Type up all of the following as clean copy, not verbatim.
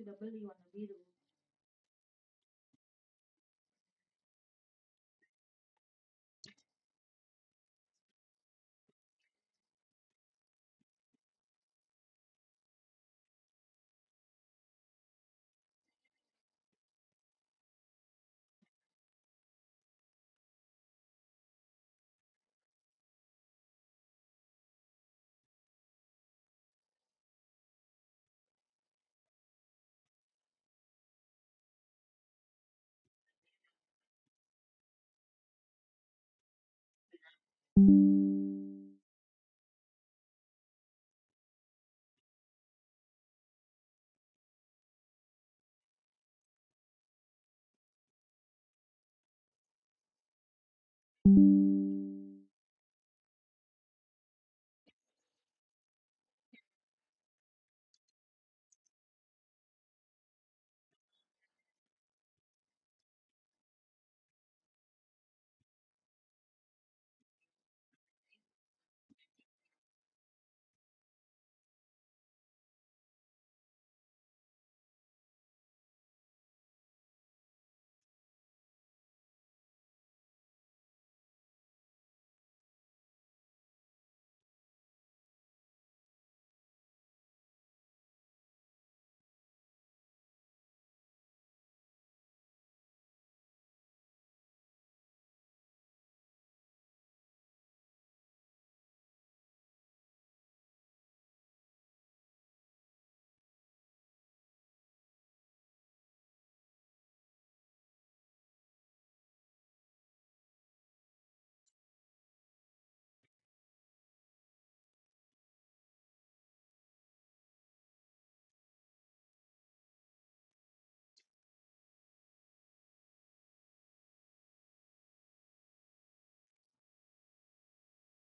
udah beli warna biru.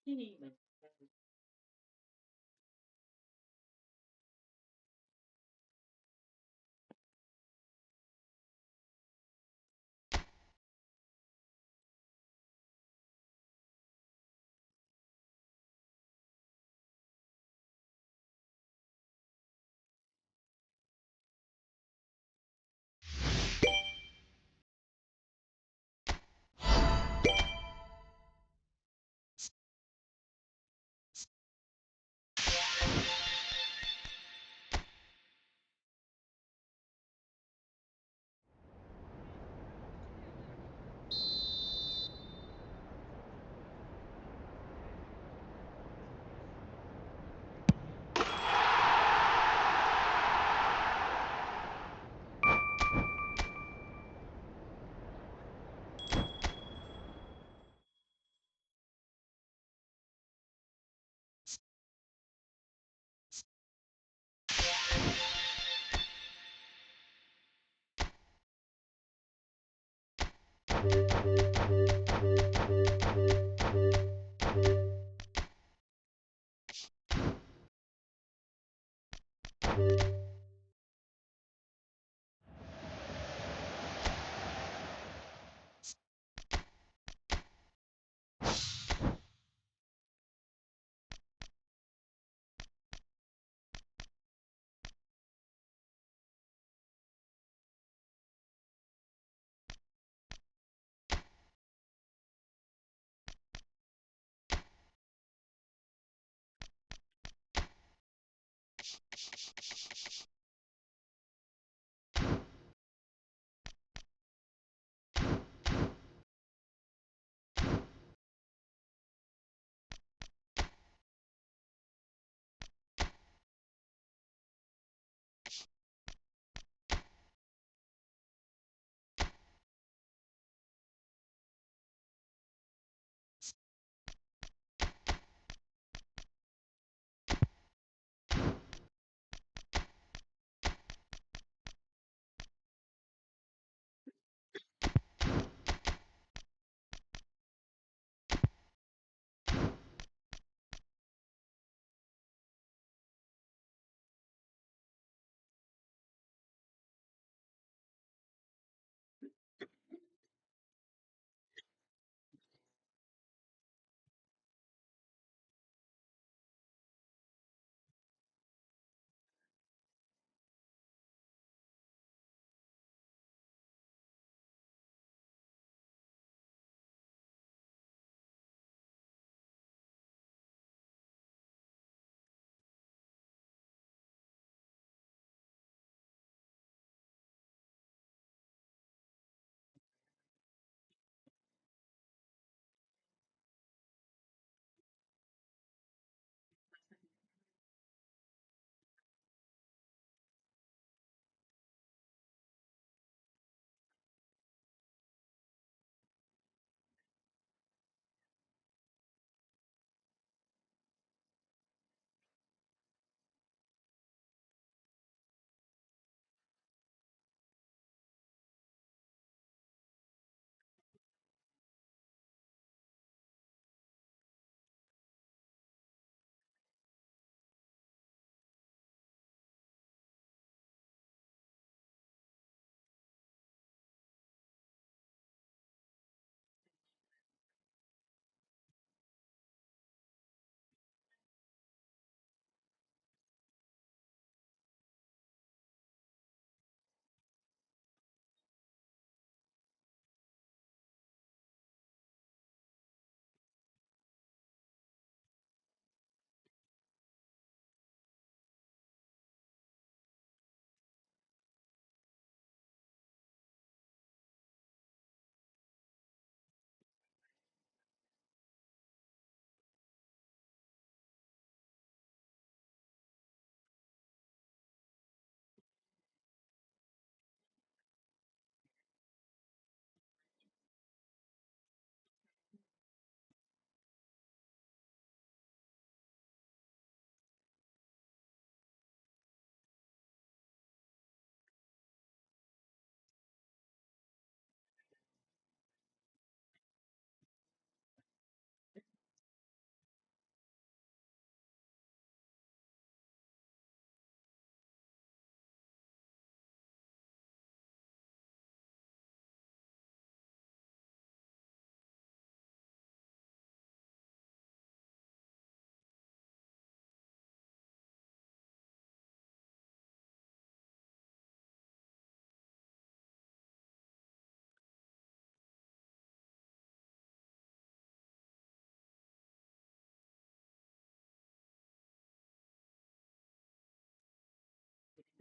Ini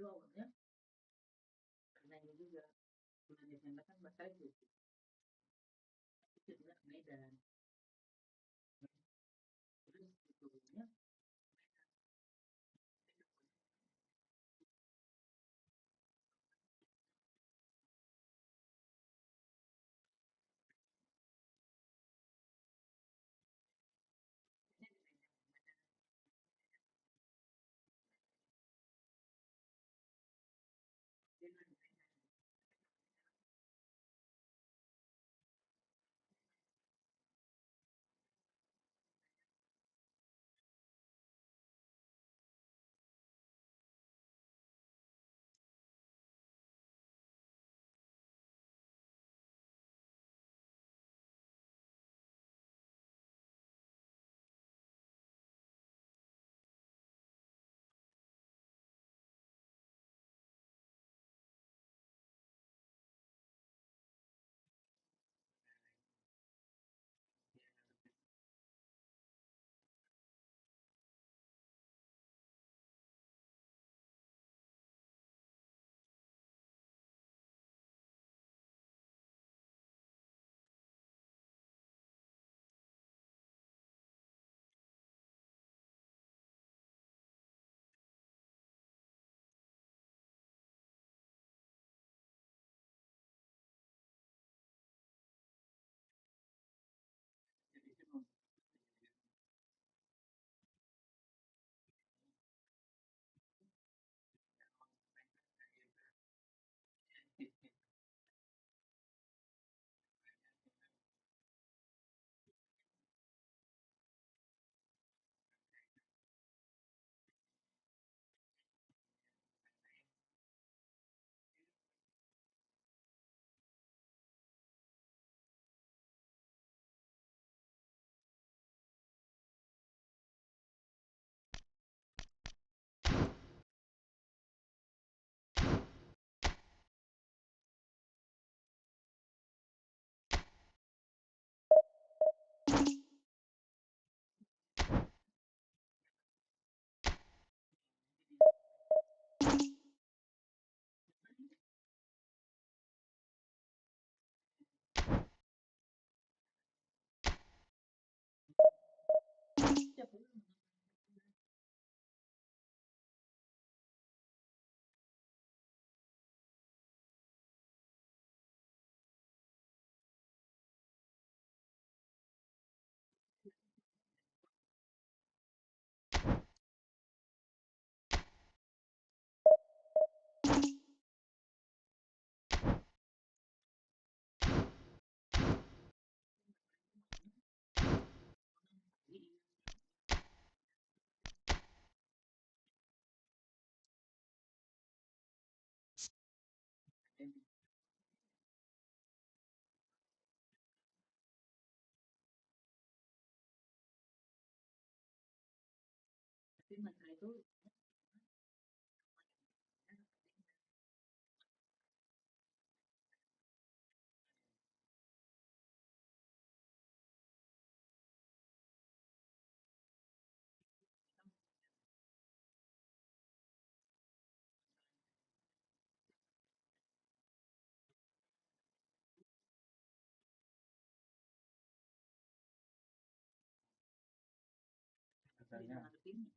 itu awalnya karena ini juga bulan Desember kan bakal itu juga Medan, terus sebetulnya jadi itu siapa yang tapi mereka itu Katanya ngadepin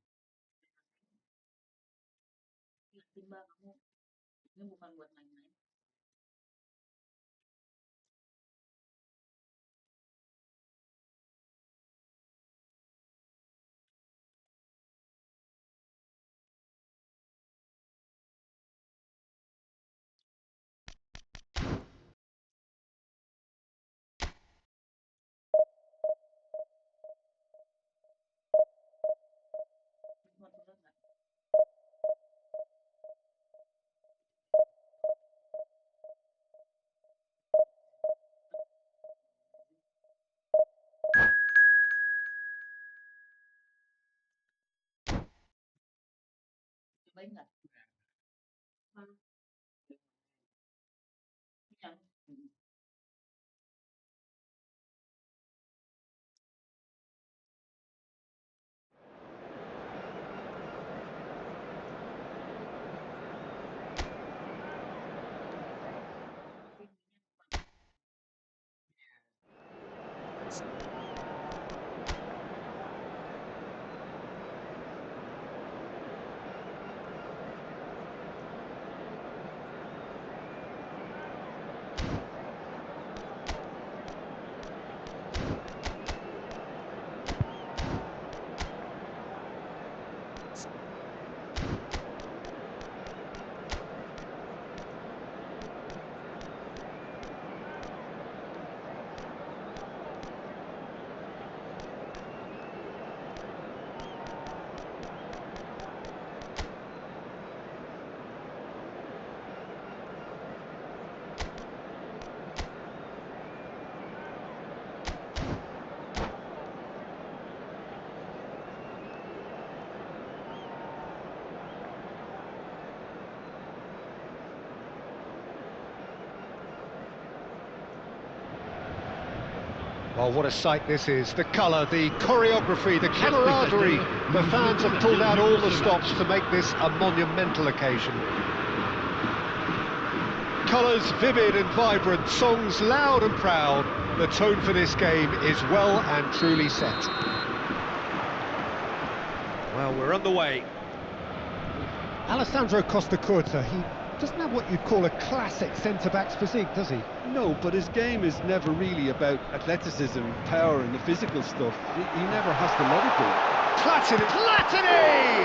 timba kamu ini bukan buat main-main. Cuma tuh nggak cobain nggak yang Well, what a sight this is. The colour, the choreography, the camaraderie. The fans have pulled out all the stops to make this a monumental occasion. Colours vivid and vibrant, songs loud and proud. The tone for this game is well and truly set. Well, we're underway. Alessandro Costa Curta, he doesn't have what you'd call a classic centre-back's physique, does he? No, but his game is never really about athleticism, power and the physical stuff. He never has to let it go. Platini!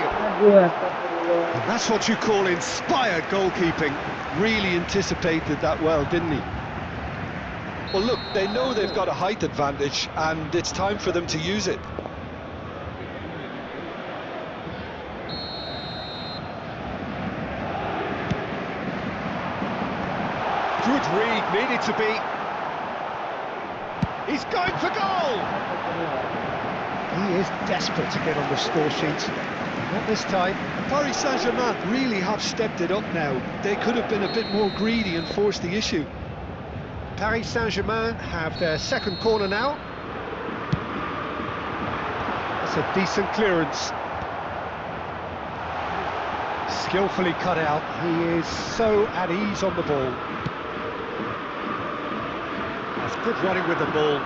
And that's what you call inspired goalkeeping. Really anticipated that well, didn't he? Well, look, they know they've got a height advantage and it's time for them to use it. Good read, needed to be. He's going for goal! He is desperate to get on the score sheet. Not this time. Paris Saint-Germain really have stepped it up now. They could have been a bit more greedy and forced the issue. Paris Saint-Germain have their second corner now. That's a decent clearance. Skillfully cut out. He is so at ease on the ball. That's good running with the ball.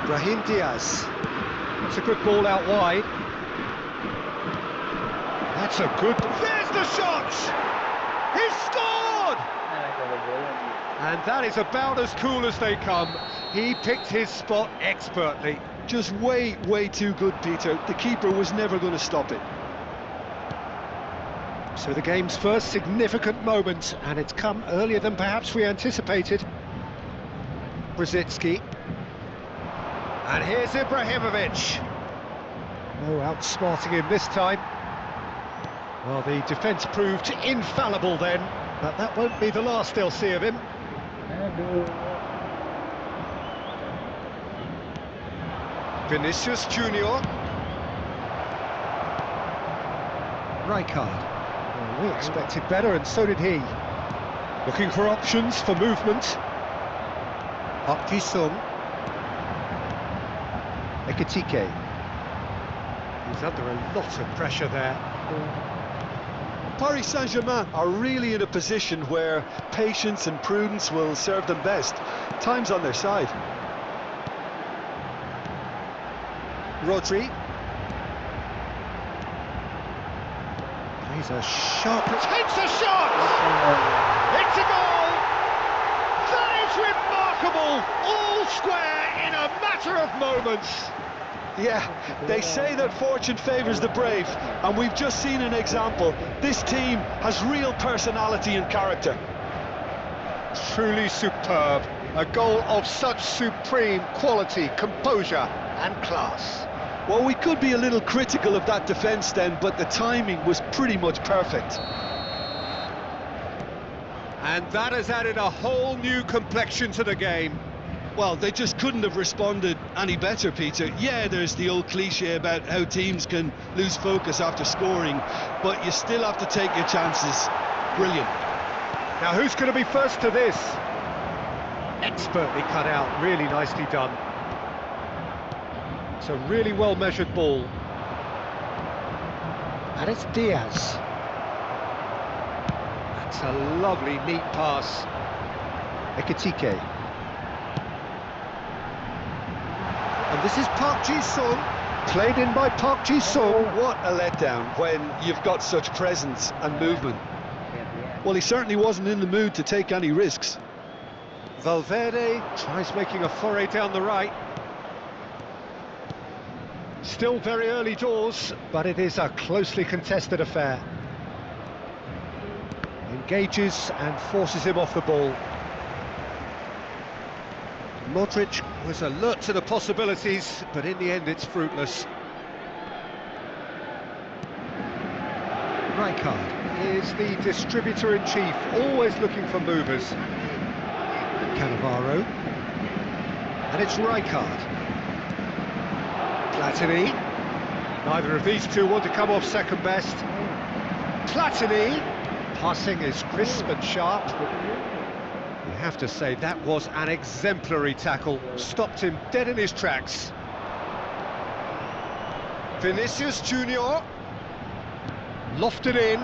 Brahim Diaz. That's a good ball out wide. That's a good... There's the shot! He's scored! And that is about as cool as they come. He picked his spot expertly. Just way too good, Peter. The keeper was never going to stop it. So the game's first significant moment, and it's come earlier than perhaps we anticipated. Brzezinski. And here's Ibrahimovic. No outsmarting him this time. Well, the defence proved infallible then, but that won't be the last they'll see of him. Vinicius Junior. Rijkaard. Well, we expected better, and so did he. Looking for options for movement. Park Ji-sung. Ekitike. He's under a lot of pressure there. Paris Saint-Germain are really in a position where patience and prudence will serve them best. Time's on their side. Rodri. He's a sharp... Takes a shot! It's a goal! That is remarkable! All square in a matter of moments. Yeah, they say that fortune favours the brave, and we've just seen an example. This team has real personality and character. Truly superb. A goal of such supreme quality, composure and class. Well, we could be a little critical of that defence then, but the timing was pretty much perfect. And that has added a whole new complexion to the game. Well, they just couldn't have responded any better, Peter. Yeah, there's the old cliche about how teams can lose focus after scoring, but you still have to take your chances. Brilliant. Now, who's going to be first to this? Expertly cut out, really nicely done. It's a really well-measured ball. And it's Diaz. That's a lovely, neat pass. Ekitike. This is Park Ji-sung, played in by Park Ji-sung. What a letdown when you've got such presence and movement. Well, he certainly wasn't in the mood to take any risks. Valverde tries making a foray down the right. Still very early doors, but it is a closely contested affair. Engages and forces him off the ball. Modric was alert to the possibilities, but in the end it's fruitless. Rijkaard is the distributor-in-chief, always looking for movers. Cannavaro. And it's Rijkaard. Platini. Neither of these two want to come off second best. Platini. Passing is crisp and sharp. You have to say that was an exemplary tackle. Stopped him dead in his tracks. Vinicius Junior. Lofted in.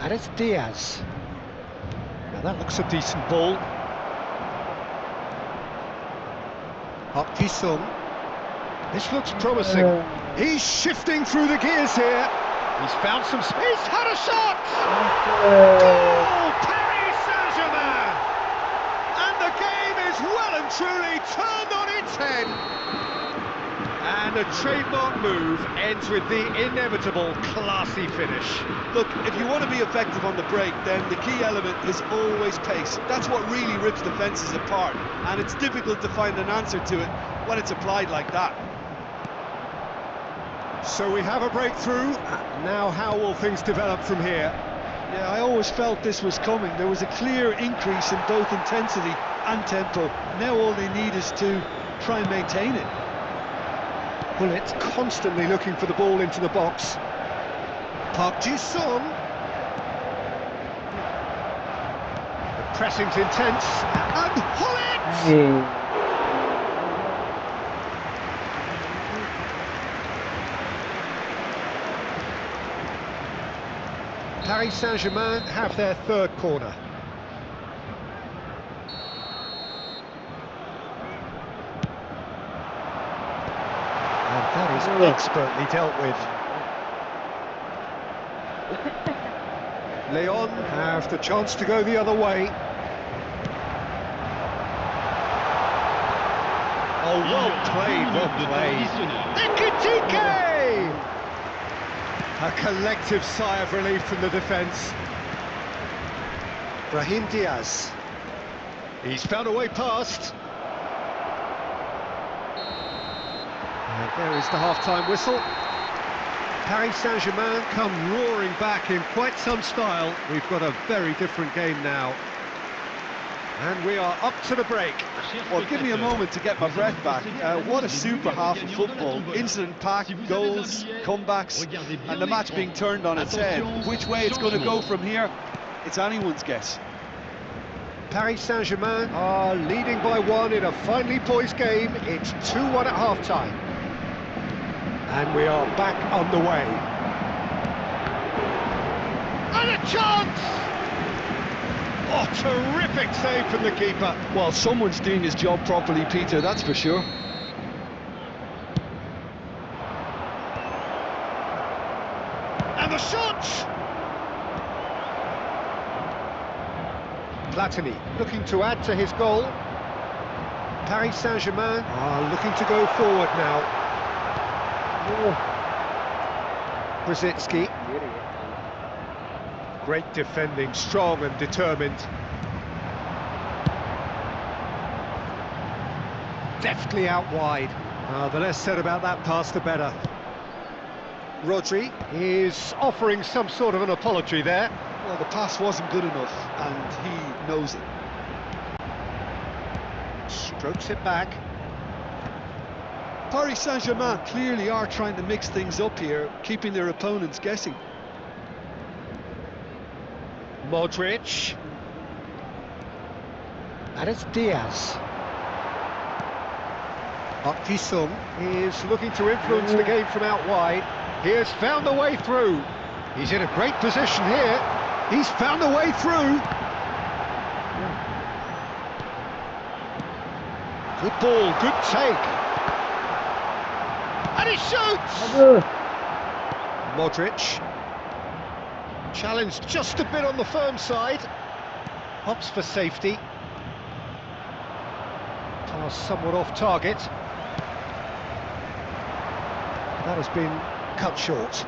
And it's Diaz. Now that looks a decent ball. Park Ji-sung. This looks promising. He's shifting through the gears here. He's found some space. He's had a shot! Goal! Paris Saint-Germain! And the game is well and truly turned on its head. And a trademark move ends with the inevitable classy finish. Look, if you want to be effective on the break, then the key element is always pace. That's what really rips defences apart, and it's difficult to find an answer to it when it's applied like that. So we have a breakthrough. Now how will things develop from here? Yeah, I always felt this was coming. There was a clear increase in both intensity and tempo. Now all they need is to try and maintain it. Bullet constantly looking for the ball into the box. Park Ji-sung. The pressing's intense. And Hullet! Paris Saint-Germain have their third corner. And that is expertly dealt with. Leon have the chance to go the other way. Oh, well played, well played. Ekitike! A collective sigh of relief from the defence. Brahim Diaz. He's found a way past. And there is the half-time whistle. Paris Saint-Germain come roaring back in quite some style. We've got a very different game now. And we are up to the break. Well, give me a moment to get my breath back. What a super half of football. Incident-packed, goals, comebacks, and the match being turned on its head. Which way it's going to go from here, it's anyone's guess. Paris Saint-Germain are leading by one in a finely poised game. It's 2-1 at half-time. And we are back on the way. And a chance! Oh, terrific save from the keeper. Well, someone's doing his job properly, Peter, that's for sure. And the shot! Platini looking to add to his goal. Paris Saint-Germain are looking to go forward now. Brzezinski. Great defending, strong and determined. Deftly out wide. The less said about that pass, the better. Rodri is offering some sort of an apology there. Well, the pass wasn't good enough, and he knows it. Strokes it back. Paris Saint-Germain clearly are trying to mix things up here, keeping their opponents guessing. Modric. And it's Diaz. Park Ji-sung is looking to influence the game from out wide. He has found a way through. He's in a great position here. He's found a way through. Good ball, good take. And he shoots! Aduh. Modric. Challenged just a bit on the firm side. Hops for safety. Pass somewhat off target. That has been cut short.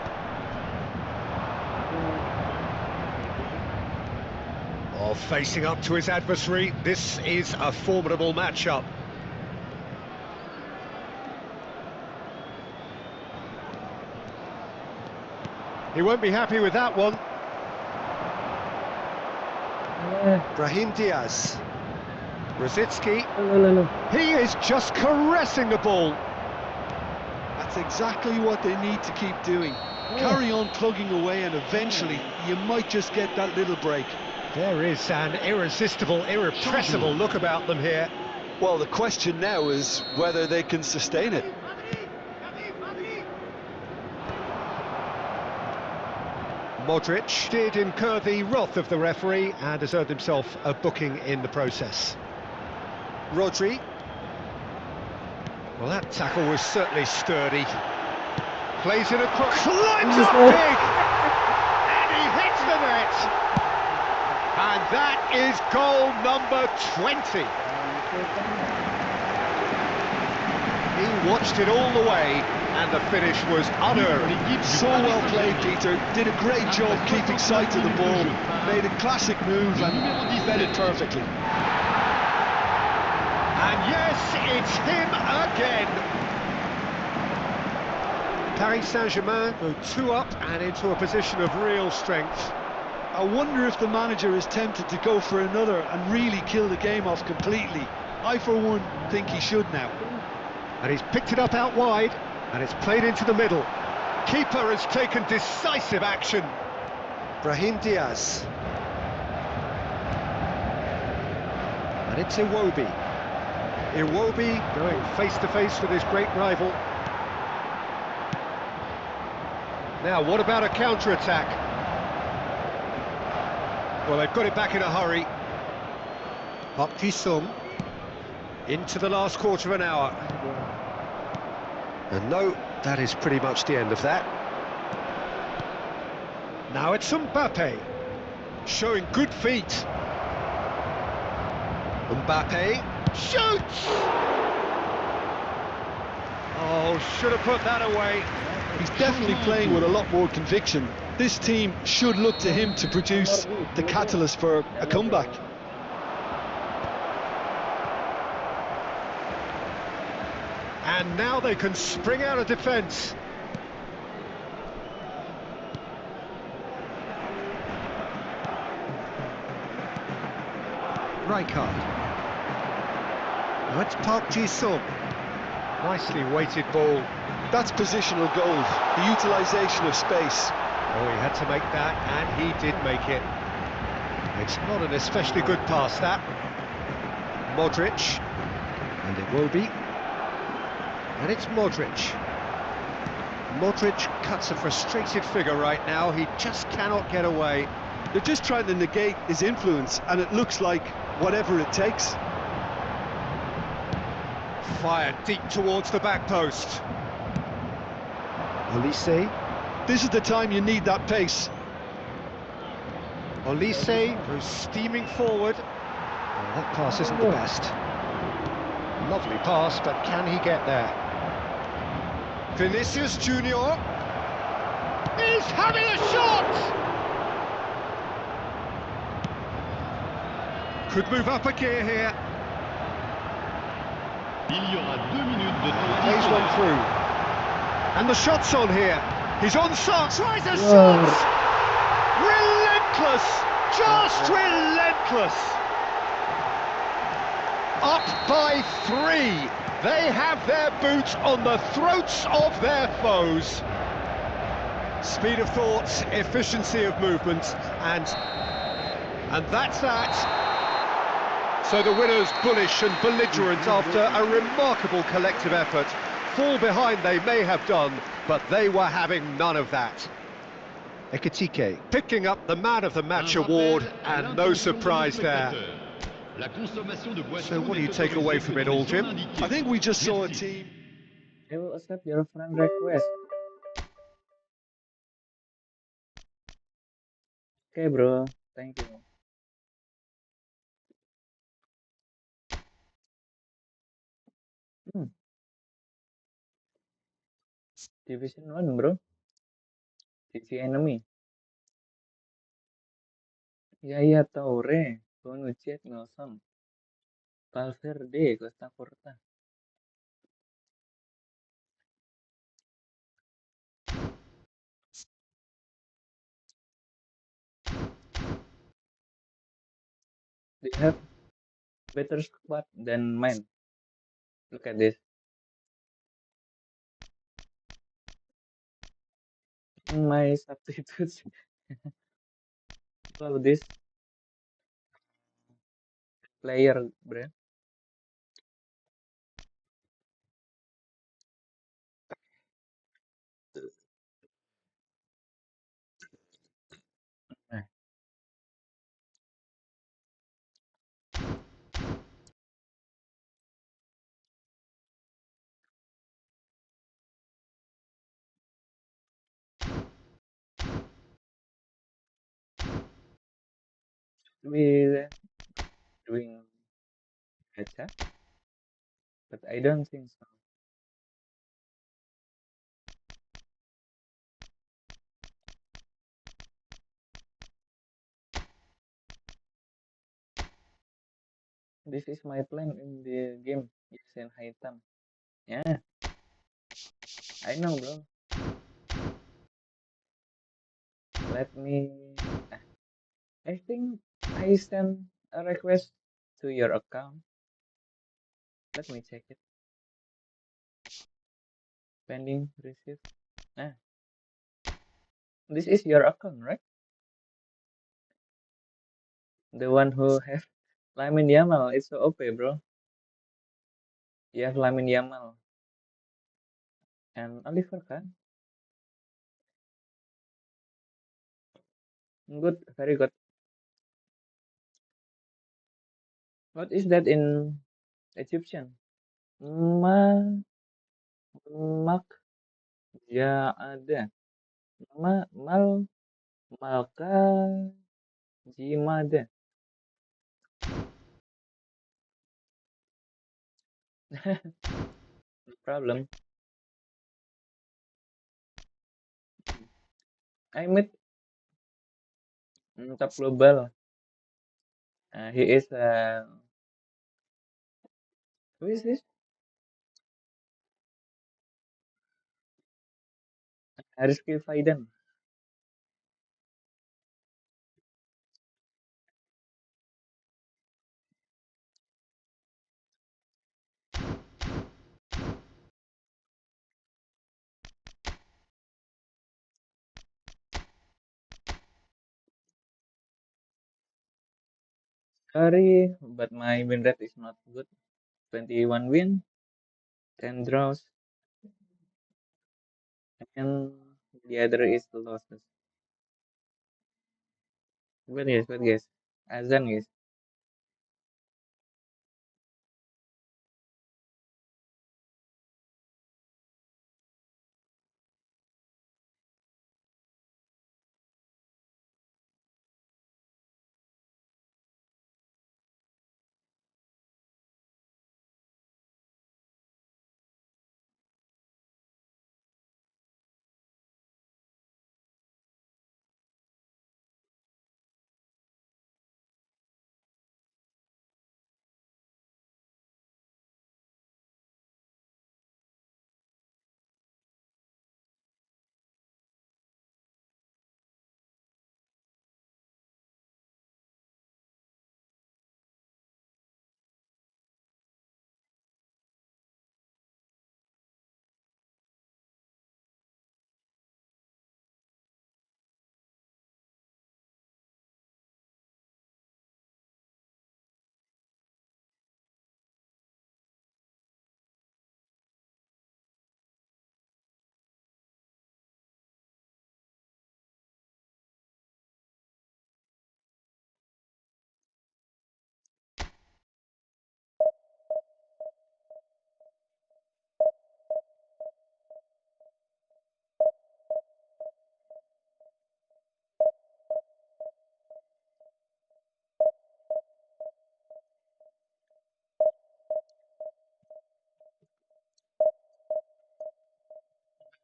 Oh, facing up to his adversary, this is a formidable matchup. He won't be happy with that one. Brahim Diaz. Rosicki. He is just caressing the ball. That's exactly what they need to keep doing. Carry on plugging away, and eventually you might just get that little break. There is an irresistible, irrepressible look about them here. Well, the question now is whether they can sustain it. Modric did incur the wrath of the referee and has earned himself a booking in the process. Rodri. Well, that tackle was certainly sturdy. Plays it across, climbs up big, and he hits the net. And that is goal number 20. He watched it all the way, and the finish was unearned. So well played, Peter. Did a great job keeping sight of the ball. Made a classic move and fed it perfectly. And yes, it's him again. Paris Saint-Germain go 2 up and into a position of real strength. I wonder if the manager is tempted to go for another and really kill the game off completely. I, for one, think he should now. And he's picked it up out wide, and it's played into the middle. Keeper has taken decisive action. Brahim Diaz. And it's Iwobi. Iwobi going face-to-face with his great rival. Now, what about a counter-attack? Well, they've got it back in a hurry. Park Ji-sung into the last quarter of an hour. And no, that is pretty much the end of that. Now it's Sampai, showing good feet. Mbappe shoots! Oh, should have put that away. He's definitely playing with a lot more conviction. This team should look to him to produce the catalyst for a comeback. And now they can spring out of defence. Rijkaard. That's Park Ji-sung. Nicely weighted ball. That's positional gold, the utilisation of space. Oh, he had to make that, and he did make it. It's not an especially good pass, that. Modric. And Iwobi. And it's Modric. Modric cuts a frustrated figure right now. He just cannot get away. They're just trying to negate his influence, and it looks like whatever it takes. Fired deep towards the back post. Olise. This is the time you need that pace. Olise goes steaming forward. Oh, that pass isn't the best. Lovely pass, but can he get there? Vinicius Junior is having a shot! Could move up a gear here. Plays one through. And the shot's on here. He's on socks, tries a shot! Relentless! Just relentless! Up by 3. They have their boot on the throats of their foes. Speed of thought, efficiency of movement, and that's that. So the winners bullish and belligerent after a remarkable collective effort. Fall behind they may have done, but they were having none of that. Ekitike picking up the Man of the Match award, and no surprise there. La consommation de boissons So what do you n'est take away autorisée from que it dans all, les zones Jim? indiquées. I think we just saw a Merci. team. I will accept your friend request. Okay, bro. Thank you. Hmm. Division 1, bro. DC enemy. Yaya Toure. Bonucci 0. Valverde. Costa Curta. They have better squad than mine. Look at this. My substitutes. Love this player, bro. Nah, we doing gacha, but I don't think so. This is my plan in the game. Yes, and Hitam. Yeah, I know, bro. Let me. Ah, I think I sent a request to your account. Let me check it. Pending receive. Ah, this is your account, right? The one who have Lamin Yamal. It's so OP, bro. You have Lamin Yamal and Oliver, kan? Good, very good. What is that in Egyptian? Ma, mak, ya ada. Mal, malka, jimada. No problem. I met top global. He is who is this? Rizky Faidan. Sorry, but my win rate is not good. 21 win, 10 draws, and the other is losses. What guys? Azan guys.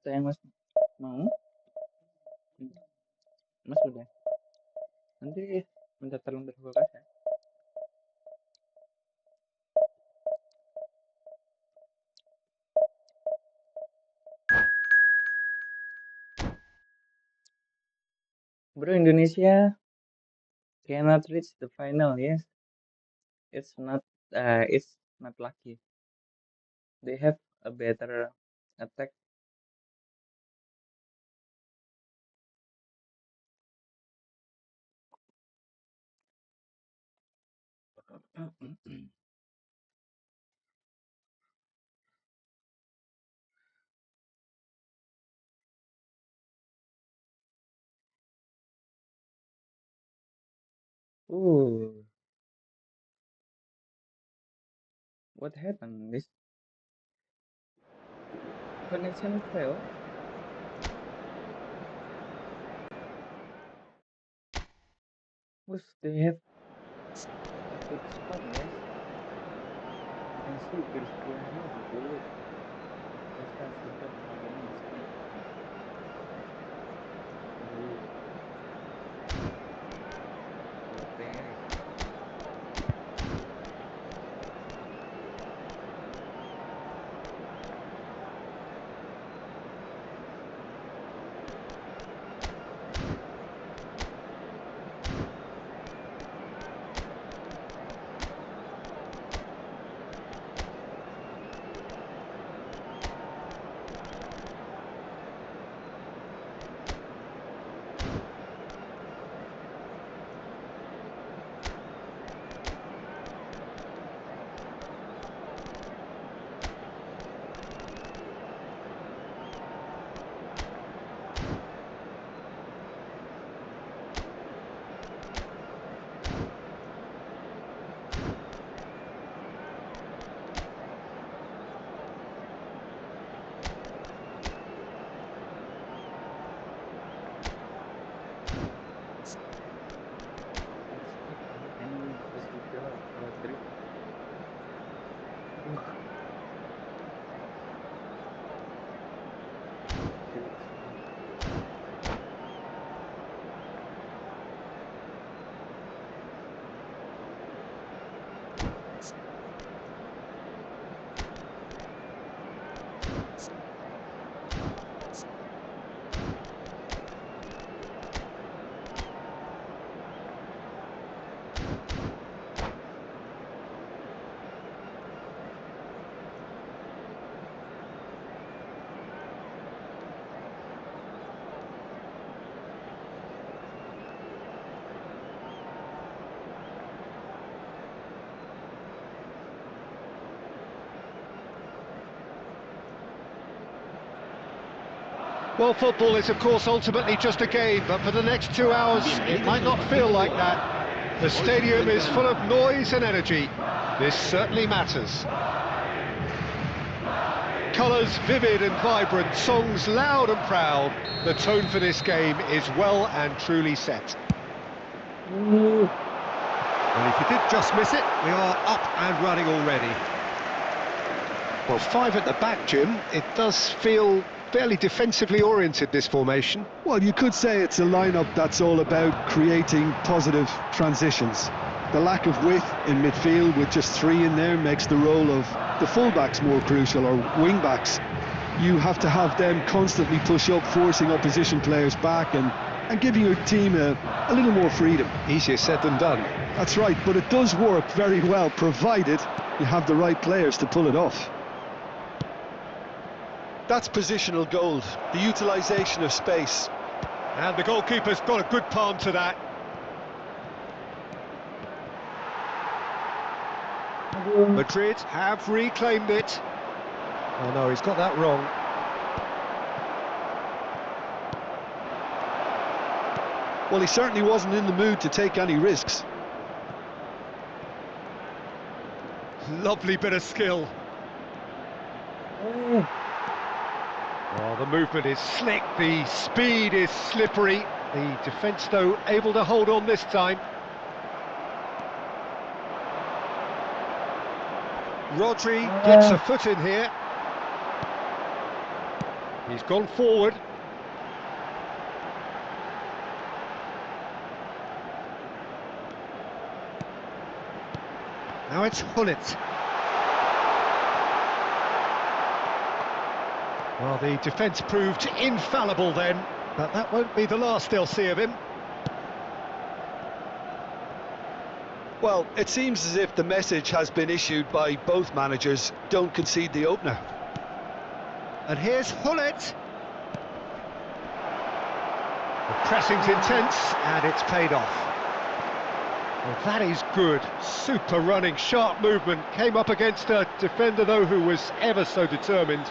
Atau yang Mas mau? Mas udah. Nanti minta tolong berkulkas ya. Bro, Indonesia cannot reach the final. Yes, it's not lucky. They have a better attack. Ooh, what happened? This connection failed. They have a good spot, guys. Messi, Cristiano, Gullit, prestasi drop kali ini semifinal. Ooh, OP guys. It's equal and residual Rodri. Wah, great spot. Well, football is, of course, ultimately just a game, but for the next 2 hours, it might not feel like that. The stadium is full of noise and energy. This certainly matters. Colours vivid and vibrant, songs loud and proud. The tone for this game is well and truly set. Ooh, Well, if you did just miss it, we are up and running already. Well, 5 at the back, Jim. It does feel fairly defensively oriented, this formation. Well, you could say it's a lineup that's all about creating positive transitions. The lack of width in midfield with just 3 in there makes the role of the fullbacks more crucial, or wing-backs. You have to have them constantly push up, forcing opposition players back and giving your team a little more freedom. Easier said than done. That's right, but it does work very well, provided you have the right players to pull it off. That's positional gold, the utilisation of space. And the goalkeeper's got a good palm to that. Madrid have reclaimed it. Oh no, he's got that wrong. Well, he certainly wasn't in the mood to take any risks. Lovely bit of skill. hey. Oh, the movement is slick, the speed is slippery. The defence, though, able to hold on this time. Rodri gets a foot in here. He's gone forward. Now it's Hullet. Well, the defence proved infallible then, but that won't be the last they'll see of him. Well, it seems as if the message has been issued by both managers: don't concede the opener. And here's Hullet. The pressing's intense, and it's paid off. Well, that is good. Super running, sharp movement. Came up against a defender, though, who was ever so determined.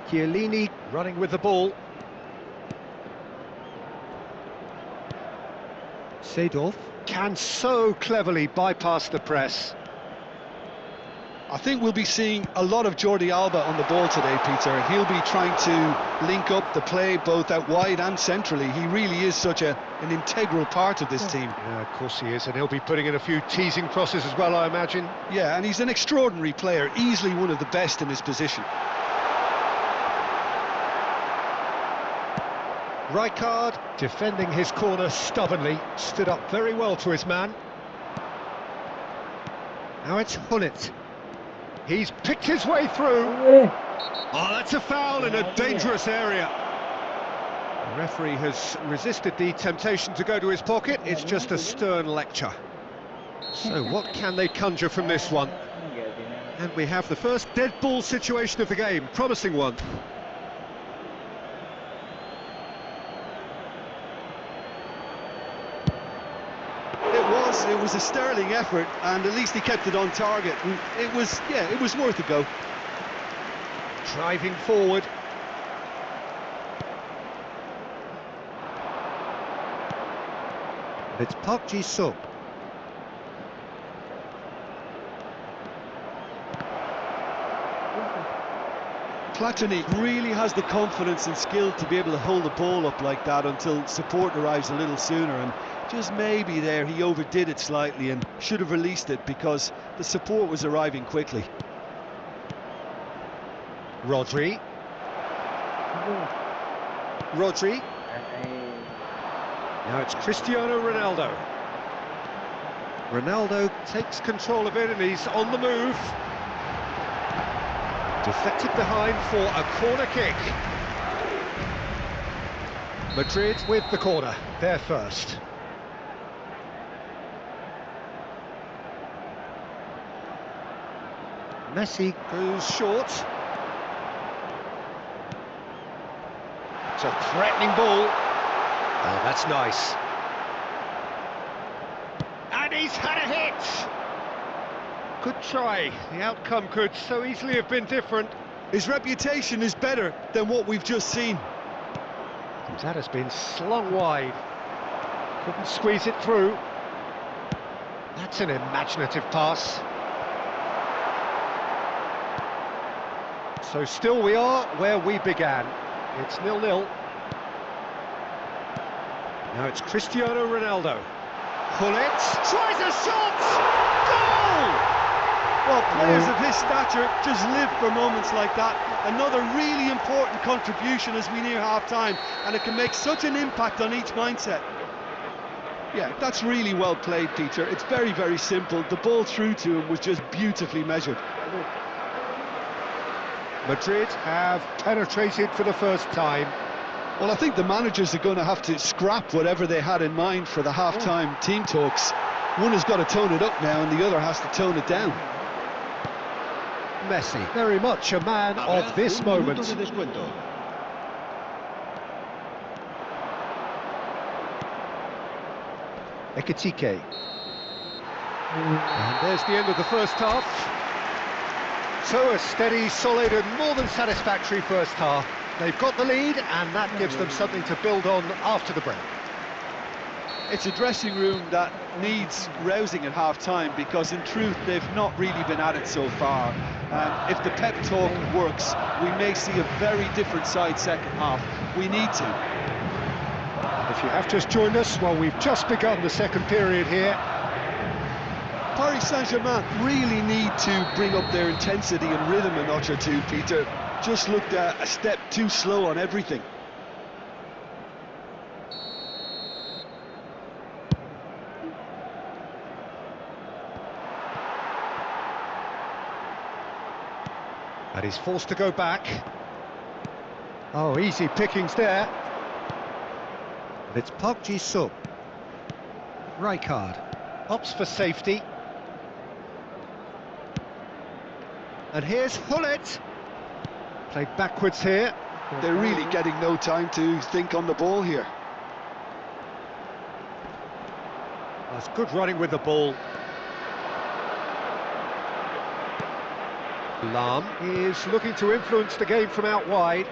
Chiellini running with the ball. Seedorf can so cleverly bypass the press. I think we'll be seeing a lot of Jordi Alba on the ball today, Peter. He'll be trying to link up the play both out wide and centrally. He really is such an integral part of this team. Yeah, of course he is, and he'll be putting in a few teasing crosses as well, I imagine. Yeah, and he's an extraordinary player, easily one of the best in his position. Rijkaard defending his corner stubbornly, stood up very well to his man. Now it's Hullet. He's picked his way through. Oh, that's a foul in a dangerous area. The referee has resisted the temptation to go to his pocket. It's just a stern lecture. So what can they conjure from this one? And we have the first dead ball situation of the game, promising one. It was a sterling effort, and at least he kept it on target. And it was worth a go. Driving forward. It's Park Ji-sung. Platini really has the confidence and skill to be able to hold the ball up like that until support arrives a little sooner, and just maybe there he overdid it slightly and should have released it because the support was arriving quickly. Rodri. Now it's Cristiano Ronaldo. Ronaldo takes control of it and he's on the move. Deflected behind for a corner kick. Madrid with the corner, they're first. Messi goes short. It's a threatening ball. Oh, that's nice. And he's had a hit! Good try. The outcome could so easily have been different. His reputation is better than what we've just seen. That has been slung wide. Couldn't squeeze it through. That's an imaginative pass. So still we are where we began. It's 0-0. Now it's Cristiano Ronaldo. Hullet tries a shot! Goal! Well, players of his stature just live for moments like that. Another really important contribution as we near half-time, and it can make such an impact on each mindset. Yeah, that's really well played, Peter. It's very, very simple. The ball through to him was just beautifully measured. Madrid have penetrated for the first time. Well, I think the managers are going to have to scrap whatever they had in mind for the half-time team talks. One has got to tone it up now and the other has to tone it down. Messi, very much a man of this moment. Ekitike. And there's the end of the first half. So a steady, solid and more than satisfactory first half. They've got the lead and that gives them something to build on after the break. It's a dressing room that needs rousing at half-time because in truth they've not really been at it so far. If the pep talk works, we may see a very different side second half. We need to. If you have just joined us, well, we've just begun the second period here. Paris Saint-Germain really need to bring up their intensity and rhythm a notch or two, Peter. Just looked a step too slow on everything. And he's forced to go back. Oh, easy pickings there. And it's Park Ji-sung. Rijkaard opts for safety. And here's Hullet. Played backwards here. They're really getting no time to think on the ball here. That's good running with the ball. Lahm is looking to influence the game from out wide.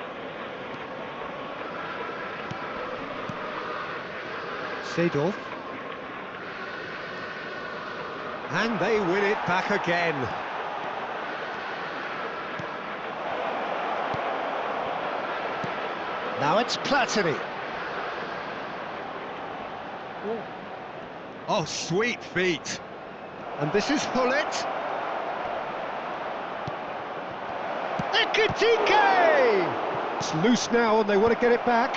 Seedorf. And they win it back again. Now it's Platini. Oh, sweet feet. And this is Hullet. Ekitike! It's loose now and they want to get it back.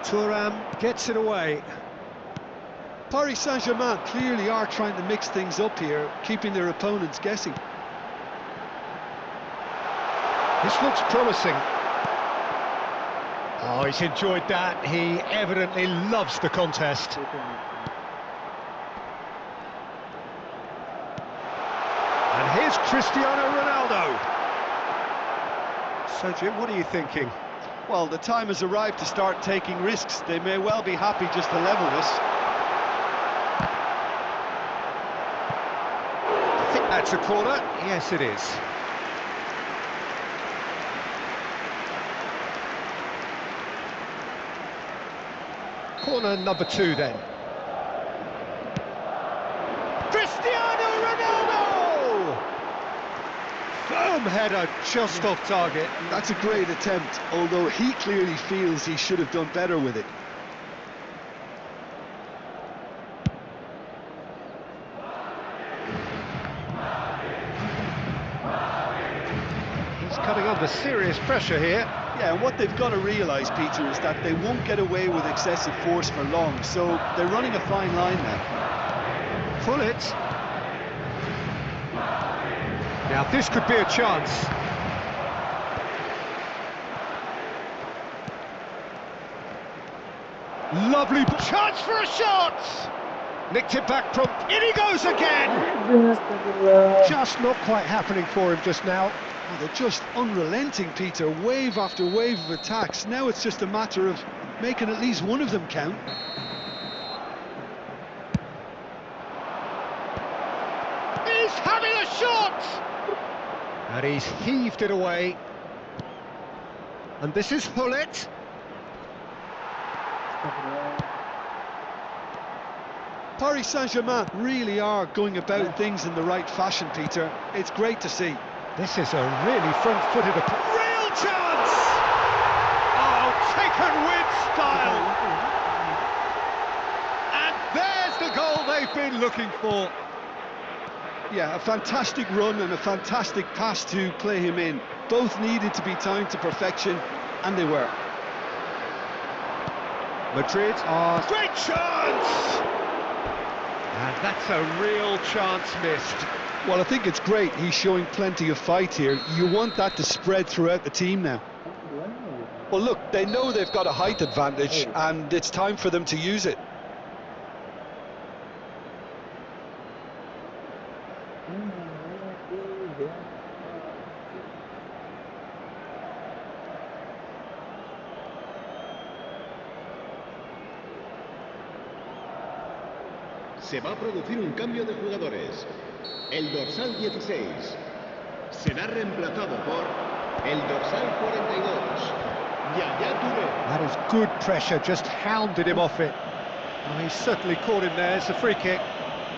Thuram gets it away. Paris Saint-Germain clearly are trying to mix things up here, keeping their opponents guessing. This looks promising. Oh, he's enjoyed that. He evidently loves the contest. And here's Cristiano Ronaldo. So, Jim, what are you thinking? Well, the time has arrived to start taking risks. They may well be happy just to level this. I think that's a corner. Yes, it is. Corner number 2 then. Cristiano Ronaldo! Firm header just off target. That's a great attempt, although he clearly feels he should have done better with it. He's coming under serious pressure here. Yeah, and what they've got to realise, Peter, is that they won't get away with excessive force for long, so they're running a fine line now. Hullet. Now this could be a chance. Lovely chance for a shot! Nicked it back from... In he goes again! Just not quite happening for him just now. Oh, they're just unrelenting, Peter. Wave after wave of attacks. Now it's just a matter of making at least one of them count. He's having a shot! And he's heaved it away. And this is Hullet. Paris Saint-Germain really are going about things in the right fashion, Peter. It's great to see. This is a really front-footed... Real chance! Oh, taken with style! And there's the goal they've been looking for. Yeah, a fantastic run and a fantastic pass to play him in. Both needed to be timed to perfection, and they were. Madrid are... Great chance! And that's a real chance missed. Well, I think it's great. He's showing plenty of fight here. You want that to spread throughout the team now. Well, look, they know they've got a height advantage, and it's time for them to use it. Se va a producir un cambio de jugadores. El dorsal 16 será reemplazado por el dorsal 42, Yaya Touré. That is good pressure, just hounded him off it. Well, he certainly caught him there. It's a free kick.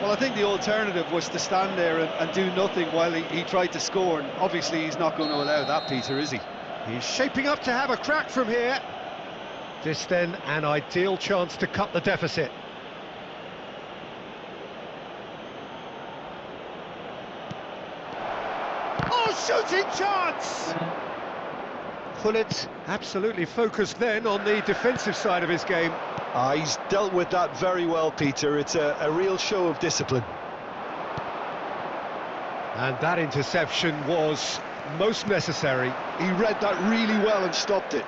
Well, I think the alternative was to stand there and do nothing while he tried to score, and obviously he's not going to allow that, Peter, is he? He's shaping up to have a crack from here. This then an ideal chance to cut the deficit. Oh, shooting chance! Pullet absolutely focused then on the defensive side of his game. He's dealt with that very well, Peter. It's a real show of discipline. And that interception was most necessary. He read that really well and stopped it.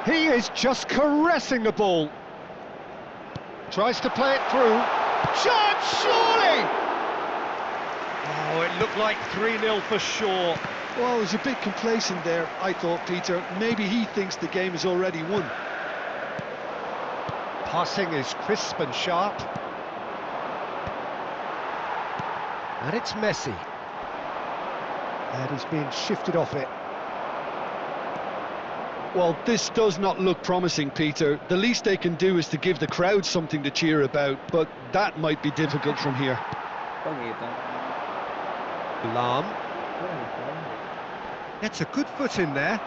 He is just caressing the ball. Tries to play it through. Shot, surely! Oh, it looked like 3-0 for sure. Well, he was a bit complacent there, I thought, Peter. Maybe he thinks the game is already won. Passing is crisp and sharp. And it's Messi. And he's being shifted off it. Well, this does not look promising, Peter. The least they can do is to give the crowd something to cheer about, but that might be difficult from here. Kok gitu? Lam Kurang. gets a good foot in there.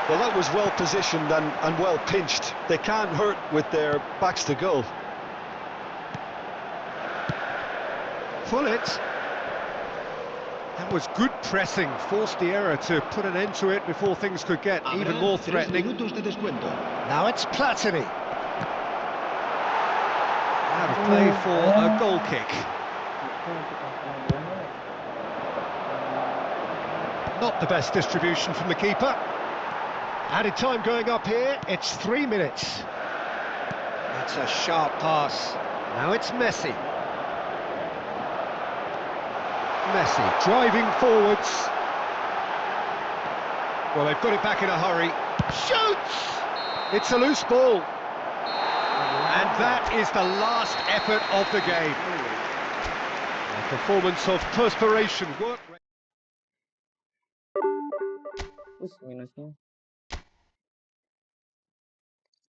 Well, that was well positioned and well pinched. They can't hurt with their backs to goal. Pullet. That was good pressing, forced the error to put an end to it before things could get even more threatening. Now it's Platini. Out of play for a goal kick. Not the best distribution from the keeper. Added time going up here, it's 3 minutes. That's a sharp pass. Now it's Messi. Messi driving forwards. Well, they've got it back in a hurry. Shoots! It's a loose ball. And that is the last effort of the game. A performance of perspiration, work rate. Minusnya.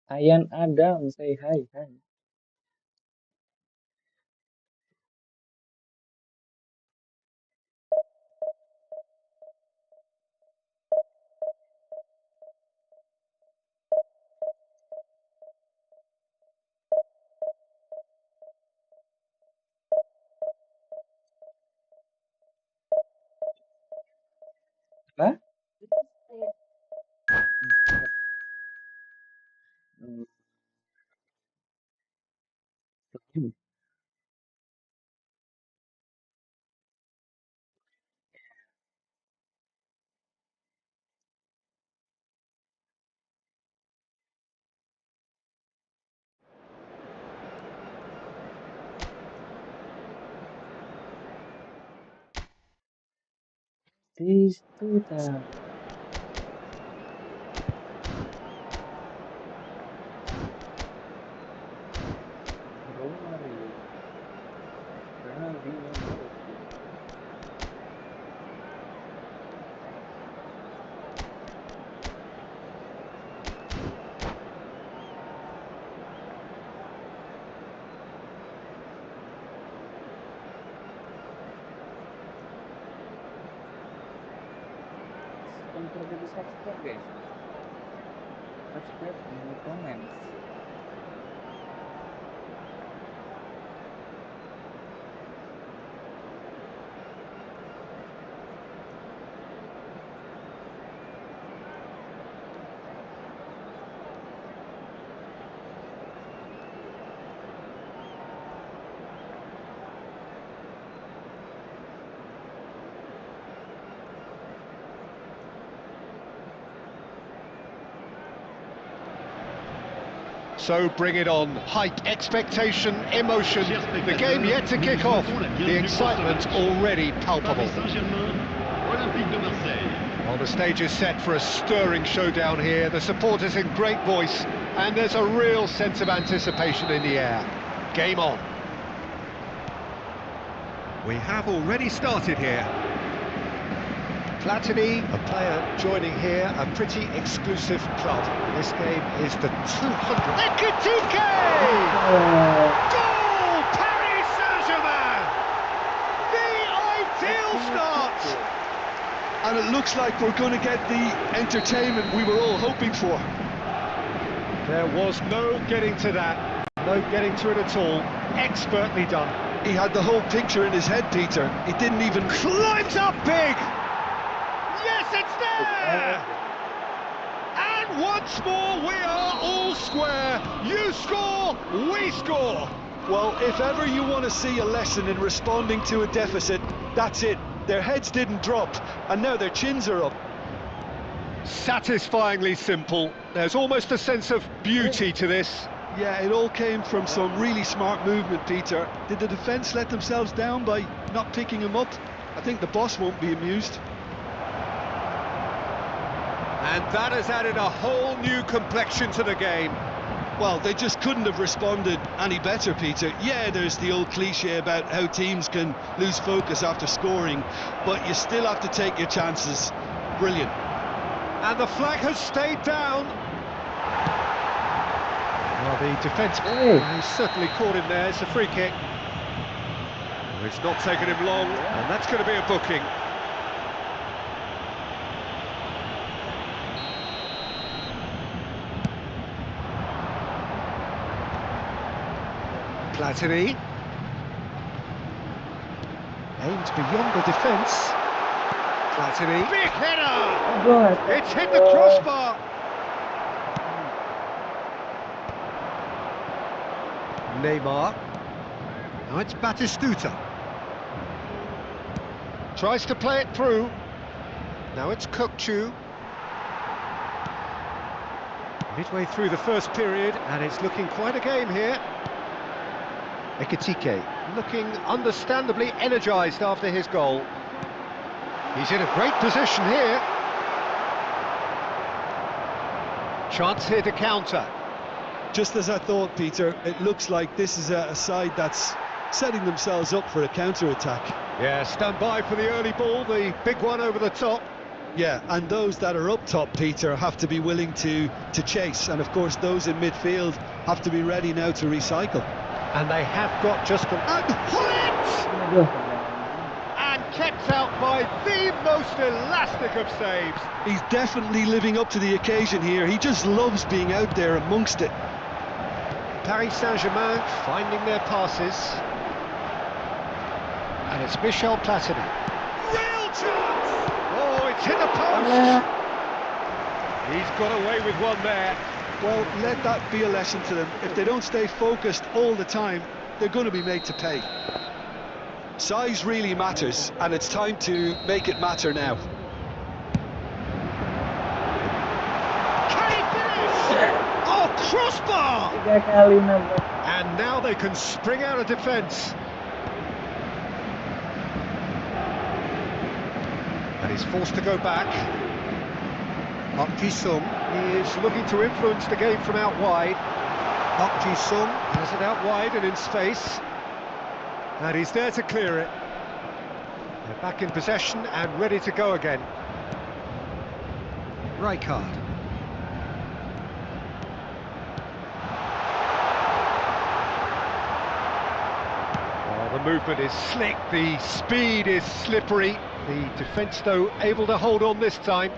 Ayan Adam, say hi. Apa? Instead. Hmm. These two times. Romario. Ronaldinho Garoto. Don't forget to subscribe, guys. Subscribe and comments. So bring it on. Hype, expectation, emotion. The game yet to kick off. The excitement already palpable. Well, the stage is set for a stirring showdown here. The supporters in great voice, and there's a real sense of anticipation in the air. Game on. We have already started here. Platini, a player joining here, a pretty exclusive club. This game is the 200th. Ekitike! Goal! Paris Saint-Germain! The ideal start! And it looks like we're going to get the entertainment we were all hoping for. There was no getting to that, no getting to it at all. Expertly done. He had the whole picture in his head, Peter. He didn't even... Climbs up big! Yes, it's there! And once more we are all square. You score, we score. Well, if ever you want to see a lesson in responding to a deficit, that's it. Their heads didn't drop, and now their chins are up. Satisfyingly simple. There's almost a sense of beauty to this. Yeah, it all came from some really smart movement, Peter. Did the defence let themselves down by not picking him up? I think the boss won't be amused. And that has added a whole new complexion to the game. Well, they just couldn't have responded any better, Peter. Yeah, there's the old cliche about how teams can lose focus after scoring, but you still have to take your chances. Brilliant. And the flag has stayed down. Well, the defence he's certainly caught him there. It's a free kick. It's not taken him long, and that's going to be a booking. Platini aims beyond the defence. Platini, big header! It's hit the crossbar. Neymar. Now it's Batistuta. Tries to play it through. Now it's Kokchu. Midway through the first period, and it's looking quite a game here. Ekitike looking understandably energised after his goal. He's in a great position here. Chance here to counter. Just as I thought, Peter, it looks like this is a side that's setting themselves up for a counter-attack. Yeah, stand by for the early ball, the big one over the top. Yeah, and those that are up top, Peter, have to be willing to chase. And of course, those in midfield have to be ready now to recycle. And they have got just the... And Hullet! And kept out by the most elastic of saves. He's definitely living up to the occasion here. He just loves being out there amongst it. Paris Saint-Germain finding their passes. And it's Michel Platini. Real chance! Oh, it's hit the post! He's got away with one there. Well, let that be a lesson to them. If they don't stay focused all the time, they're going to be made to pay. Size really matters, and it's time to make it matter now. Can he finish? Oh, crossbar! And now they can spring out of defence. And he's forced to go back. Park Ji-sung is looking to influence the game from out wide. Park Ji-sung has it out wide and in space. And he's there to clear it. They're back in possession and ready to go again. Rijkaard. Oh, the movement is slick, the speed is slippery. The defence, though, able to hold on this time.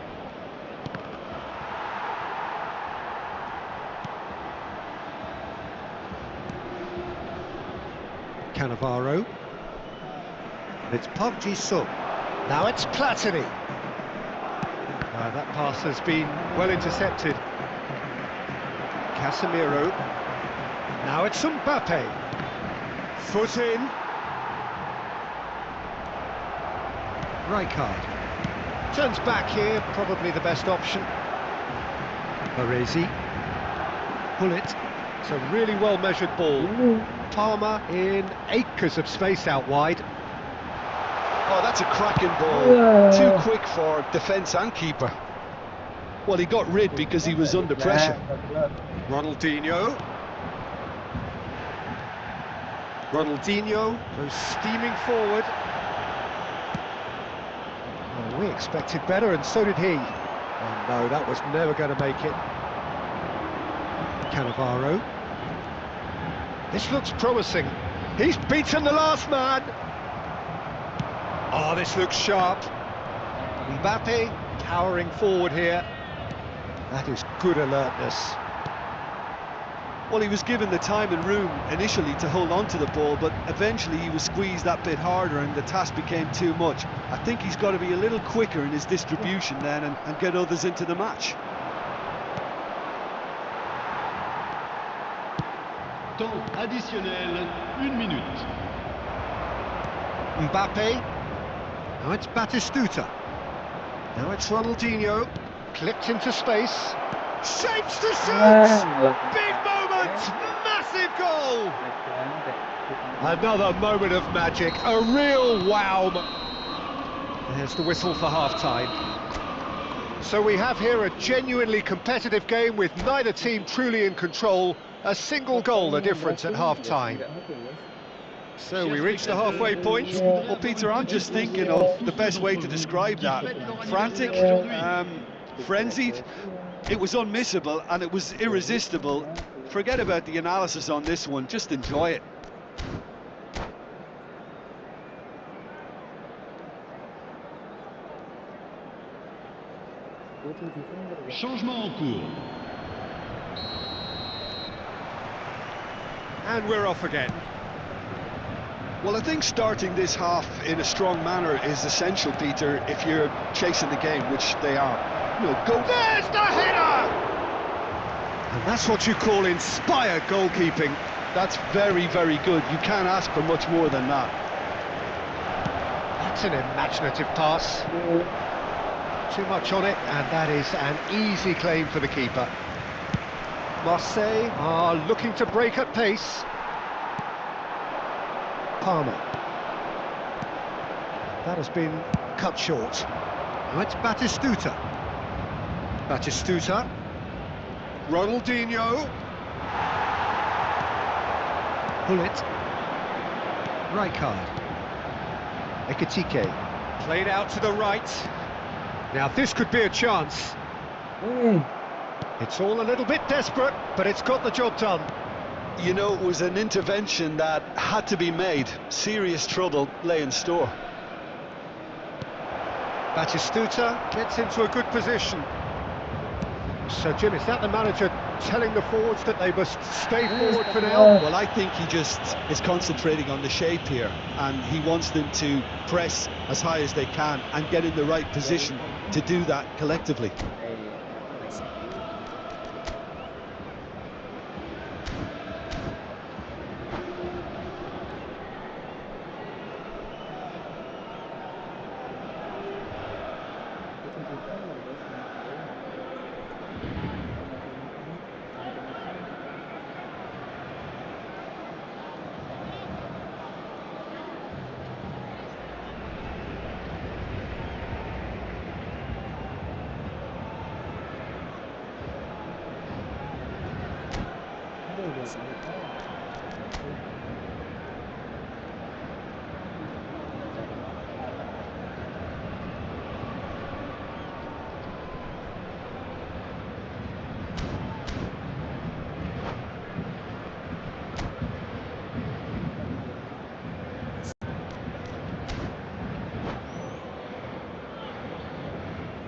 Cannavaro. It's Park Ji-sung. Now it's Platini. That pass has been well intercepted. Casemiro. Now it's Sampai. Foot in. Rijkaard. Turns back here, probably the best option. Baresi. Bullet. It's a really well-measured ball. Palmer in acres of space out wide. Oh, that's a cracking ball. Too quick for defence and keeper. Well, he got rid because he was under pressure. Ronaldinho goes steaming forward. Oh, we expected better, and so did he. Oh no, that was never going to make it. Cannavaro. This looks promising. He's beaten the last man. Oh, this looks sharp. Mbappe towering forward here. That is good alertness. Well, he was given the time and room initially to hold on to the ball, but eventually he was squeezed that bit harder and the task became too much. I think he's got to be a little quicker in his distribution then and get others into the match. Temps additionnel, 1 minute. Mbappe. Now it's Batistuta. Now it's Ronaldinho. Clipped into space. Shapes to shoot! Big moment! Massive goal! Another moment of magic. A real wow. There's the whistle for half-time. So we have here a genuinely competitive game with neither team truly in control. A single goal the difference at half-time. So we reach the halfway point. Well, Peter, I'm just thinking of the best way to describe that. Frantic, frenzied. It was unmissable and it was irresistible. Forget about the analysis on this one, just enjoy it. Changement en cours. And we're off again. Well, I think starting this half in a strong manner is essential, Peter, if you're chasing the game, which they are. You know, go. There's the header! And that's what you call inspired goalkeeping. That's very, very good. You can't ask for much more than that. That's an imaginative pass. Too much on it, and that is an easy claim for the keeper. Marseille are looking to break at pace. Palmer. That has been cut short. Now it's Batistuta. Batistuta. Ronaldinho. Hullet. Rijkaard. Ekitike. Played out to the right. Now this could be a chance. It's all a little bit desperate, but it's got the job done. You know, it was an intervention that had to be made. Serious trouble lay in store. Batistuta gets into a good position. So, Jim, is that the manager telling the forwards that they must stay forward for now? Well, I think he just is concentrating on the shape here, and he wants them to press as high as they can and get in the right position to do that collectively.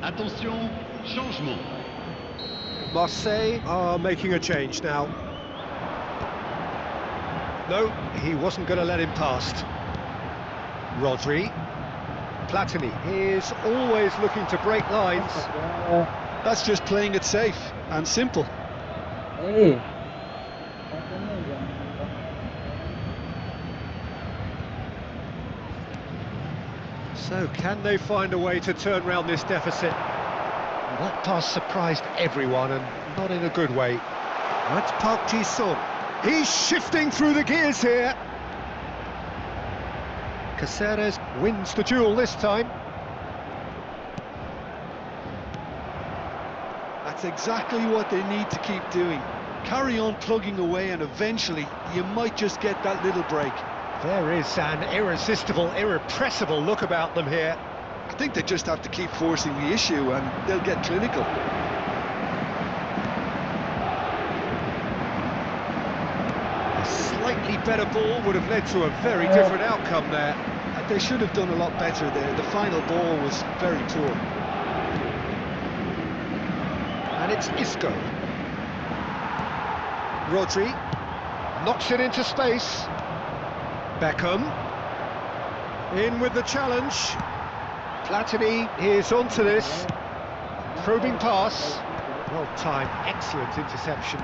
Attention, changement. Marseille are making a change now. No, he wasn't going to let him past. Rodri. Platini is always looking to break lines. That's just playing it safe and simple. So can they find a way to turn round this deficit? Well, that pass surprised everyone, and not in a good way. That's Park Ji-sung. He's shifting through the gears here. Caceres wins the duel this time. That's exactly what they need to keep doing. Carry on plugging away and eventually you might just get that little break. There is an irresistible, irrepressible look about them here. I think they just have to keep forcing the issue and they'll get clinical. A slightly better ball would have led to a very different outcome there. they should have done a lot better there. The final ball was very poor. And it's Isco. Rodri knocks it into space. Beckham in with the challenge. Platini is onto this. Probing pass. Well timed, excellent interception.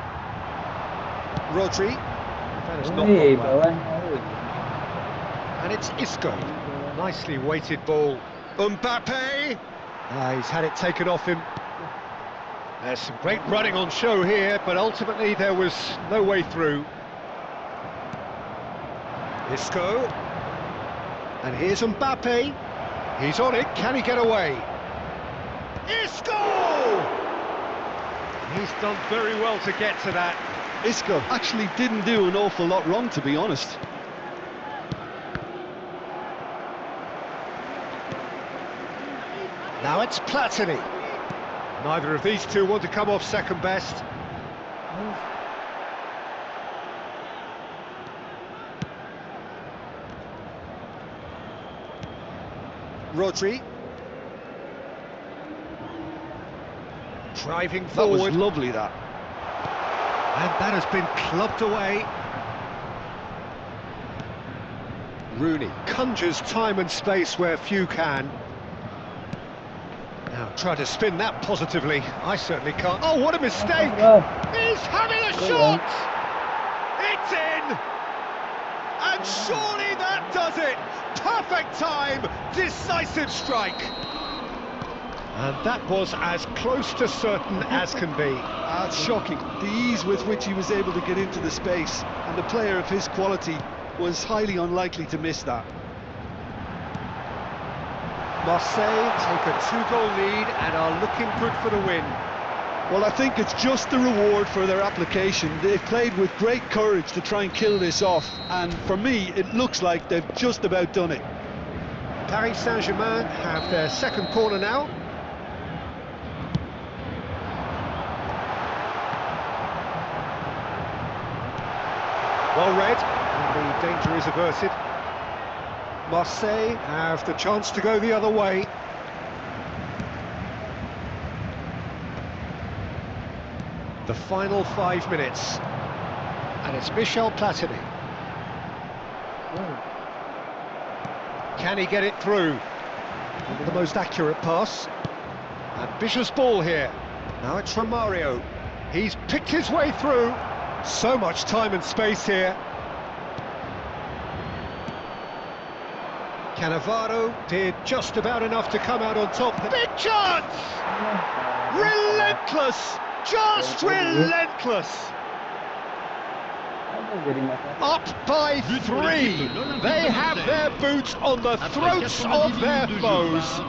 Rodri. That has not Wih, gone well. bawah. And it's Isco. Nicely weighted ball. Mbappe. He's had it taken off him. There's some great running on show here, but ultimately there was no way through. Isco. And here's Mbappe. He's on it. Can he get away? Isco! He's done very well to get to that. Isco actually didn't do an awful lot wrong, to be honest. Now it's Platini. Neither of these two want to come off second best. Rodri. Driving That forward. was lovely, that. And that has been clubbed away. Rooney conjures time and space where few can. Now try to spin that positively. I certainly can't. Oh, what a mistake! He's having a shot! It's in! And surely that does it! Perfect time! Decisive strike! And that was as close to certain as can be. It's shocking, the ease with which he was able to get into the space, and a player of his quality was highly unlikely to miss that. Marseille take a 2-goal lead and are looking good for the win. Well, I think it's just the reward for their application. They've played with great courage to try and kill this off, and for me, it looks like they've just about done it. Paris Saint-Germain have their second corner now. Well read, and the danger is averted. Marseille have the chance to go the other way. The final 5 minutes, and it's Michel Platini. Can he get it through? The most accurate pass. Ambitious ball here. Now it's Romario. He's picked his way through. So much time and space here. Cannavaro did just about enough to come out on top. The big chance! Relentless! Just relentless! Up by 3! They have their boots on the throats of their foes.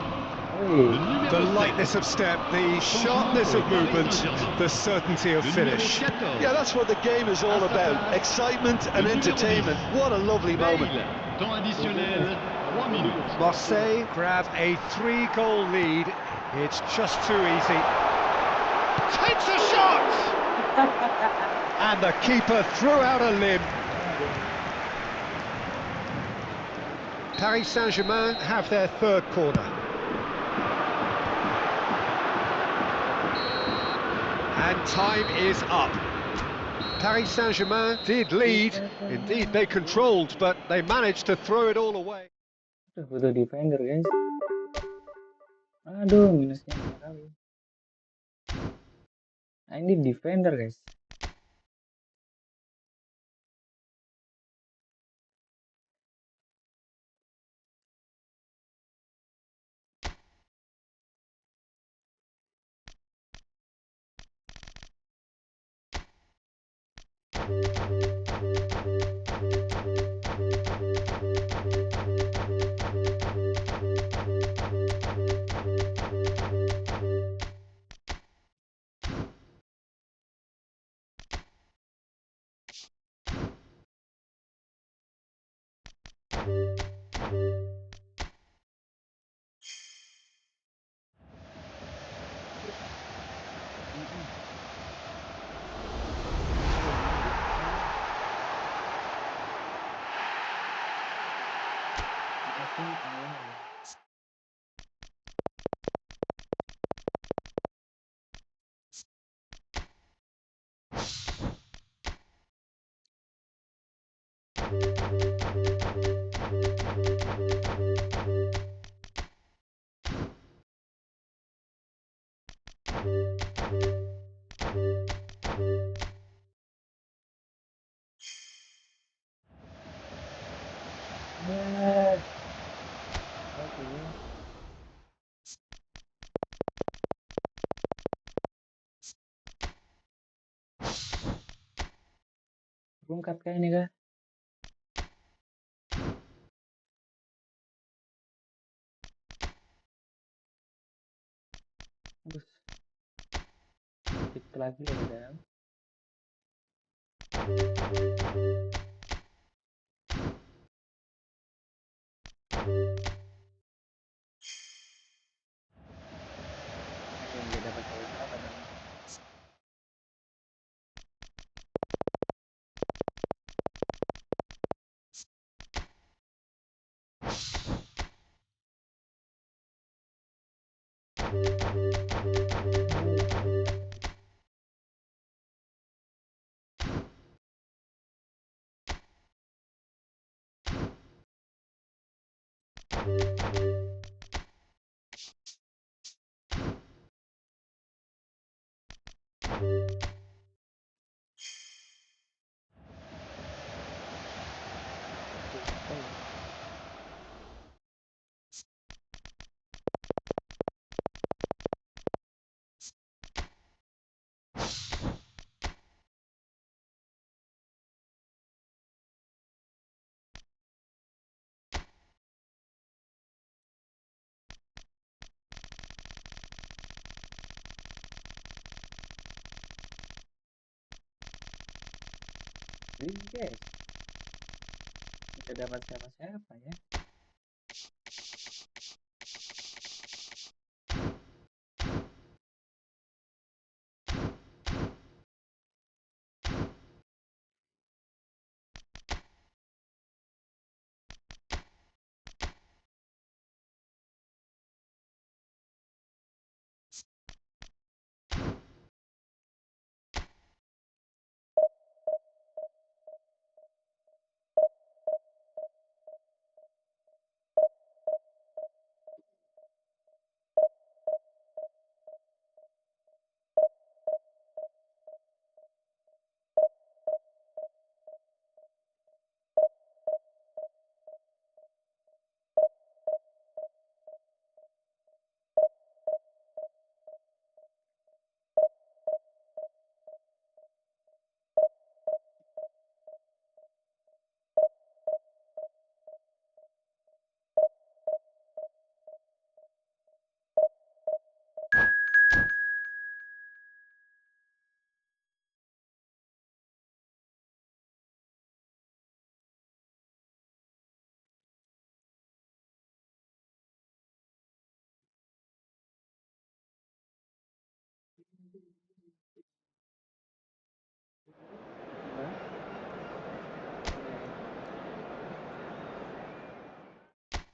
The lightness of step, the sharpness of movement, the certainty of finish. Yeah, that's what the game is all about. Excitement and entertainment. What a lovely moment. Marseille grab a 3-goal lead. It's just too easy. Takes a shot! And the keeper threw out a limb. Paris Saint-Germain have their third corner. And time is up. Paris Saint-Germain did lead. Indeed, they controlled, but they managed to throw it all away. Butuh defender, guys. Aduh, minusnya banyak kali. I need defender, guys. think I know. Yeah. Okay. Rungkat kah ini kah? Terus dikit lagi loh padahal. Aduh, nggak dapat siapa-siapa dong. Apa ya? Guys, nggak dapat siapa-siapa ya. Apa? Iya ya.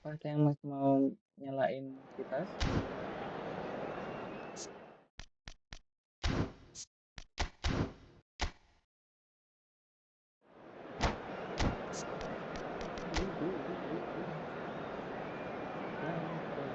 Pas yang mas mau nyalain kipas, Sampai.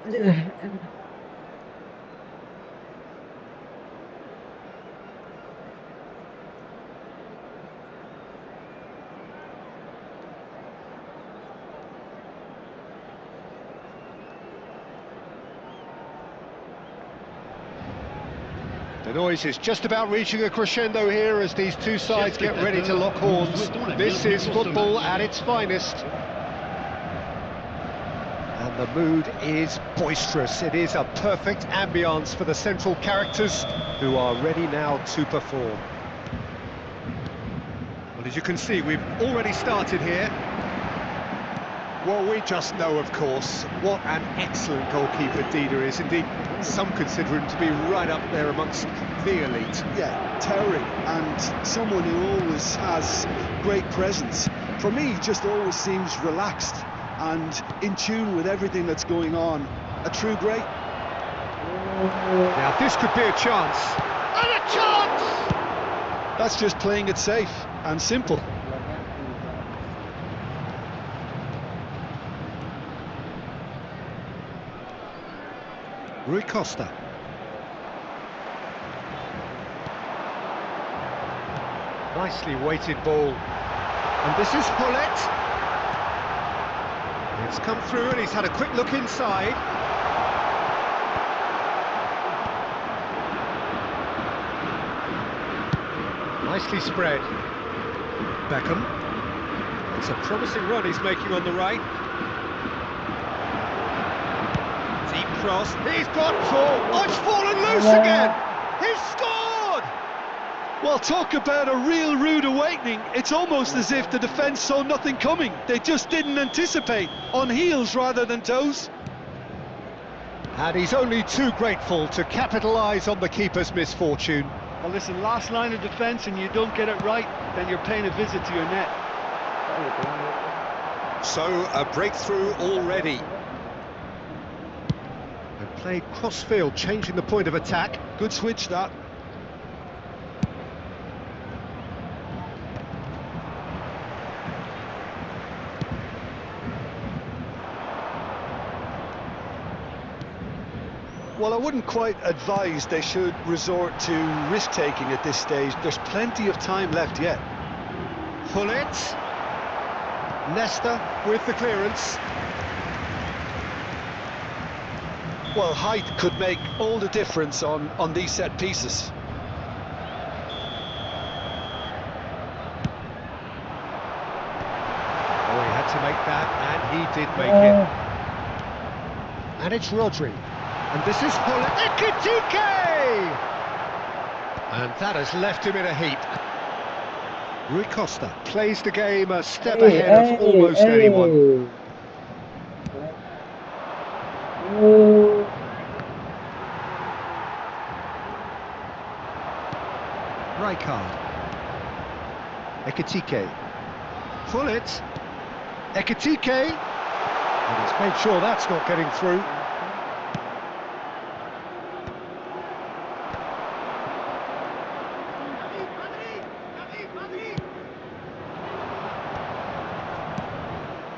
Aduh. The noise is just about reaching a crescendo here as these two sides get ready to lock horns. This is football at its finest. And the mood is boisterous. It is a perfect ambience for the central characters who are ready now to perform. Well, as you can see, we've already started here. Well, we just know, of course, what an excellent goalkeeper Dida is. Indeed, some consider him to be right up there amongst the elite. Yeah, towering, and someone who always has great presence. For me, he just always seems relaxed and in tune with everything that's going on. A true great. Now, this could be a chance. And a chance! That's just playing it safe and simple. Rui Costa. Nicely weighted ball. And this is Hullet. It's come through and he's had a quick look inside. Nicely spread. Beckham. It's a promising run he's making on the right. Deep cross, he's got four. Oh, it's fallen loose again! He's scored! Well, talk about a real rude awakening. It's almost as if the defence saw nothing coming. They just didn't anticipate, on heels rather than toes. And he's only too grateful to capitalise on the keeper's misfortune. Well, listen, last line of defence and you don't get it right, then you're paying a visit to your net. So, a breakthrough already. And played cross-field, changing the point of attack. Good switch, that. Well, I wouldn't quite advise they should resort to risk-taking at this stage. There's plenty of time left yet. Hullet. Leicester with the clearance. Well, height could make all the difference on these set pieces. Oh, he had to make that, and he did make it. And it's Rodri. And this is Hullet. Ekitike! And that has left him in a heap. Rui Costa plays the game a step ahead of almost anyone. Rijkaard. Ekitike. Hullet. Ekitike. And he's made sure that's not getting through.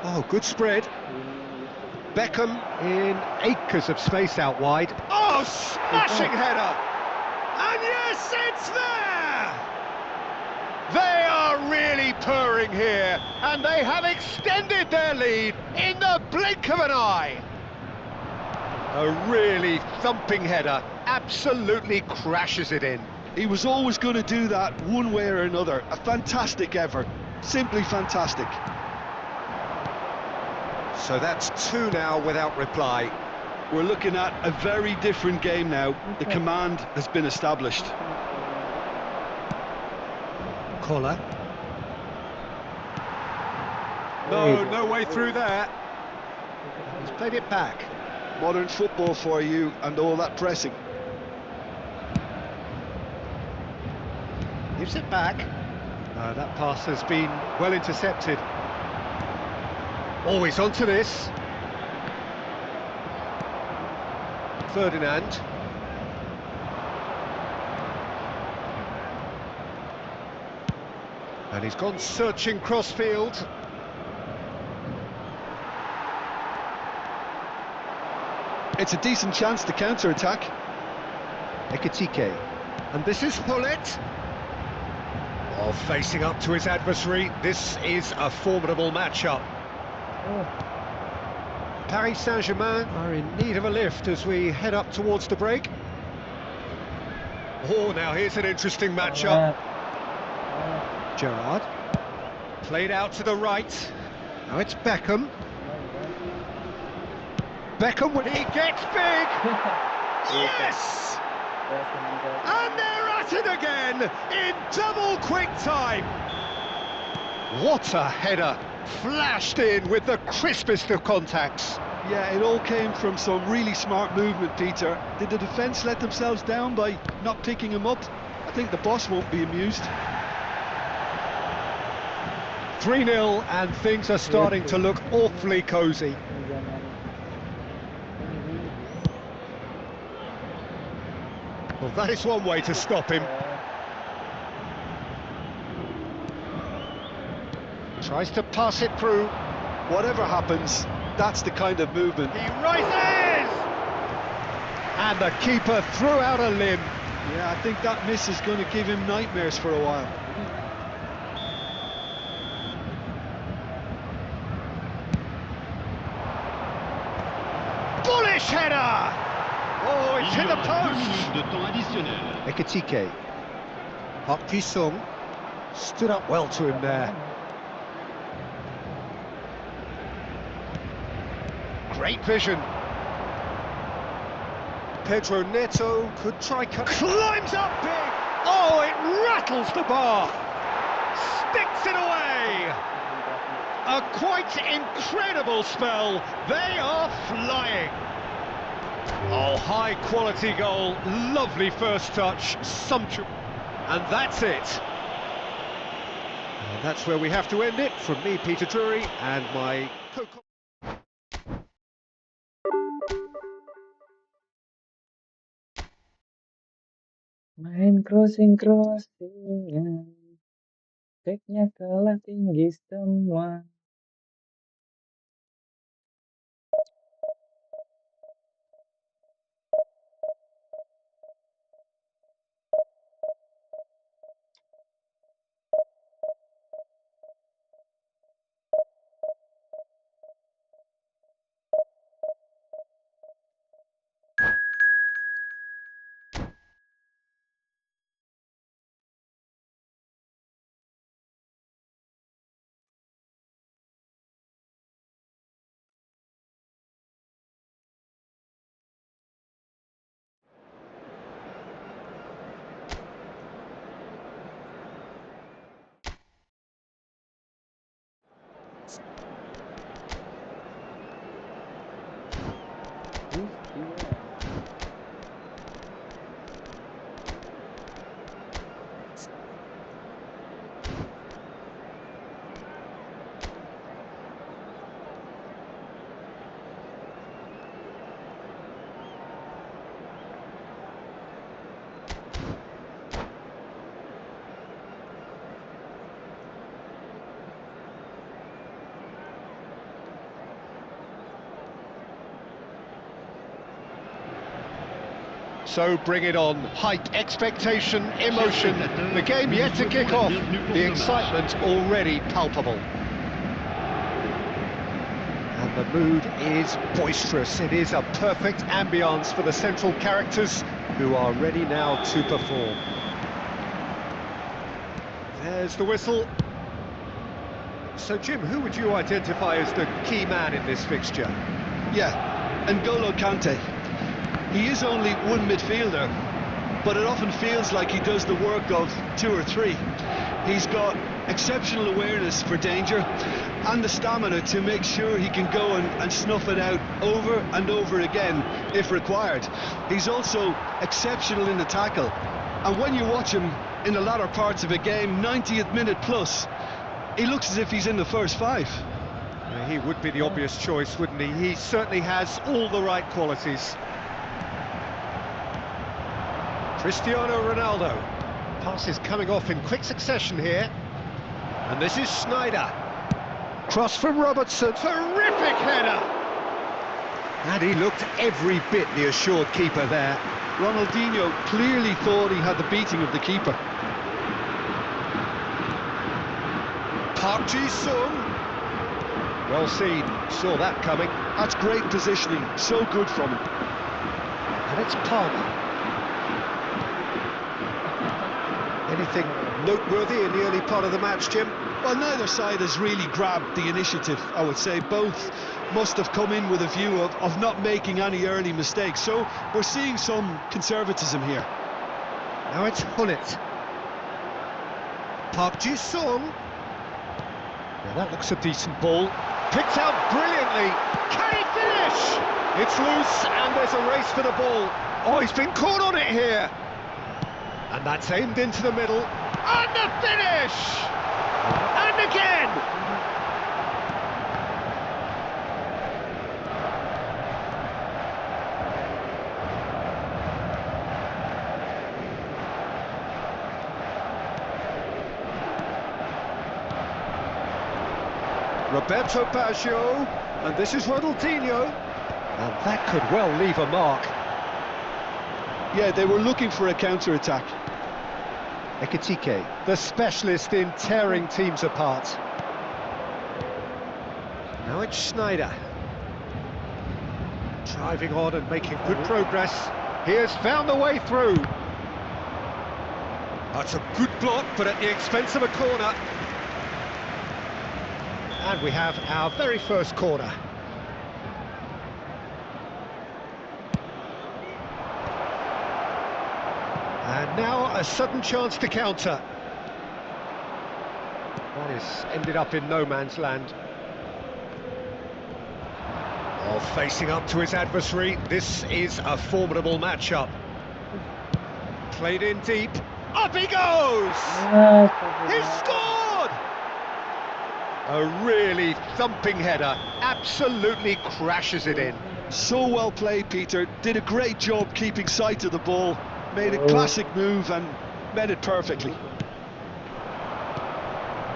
Oh, good spread. Beckham in acres of space out wide. Oh, smashing header! And yes, it's there! They are really purring here, and they have extended their lead in the blink of an eye. A really thumping header, absolutely crashes it in. He was always going to do that one way or another. A fantastic effort, simply fantastic. So that's two now without reply. We're looking at a very different game now. The command has been established. Collar. No way through there. He's played it back. Modern football for you and all that pressing. Gives it back. That pass has been well intercepted. Always onto this. Ferdinand. And he's gone searching crossfield. It's a decent chance to counter-attack. Ekitike. And this is Hullet. Oh, facing up to his adversary. This is a formidable matchup. Paris Saint-Germain are in need of a lift as we head up towards the break. Oh, now here's an interesting matchup. Gerrard. Played out to the right. Now it's Beckham. Beckham, when he gets big! Yes! And they're at it again in double quick time. What a header! Flashed in with the crispest of contacts. Yeah, it all came from some really smart movement, Peter. Did the defence let themselves down by not picking him up? I think the boss won't be amused. 3-0 and things are starting to look awfully cosy. Well, that is one way to stop him. Tries to pass it through. Whatever happens, that's the kind of movement. He rises! And the keeper threw out a limb. Yeah, I think that miss is going to give him nightmares for a while. Bullish header! Oh, it's hit the post! Ekitike. Park Ji-sung stood up well to him there. Great vision. Pedro Neto could try... Climbs up big! Oh, it rattles the bar! Sticks it away! A quite incredible spell. They are flying. Oh, high quality goal. Lovely first touch. Sumptuous. And that's it. And that's where we have to end it. From me, Peter Drury, and my co Main crossingan, backnya kalah tinggi semua. So bring it on. Hype, expectation, emotion. The game yet to kick off. The excitement already palpable. And the mood is boisterous. It is a perfect ambience for the central characters who are ready now to perform. There's the whistle. So Jim, who would you identify as the key man in this fixture? Yeah, N'Golo Kante. He is only one midfielder, but it often feels like he does the work of two or three. He's got exceptional awareness for danger and the stamina to make sure he can go and snuff it out over and over again if required. He's also exceptional in the tackle, and when you watch him in the latter parts of a game, 90th minute plus, he looks as if he's in the first five. He would be the obvious choice, wouldn't he? He certainly has all the right qualities. Cristiano Ronaldo. Passes coming off in quick succession here. And this is Sneijder. Cross from Robertson. Terrific header! And he looked every bit the assured keeper there. Ronaldinho clearly thought he had the beating of the keeper. Park Ji-sung. Well seen, saw that coming. That's great positioning, so good from him. And it's Palmer. Anything noteworthy in the early part of the match, Jim? Well, neither side has really grabbed the initiative, I would say. Both must have come in with a view of not making any early mistakes. So we're seeing some conservatism here. Now it's Hullet. Park Ji-sung. Now that looks a decent ball. Picked out brilliantly. Can he finish? It's loose and there's a race for the ball. Oh, he's been caught on it here. And that's aimed into the middle. And the finish! And again! Roberto Baggio, and this is Ronaldinho. And that could well leave a mark. Yeah, they were looking for a counter-attack. Ekitike, the specialist in tearing teams apart. Now it's Schneider. Driving on and making good progress. He has found the way through. That's a good block, but at the expense of a corner. And we have our very first corner. And now a sudden chance to counter. That has ended up in no man's land. Oh, facing up to his adversary, this is a formidable matchup. Played in deep, up he goes! He scored! A really thumping header, absolutely crashes it in. So well played, Peter. Did a great job keeping sight of the ball. Made a classic move and met it perfectly.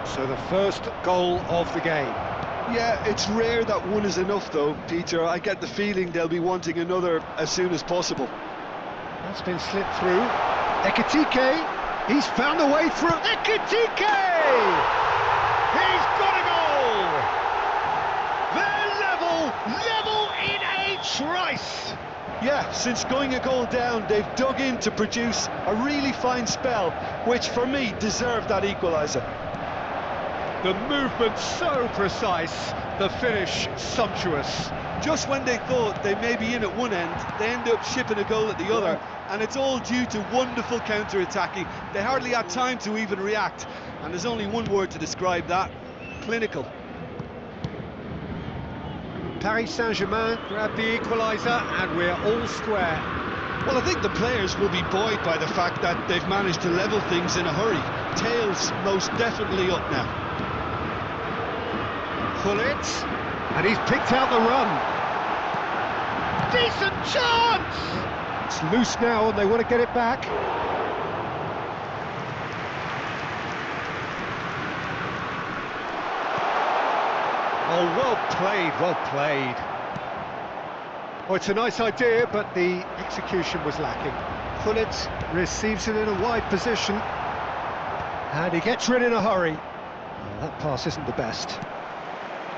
So the first goal of the game. Yeah, it's rare that one is enough though, Peter. I get the feeling they'll be wanting another as soon as possible. That's been slipped through. Ekitike, he's found a way through. Ekitike! He's got a goal! They're level in a trice! Yeah, since going a goal down, they've dug in to produce a really fine spell, which for me deserved that equaliser. The movement so precise, the finish sumptuous. Just when they thought they may be in at one end, they end up shipping a goal at the other, and it's all due to wonderful counter-attacking. They hardly had time to even react, and there's only one word to describe that: clinical. Paris Saint-Germain grab the equaliser and we're all square. Well, I think the players will be buoyed by the fact that they've managed to level things in a hurry. Tails most definitely up now. Hullet, and he's picked out the run. Decent chance! It's loose now and they want to get it back. Oh, well played, well played. Oh, it's a nice idea, but the execution was lacking. Hullet receives it in a wide position, and he gets rid in a hurry. Oh, that pass isn't the best.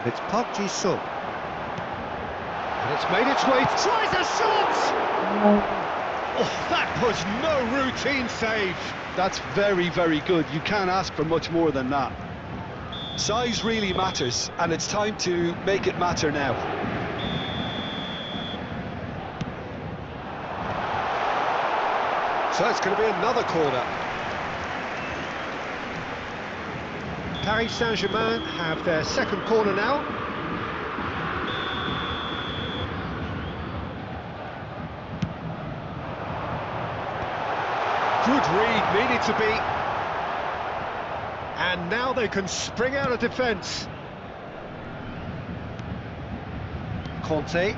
But it's Park Ji-sung. And it's made its way, tries a shot! Oh, that was no routine save. That's very, very good. You can't ask for much more than that. Size really matters, and it's time to make it matter now. So it's going to be another corner. Paris Saint-Germain have their second corner now. Good read, needed to be. And now they can spring out of defence. Conte.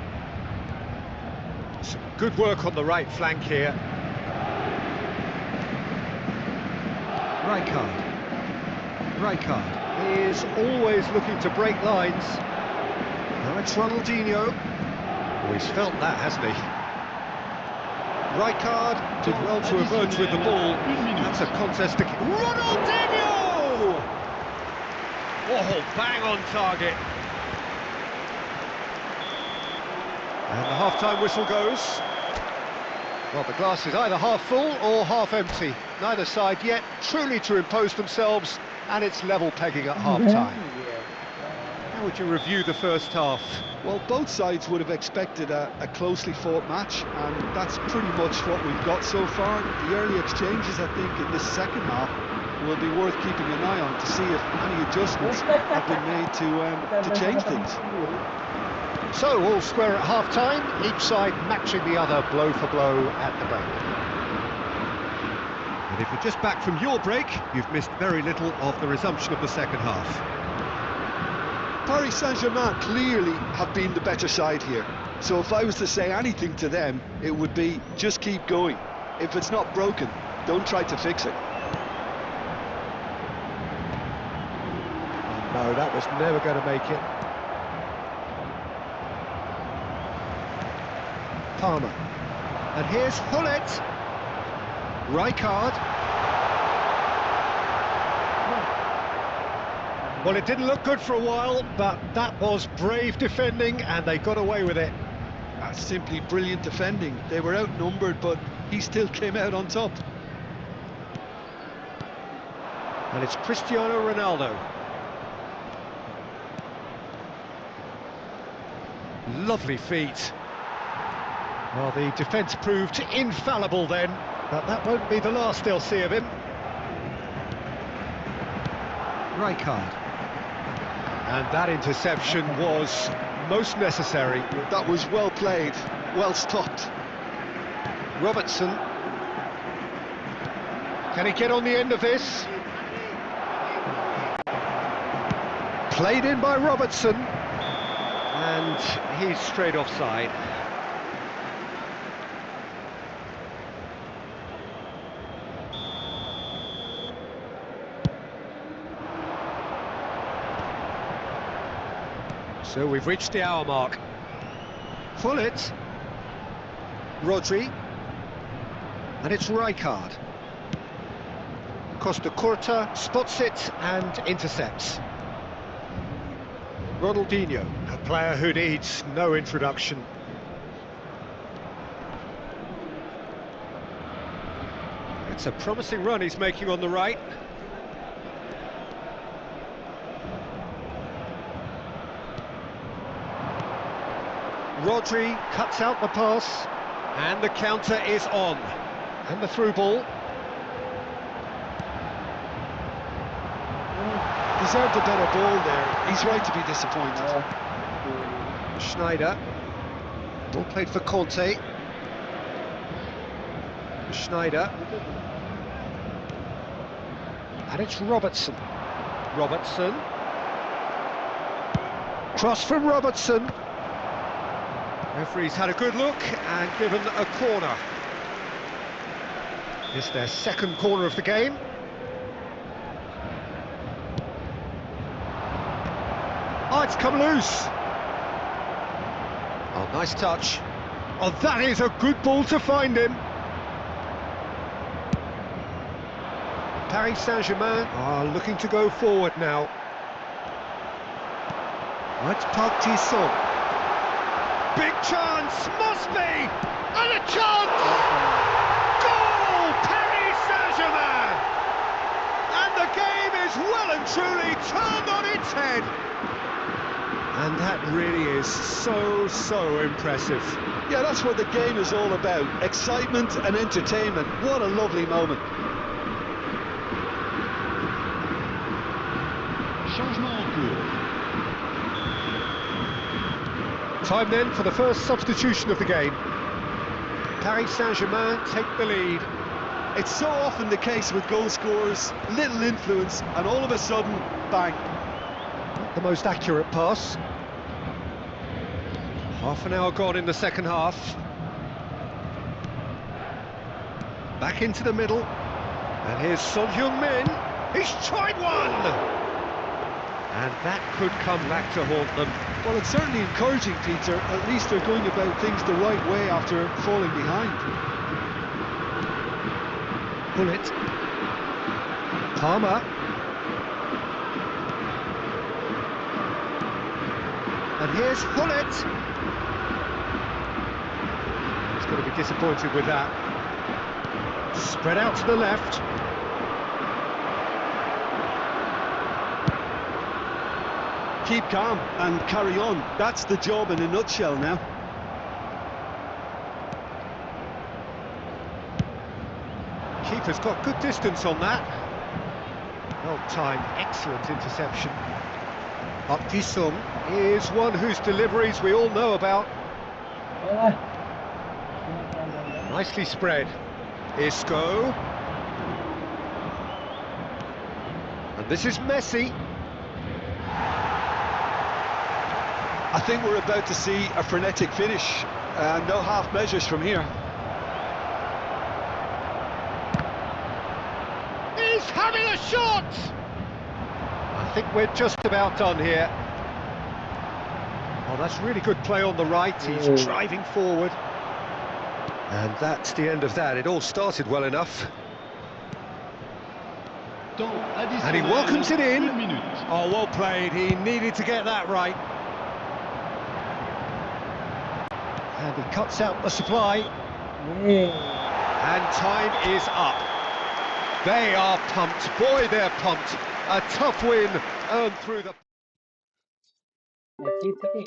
Some good work on the right flank here. Rijkaard is always looking to break lines. Now it's Ronaldinho. Oh, he's felt that, hasn't he? Rijkaard did well to emerge with the ball. That's a contest to... Ronaldinho! Oh, bang on target. And the half-time whistle goes. Well, the glass is either half full or half empty. Neither side yet truly to impose themselves, and it's level pegging at half-time. How would you review the first half? Well, both sides would have expected a closely fought match, and that's pretty much what we've got so far. The early exchanges, I think, in this second half will be worth keeping an eye on to see if any adjustments have been made to change things. So, all square at half-time, each side matching the other blow for blow at the break. And if you're just back from your break, you've missed very little of the resumption of the second half. Paris Saint-Germain clearly have been the better side here. So if I was to say anything to them, it would be just keep going. If it's not broken, don't try to fix it. No, that was never going to make it. Palmer. And here's Hullet. Rijkaard. Well, it didn't look good for a while, but that was brave defending, and they got away with it. That's simply brilliant defending. They were outnumbered, but he still came out on top. And it's Cristiano Ronaldo. Lovely feet. Well, the defence proved infallible then, but that won't be the last they'll see of him. Rijkaard. And that interception was most necessary. That was well played, well stopped. Robertson. Can he get on the end of this? Played in by Robertson. And he's straight offside. So we've reached the hour mark. Hullet. Rodri. And it's Rijkaard. Costa Curta spots it and intercepts. Ronaldinho, a player who needs no introduction. It's a promising run he's making on the right. Rodri cuts out the pass, and the counter is on. And the through ball. Deserved a better ball there. He's right to be disappointed. Schneider. Ball played for Conte. Schneider. And it's Robertson. Robertson. Cross from Robertson. Referee's had a good look and given a corner. It's their second corner of the game. Oh, it's come loose. Oh, nice touch. Oh, that is a good ball to find him. Paris Saint-Germain are looking to go forward now. That's Park Ji-sung. Big chance, must be! And a chance! Goal! Paris Saint-Germain! And the game is well and truly turned on its head. And that really is so impressive. Yeah, that's what the game is all about. Excitement and entertainment. What a lovely moment. Changement en cours. Time then for the first substitution of the game. Paris Saint-Germain take the lead. It's so often the case with goal scorers, little influence, and all of a sudden, bang. Not the most accurate pass. Half an hour gone in the second half. Back into the middle. And here's Son Heung-min. He's tried one! And that could come back to haunt them. Well, it's certainly encouraging, Peter. At least they're going about things the right way after falling behind. Hullet. Palmer. And here's Hullet. He's going to be disappointed with that. Spread out to the left. keep calm and carry on. That's the job in a nutshell now. Keeper's got good distance on that. Well timed, excellent interception. Sung is one whose deliveries we all know about. Yalah. Nicely spread. Isco. And this is Messi. I think we're about to see a frenetic finish. No half measures from here. He's having a shot! I think we're just about done here. Oh, that's really good play on the right. He's driving forward. And that's the end of that. It all started well enough. And he welcomes it in. Oh, well played. He needed to get that right. And he cuts out the supply. And time is up. They are pumped. Boy, they're pumped. A tough win earned through the... Tapi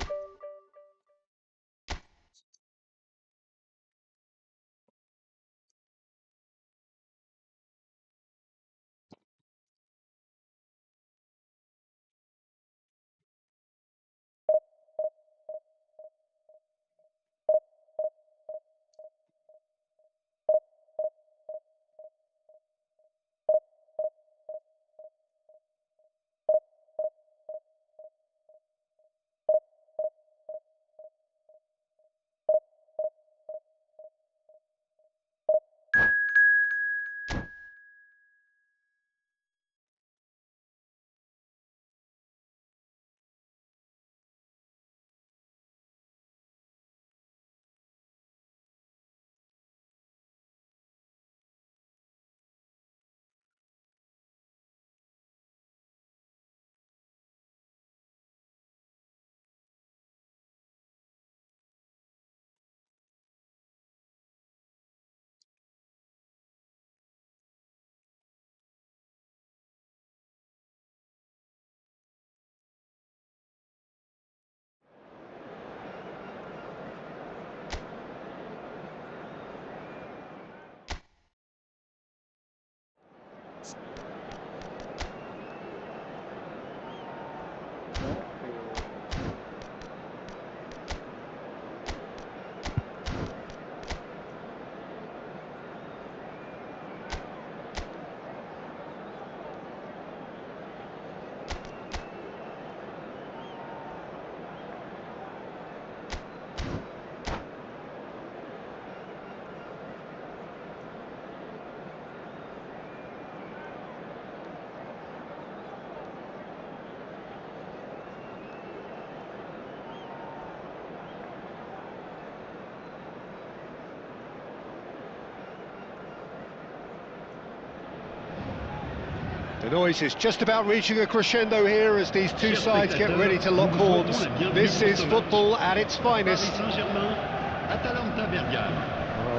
The noise is just about reaching a crescendo here as these two sides get ready to lock horns. This is football at its finest. Well,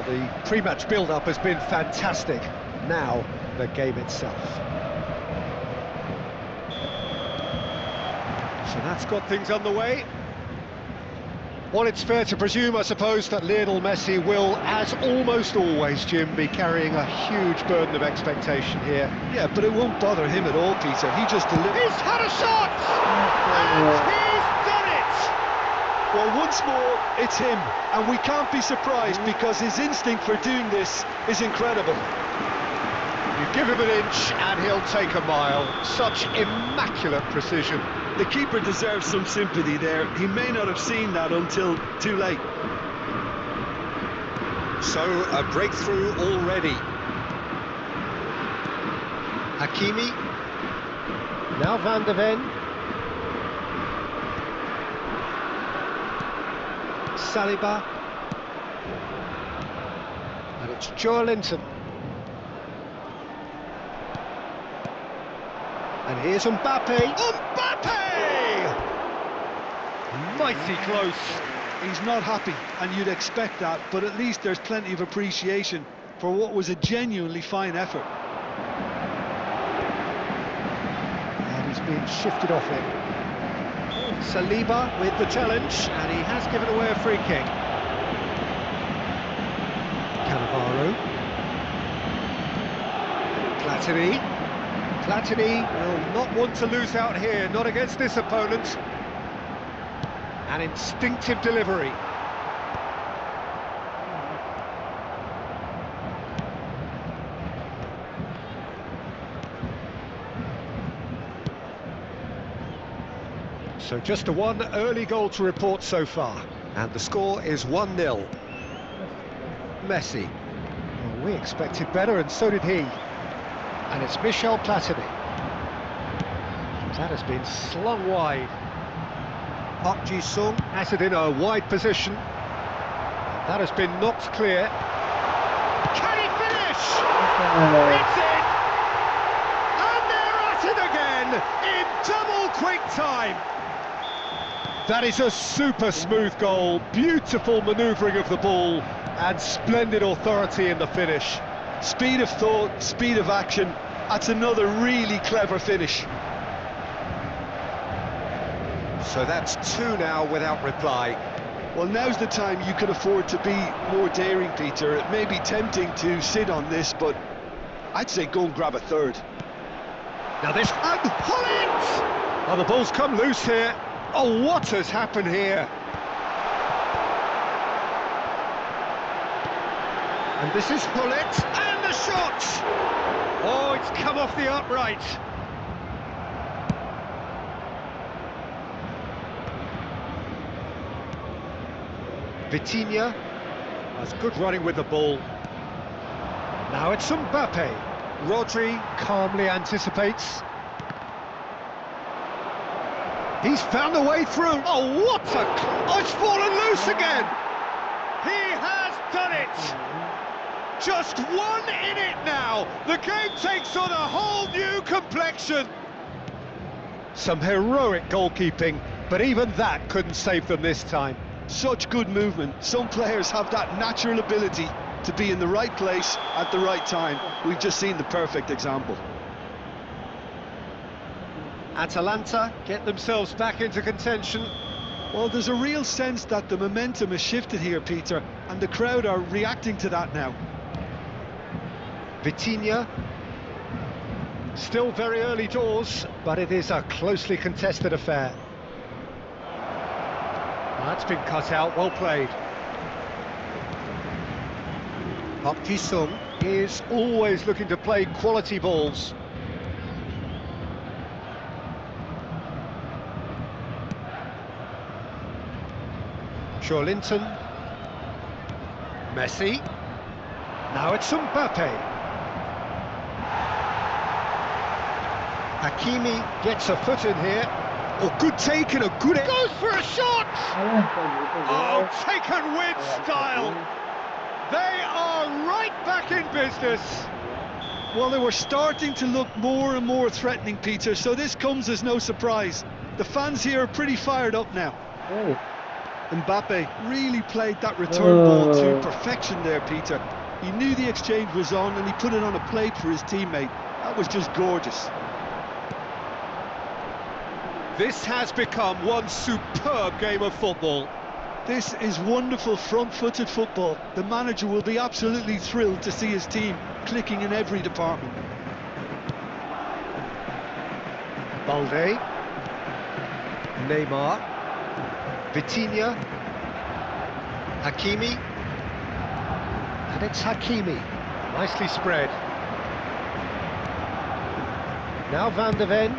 the pre-match build-up has been fantastic. Now, the game itself. So that's got things underway. Well, it's fair to presume, I suppose, that Lionel Messi will, as almost always, Jim, be carrying a huge burden of expectation here. Yeah, but it won't bother him at all, Peter. He just delivers. He's had a shot! And he's done it! Well, once more, it's him. And we can't be surprised because his instinct for doing this is incredible. You give him an inch and he'll take a mile. Such immaculate precision. The keeper deserves some sympathy there. He may not have seen that until too late. So, a breakthrough already. Hakimi. Now Van de Ven. Saliba. And it's Joe Linton. And here's Mbappe. Mbappe! Mighty close. He's not happy, and you'd expect that, but at least there's plenty of appreciation for what was a genuinely fine effort. And he's being shifted off it. Saliba with the challenge, and he has given away a free kick. Cannavaro. Platini will not want to lose out here, not against this opponent. An instinctive delivery. So just a one early goal to report so far, and the score is 1-0. Messi. Well, we expected better, and so did he. And it's Michel Platini. That has been slung wide. Park Ji-sung has it in a wide position. That has been knocked clear. Can he finish? It's in! And they're at it again in double quick time. That is a super smooth goal, beautiful manoeuvring of the ball, and splendid authority in the finish. Speed of thought, speed of action, that's another really clever finish. So that's two now without reply. Well, now's the time you can afford to be more daring, Peter. It may be tempting to sit on this, but I'd say go and grab a third. Now this, and pull it! Oh, the ball's come loose here. Oh, what has happened here? And this is Hullet, and the shot! Oh, it's come off the upright. Vitinha has good running with the ball. Now it's Sampai. Rodri calmly anticipates. He's found a way through. Oh, what a... Oh, it's fallen loose again. He has done it. Just one in it now. The game takes on a whole new complexion. Some heroic goalkeeping, but even that couldn't save them this time. Such good movement. Some players have that natural ability to be in the right place at the right time. We've just seen the perfect example. Atalanta get themselves back into contention. Well, there's a real sense that the momentum has shifted here, Peter, and the crowd are reacting to that now. Vitinha. Still very early doors, but it is a closely contested affair. That's been cut out, well played. Park Ji-sung is always looking to play quality balls. Linton. Messi. Now it's Sampai. Hakimi gets a foot in here. Oh, good take and a good... Goes for a shot! Oh, taken with style. They are right back in business. Well, they were starting to look more and more threatening, Peter, so this comes as no surprise. The fans here are pretty fired up now. Mbappe really played that return ball to perfection there, Peter. He knew the exchange was on and he put it on a plate for his teammate. That was just gorgeous. This has become one superb game of football. This is wonderful front-footed football. The manager will be absolutely thrilled to see his team clicking in every department. Balde. Neymar. Vitinha. Hakimi. And it's Hakimi. Nicely spread. Now Van der Ven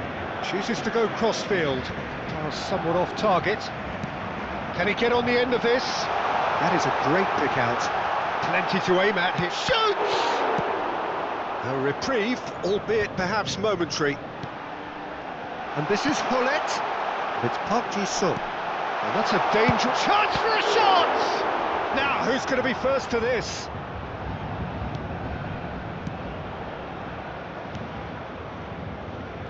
chooses to go crossfield. Somewhat off target. Can he get on the end of this? That is a great pick out. Plenty to aim at. He shoots! A reprieve, albeit perhaps momentary. And this is Hullet. It's Park Ji-sung. And that's a dangerous chance for a shot! Now, who's going to be first to this?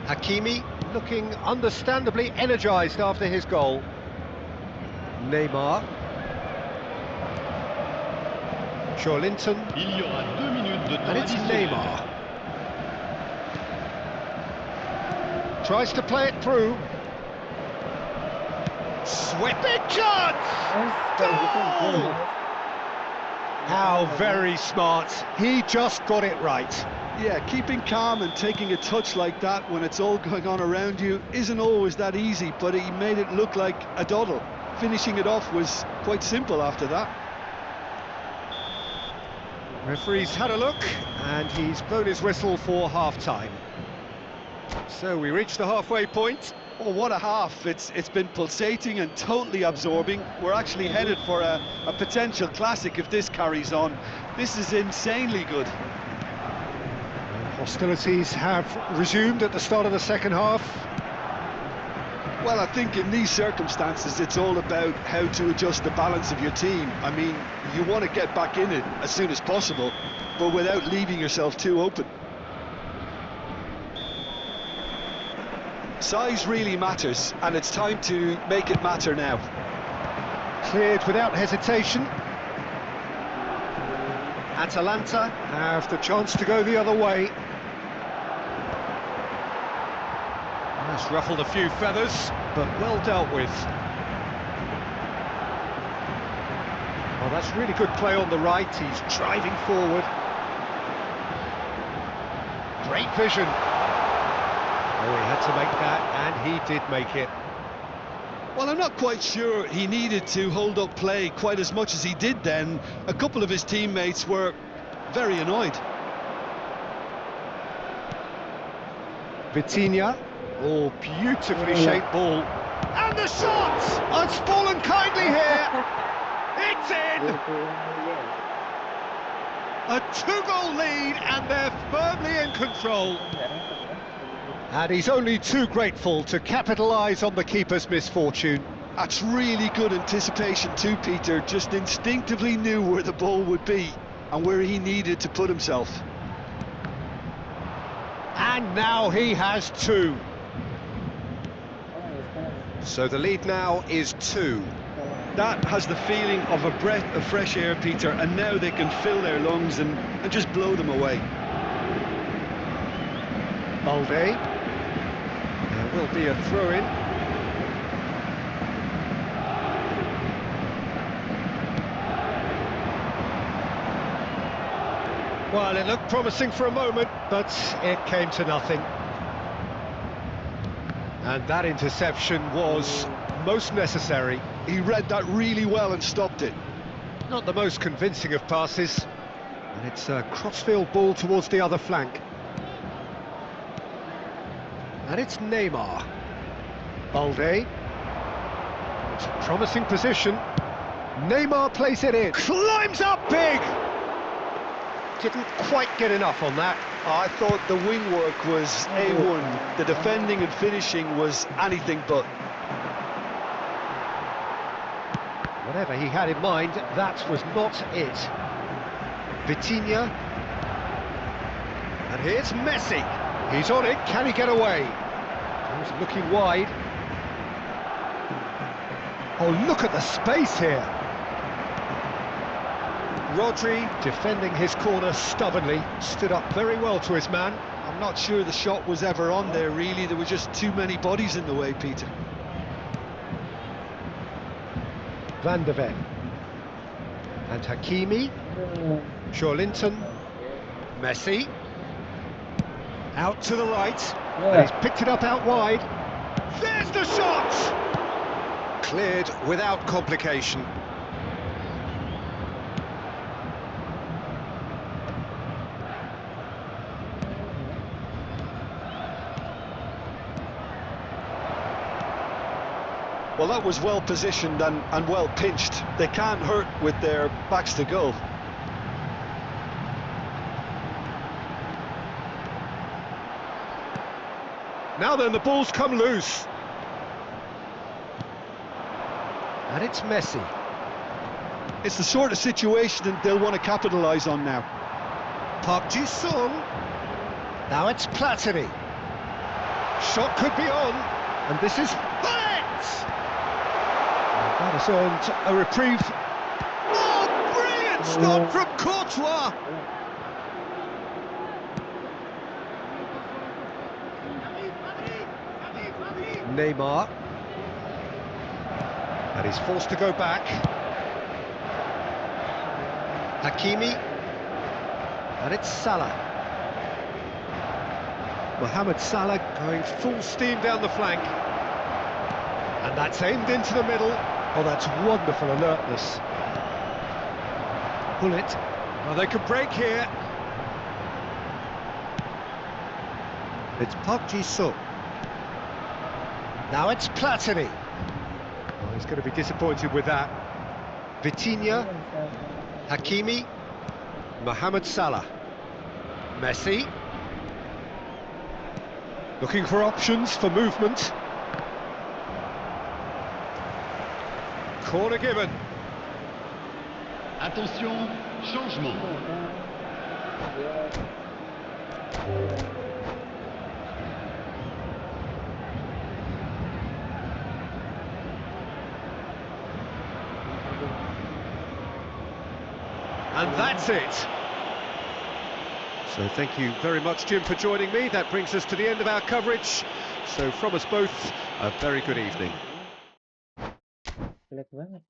Hakimi looking understandably energised after his goal. Neymar. Linton. And it's Neymar. Tries to play it through. Sweeping chance! Yes, kayak gitu Goal! gol. How very smart. He just got it right. Yeah, keeping calm and taking a touch like that when it's all going on around you isn't always that easy, but he made it look like a doddle. Finishing it off was quite simple after that. Referee's had a look, and he's blown his whistle for half-time. So we reach the halfway point. Oh, what a half. It's been pulsating and totally absorbing. We're actually headed for a potential classic if this carries on. This is insanely good. Hostilities have resumed at the start of the second half. Well, I think in these circumstances, it's all about how to adjust the balance of your team. I mean, you want to get back in it as soon as possible, but without leaving yourself too open. Size really matters, and it's time to make it matter now. Cleared without hesitation. Atalanta have the chance to go the other way. That's ruffled a few feathers, but well dealt with. Well, that's really good play on the right. He's driving forward. Great vision. Oh, he had to make that, and he did make it. Well, I'm not quite sure he needed to hold up play quite as much as he did then. A couple of his teammates were very annoyed. Vitinha. Oh, beautifully shaped ball. And the shot! It's fallen kindly here. It's in! A two-goal lead, and they're firmly in control. And he's only too grateful to capitalise on the keeper's misfortune. That's really good anticipation too, Peter. Just instinctively knew where the ball would be and where he needed to put himself. And now he has two. So the lead now is 2. That has the feeling of a breath of fresh air, Peter, and now they can fill their lungs and just blow them away. Balde. There will be a throw-in. Well, it looked promising for a moment, but it came to nothing. And that interception was most necessary. He read that really well and stopped it. Not the most convincing of passes. And it's a crossfield ball towards the other flank. And it's Neymar. Balde. It's a promising position. Neymar plays it in. Climbs up big! Didn't quite get enough on that. I thought the wing work was A1. The defending and finishing was anything but. Whatever he had in mind, that was not it. Vitinha. And here's Messi. He's on it. Can he get away? He's looking wide. Oh, look at the space here. Rodri, defending his corner stubbornly, stood up very well to his man. I'm not sure the shot was ever on there, really. There were just too many bodies in the way, Peter. Van de Ven. And Hakimi. Joelinton. Messi. Out to the right. And he's picked it up out wide. There's the shot! Cleared without complication. Well, that was well positioned and well pinched. They can't hurt with their backs to goal. Now then, the ball's come loose. And it's Messi. It's the sort of situation that they'll want to capitalise on now. Park Ji-sung. Now it's Platini. Shot could be on. And this is it! That has earned a reprieve. Oh, brilliant stop from Courtois! Neymar. And he's forced to go back. Hakimi. And it's Salah. Mohamed Salah going full steam down the flank. And that's aimed into the middle. Oh, that's wonderful alertness. Pull it. Well, they could break here. It's Park Ji-suk. Now it's Platini. Oh, he's going to be disappointed with that. Vitinha. Hakimi. Mohamed Salah. Messi. Looking for options for movement. Corner given. Attention, changement. And that's it. So thank you very much, Jim, for joining me. That brings us to the end of our coverage. So from us both, a very good evening. Jelek banget.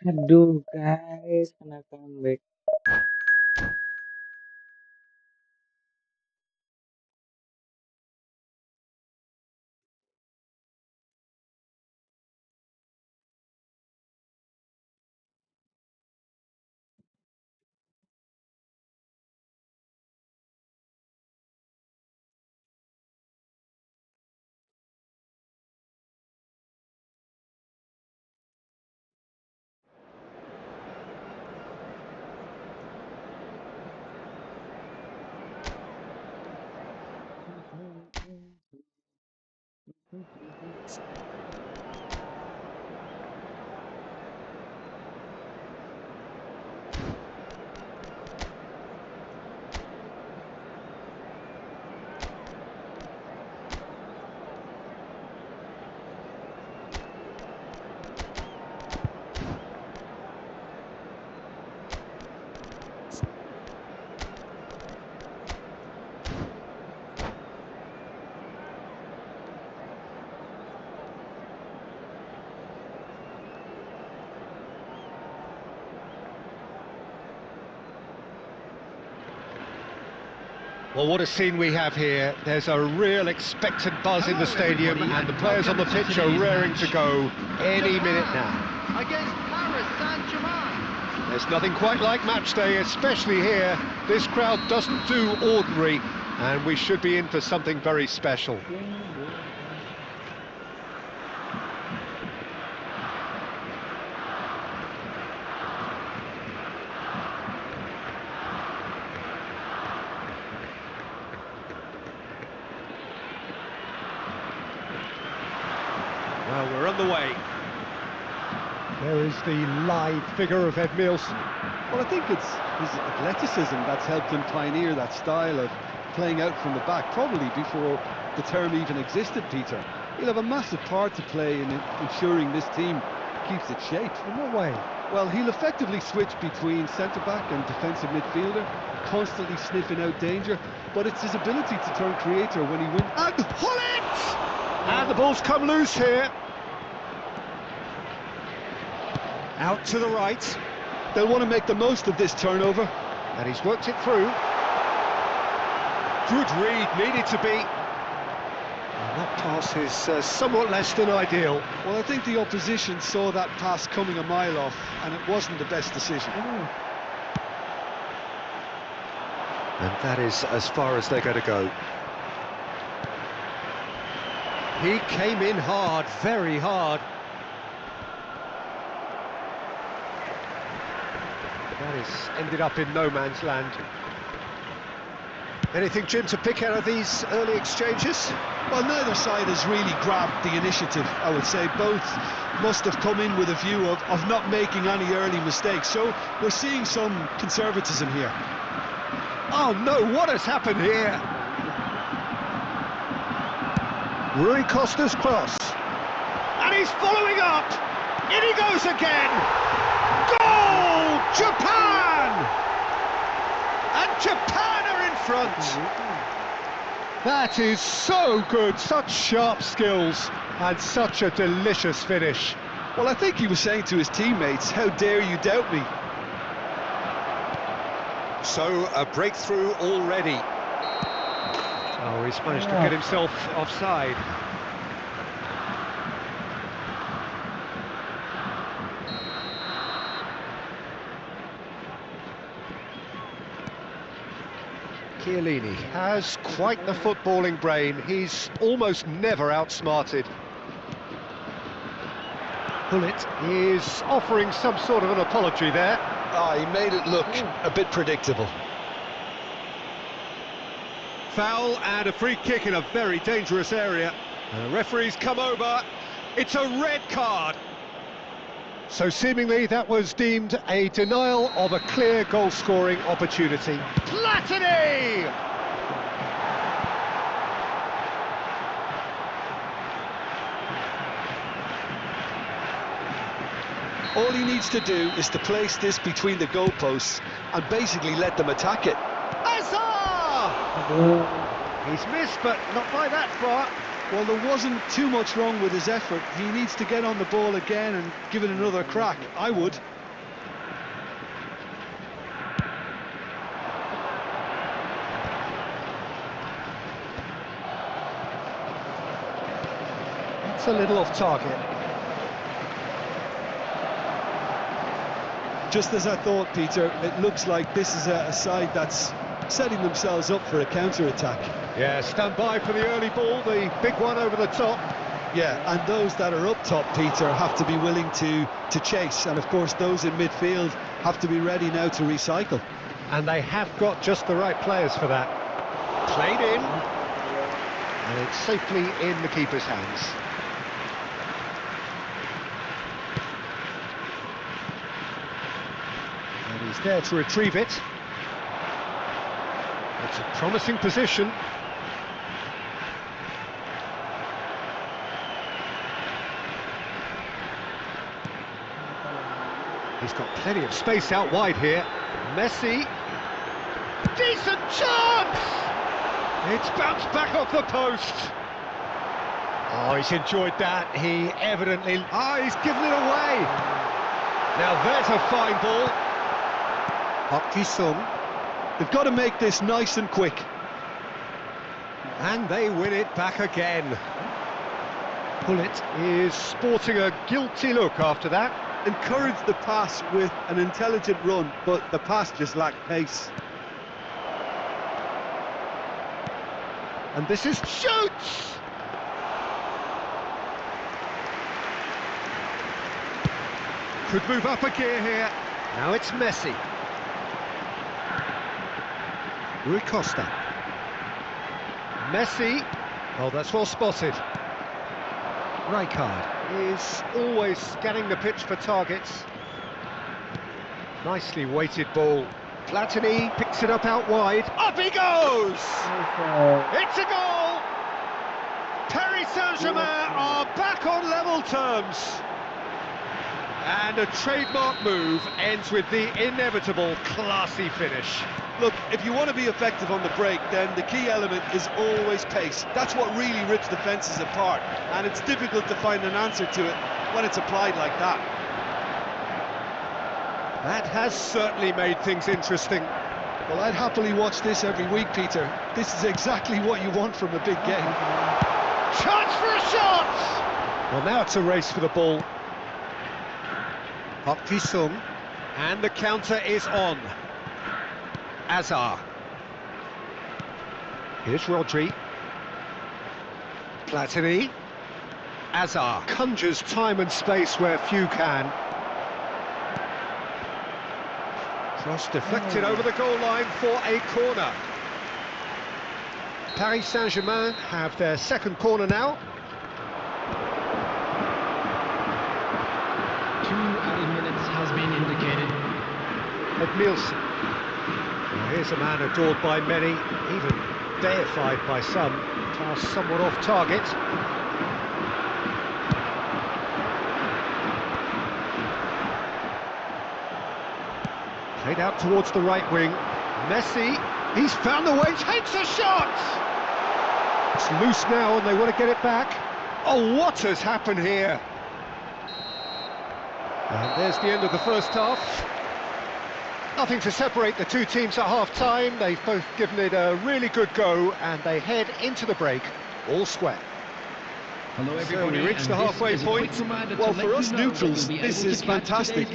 Aduh guys, kena comeback. Well, what a scene we have here. There's a real expectant buzz in the stadium, and the players on the pitch are raring to go any minute now. Against Paris Saint-Germain. There's nothing quite like match day, especially here. This crowd doesn't do ordinary, and we should be in for something very special. Well, we're on the way. There is the lithe figure of Ed Milson. Well, I think it's his athleticism that's helped him pioneer that style of playing out from the back, probably before the term even existed, Peter. He'll have a massive part to play in ensuring this team keeps its shape. In what way? Well, he'll effectively switch between centre-back and defensive midfielder, constantly sniffing out danger, but it's his ability to turn creator when he wins. And pull it! And the ball's come loose here. Out to the right. They'll want to make the most of this turnover. And he's worked it through. Good read, needed to be. And that pass is somewhat less than ideal. Well, I think the opposition saw that pass coming a mile off, and it wasn't the best decision. And that is as far as they're going to go. He came in hard, very hard. That has ended up in no man's land. Anything, Jim, to pick out of these early exchanges? Well, neither side has really grabbed the initiative, I would say. Both must have come in with a view of not making any early mistakes. So we're seeing some conservatism here. Oh no, what has happened here? Rui Costa's cross. And he's following up! In he goes again! Goal! Japan! And Japan are in front! That is so good, such sharp skills, and such a delicious finish. Well, I think he was saying to his teammates, how dare you doubt me? So, a breakthrough already. Oh, he's managed to get himself offside. Chiellini has quite the footballing brain. He's almost never outsmarted. Bullet is offering some sort of an apology there. Ah, he made it look a bit predictable. Foul and a free kick in a very dangerous area. And the referee's come over. It's a red card. So seemingly that was deemed a denial of a clear goal-scoring opportunity. Platini! All he needs to do is to place this between the goalposts and basically let them attack it. Azar! He's missed, but not by that far. Well, there wasn't too much wrong with his effort. He needs to get on the ball again and give it another crack. I would. It's a little off target. Just as I thought, Peter, it looks like this is a side that's setting themselves up for a counter-attack. Yeah, stand by for the early ball, the big one over the top. Yeah, and those that are up top, Peter, have to be willing to chase. And of course, those in midfield have to be ready now to recycle. And they have got just the right players for that. Played in. And it's safely in the keeper's hands. And he's there to retrieve it. It's a promising position. He's got plenty of space out wide here. Messi. Decent chance! It's bounced back off the post. Oh, he's enjoyed that. He evidently... he's given it away. Now there's a fine ball. Park Ji-sung. They've got to make this nice and quick. And they win it back again. Pullet is sporting a guilty look after that. Encouraged the pass with an intelligent run, but the pass just lacked pace. And this is shoots! Could move up a gear here. Now it's Messi. Rui Costa. Messi. Oh, that's well spotted. Rijkaard. is always scanning the pitch for targets. Nicely weighted ball. Platini picks it up out wide. Up he goes! It's a goal! Paris Saint-Germain are back on level terms. And a trademark move ends with the inevitable classy finish. Look, if you want to be effective on the break, then the key element is always pace. That's what really rips defences apart, and it's difficult to find an answer to it when it's applied like that. That has certainly made things interesting. Well, I'd happily watch this every week, Peter. This is exactly what you want from a big game. Chance for a shot! Well, now it's a race for the ball. Park Ji-sung, and the counter is on. Azar. Here's Rodri. Platini. Azar conjures time and space where few can. Cross deflected over the goal line for a corner. Paris Saint-Germain have their second corner now. 2 added minutes has been indicated. Edmilson. Well, here's a man adored by many, even deified by some. Pass somewhat off target. Played out towards the right wing. Messi, he's found the way, takes a shot! It's loose now and they want to get it back. Oh, what has happened here? And there's the end of the first half. Nothing to separate the two teams at half-time. They've both given it a really good go and they head into the break all square. Hello So we reach the halfway point. Well, for us neutrals, this is fantastic.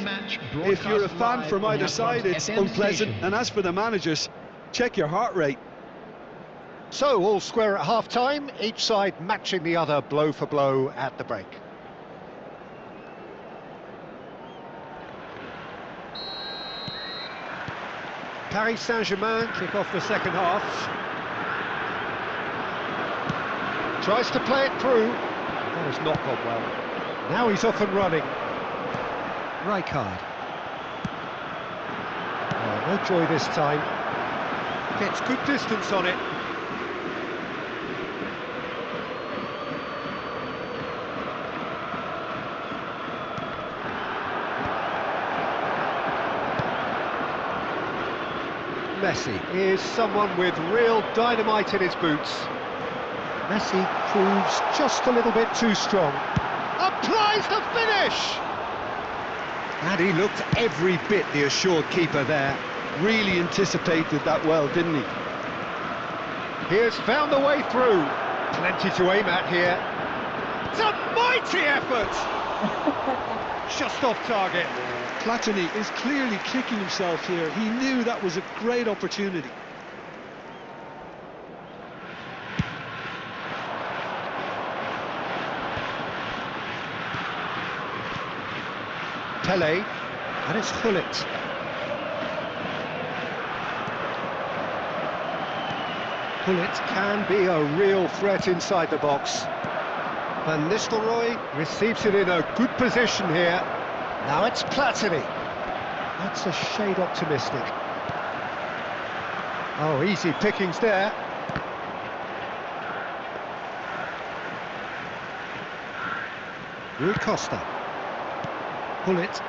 If you're a fan from either side, it's unpleasant. And as for the managers, check your heart rate. So all square at half-time, each side matching the other blow for blow at the break. Paris Saint-Germain kick off the second half. Tries to play it through. That has not gone well. Now he's off and running. Rijkaard. Oh, no joy this time. Gets good distance on it. Messi is someone with real dynamite in his boots. Messi proves just a little bit too strong. Applies the finish! And he looked every bit the assured keeper there. Really anticipated that well, didn't he? He has found the way through. Plenty to aim at here. It's a mighty effort! Just off target. Platini is clearly kicking himself here. He knew that was a great opportunity. Pele, and it's Gullit. Gullit can be a real threat inside the box. Van Nistelrooy receives it in a good position here. Now it's Platini. That's a shade optimistic. Oh, easy pickings there. Rui Costa. Gullit.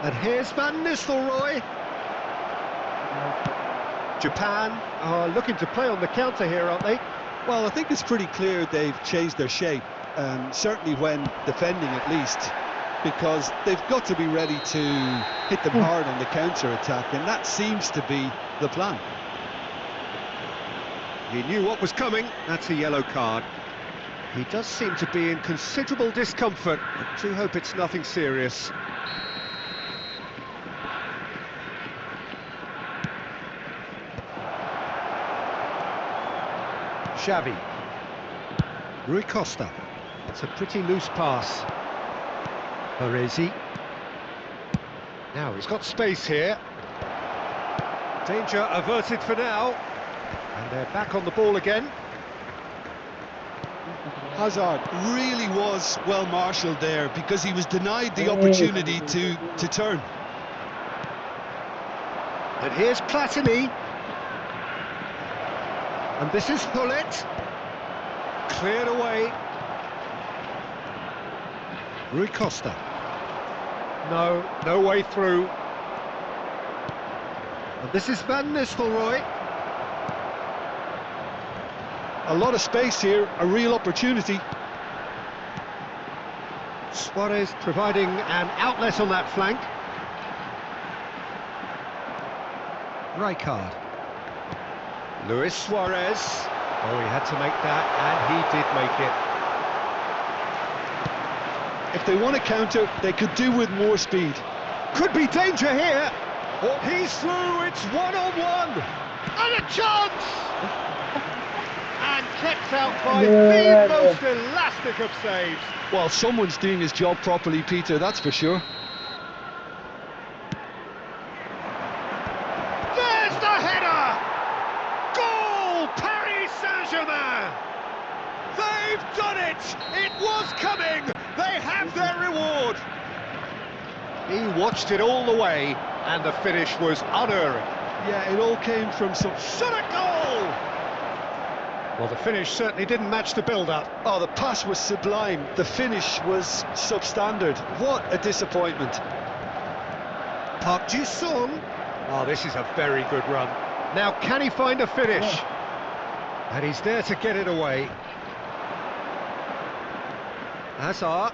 And here's Van Nistelrooy. Japan are looking to play on the counter here, aren't they? Well, I think it's pretty clear they've changed their shape, certainly when defending at least, because they've got to be ready to hit them hard on the counter-attack, and that seems to be the plan. He knew what was coming. That's a yellow card. He does seem to be in considerable discomfort. I do hope it's nothing serious. Xavi. Rui Costa. It's a pretty loose pass. Baresi. Now he's got space here. Danger averted for now. And they're back on the ball again. Hazard really was well marshalled there because he was denied the Hey, opportunity continue, to continue. turn. And here's Platini. And this is Hullet. Cleared away. Rui Costa. No way through. And this is Van Nistelrooy. A lot of space here, a real opportunity. Suarez providing an outlet on that flank. Rijkaard. Luis Suarez. Oh, he had to make that, and he did make it. If they want to counter, they could do with more speed. Could be danger here. Oh, he's through, it's one-on-one. And a chance! And kept out by the most elastic of saves. Well, someone's doing his job properly, Peter, that's for sure. There's the header! Goal, Paris Saint-Germain! They've done it! It was coming! They have their reward! He watched it all the way, and the finish was unerring. Yeah, it all came from some... Shot a goal! Well, the finish certainly didn't match the build-up. Oh, the pass was sublime. The finish was substandard. What a disappointment. Park Ji-sung. Oh, this is a very good run. Now, can he find a finish? And he's there to get it away. Hazard.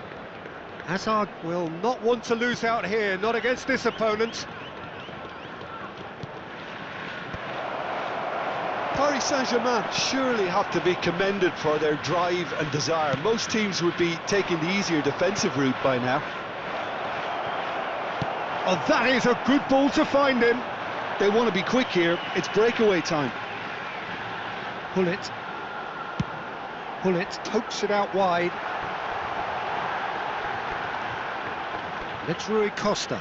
Hazard will not want to lose out here, not against this opponent. Paris Saint-Germain surely have to be commended for their drive and desire. Most teams would be taking the easier defensive route by now. Oh, that is a good ball to find him. They want to be quick here. It's breakaway time. Hullet. Hullet pokes it out wide. It's Rui Costa.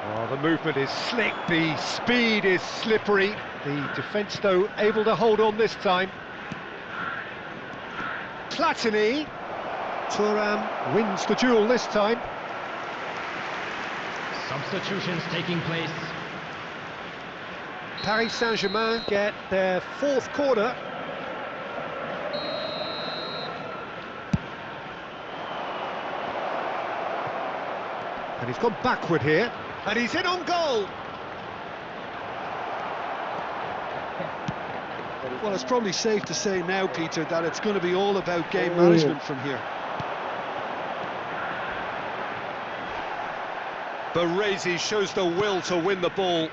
Oh, the movement is slick, the speed is slippery. The defence, though, able to hold on this time. Platini. Thuram wins the duel this time. Substitutions taking place. Paris Saint-Germain get their fourth corner. And he's gone backward here. And he's in on goal. Well, it's probably safe to say now, Peter, that it's going to be all about game management from here. Baresi shows the will to win the ball.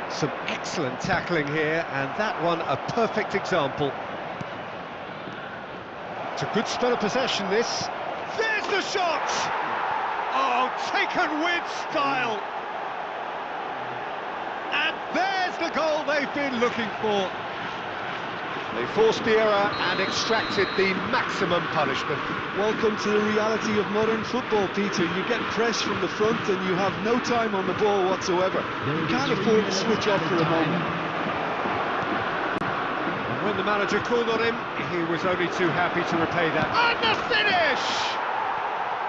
Some excellent tackling here, and that one a perfect example. It's a good spell of possession, this. There's the shot! Oh, taken with style! And there's the goal they've been looking for. They forced the error and extracted the maximum punishment. Welcome to the reality of modern football, Peter. You get pressed from the front and you have no time on the ball whatsoever. You can't afford to switch off for a moment. And when the manager called on him, he was only too happy to repay that. And the finish!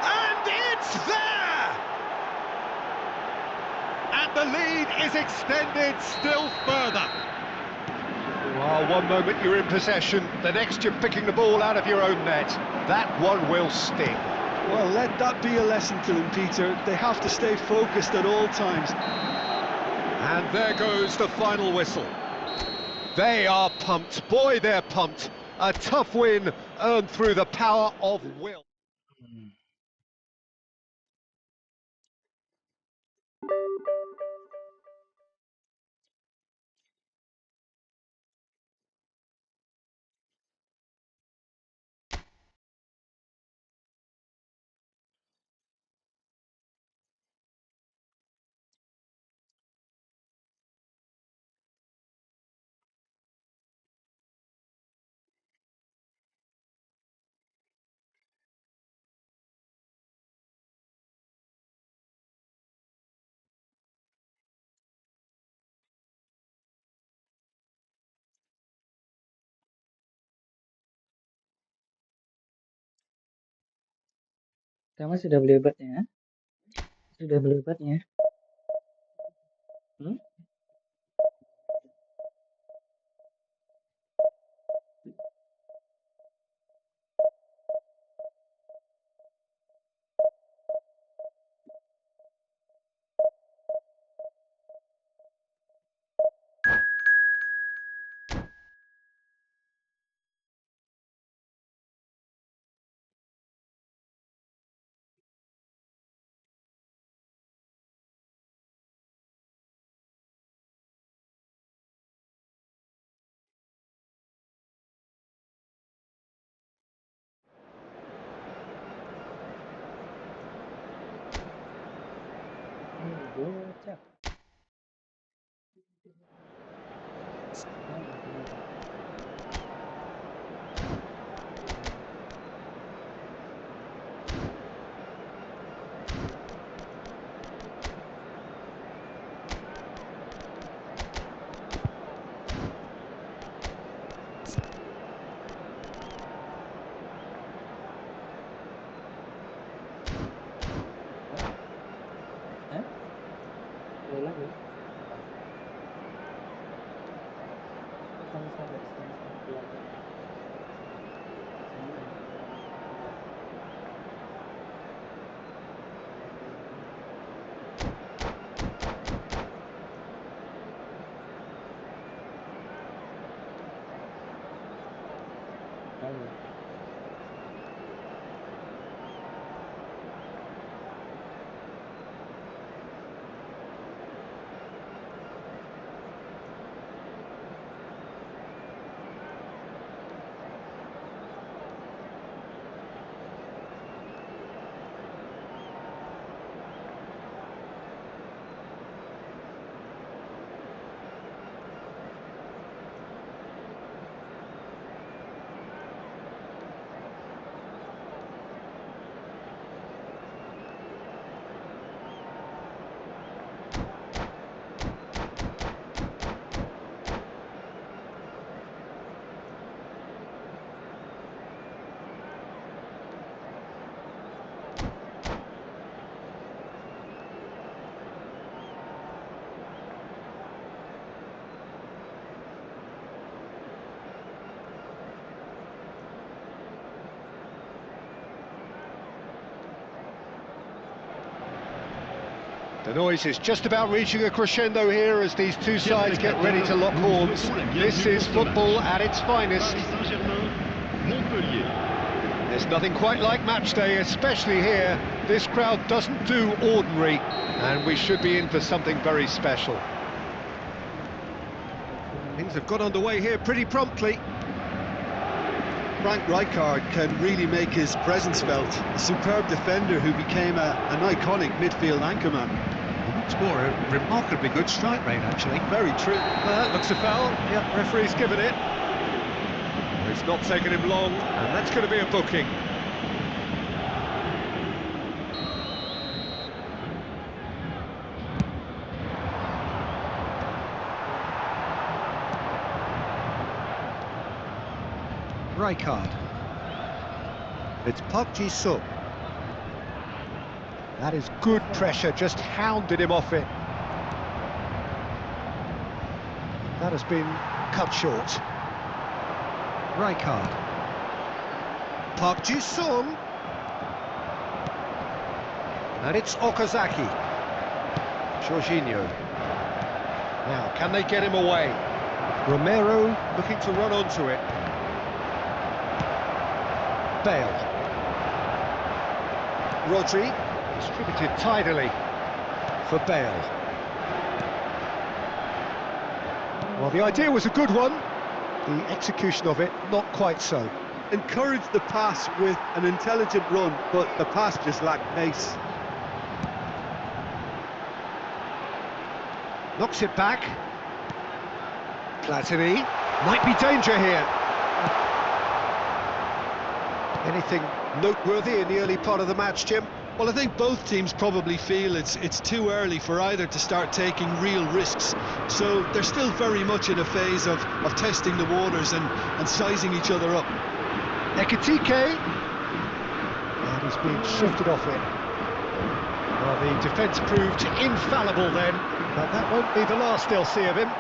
And it's there! And the lead is extended still further. Well, one moment you're in possession, the next you're picking the ball out of your own net. That one will sting. Well, let that be a lesson to them, Peter. They have to stay focused at all times. And there goes the final whistle. They are pumped. Boy, they're pumped. A tough win earned through the power of will. Kamu sudah beli obatnya? Sudah beli obatnya? Hmm? Gocap. Kenapa? Kenapa? Hah? Hah? Play lagi? Apa? Bukan sampai scan satu lagi nih. Di sini udah kurang 30 lagi. Lagi. The noise is just about reaching a crescendo here as these two sides get ready to lock horns. This is football at its finest. There's nothing quite like match day, especially here. This crowd doesn't do ordinary, and we should be in for something very special. Things have got underway here pretty promptly. Frank Rijkaard can really make his presence felt. A superb defender who became an iconic midfield anchorman. It's more a remarkably good strike rate, actually. Very true. Looks a foul. Yep, referee's given it. It's not taken him long, and that's going to be a booking. Rijkaard. It's Park Ji-suk. That is good pressure, just hounded him off it. That has been cut short. Rijkaard. Park Ji-sung. And it's Okazaki. Jorginho. Now, can they get him away? Romero looking to run onto it. Bale. Rodri, distributed tidily for Bale. Well, the idea was a good one, the execution of it not quite so. Encouraged the pass with an intelligent run, but the pass just lacked pace. Knocks it back. Platini, might be danger here. Anything noteworthy in the early part of the match, Jim? Well, I think both teams probably feel it's too early for either to start taking real risks. So they're still very much in a phase of testing the waters and sizing each other up. Ekitike. And he's He's been shifted off it. Well, the defence proved infallible then, but that won't be the last they'll see of him.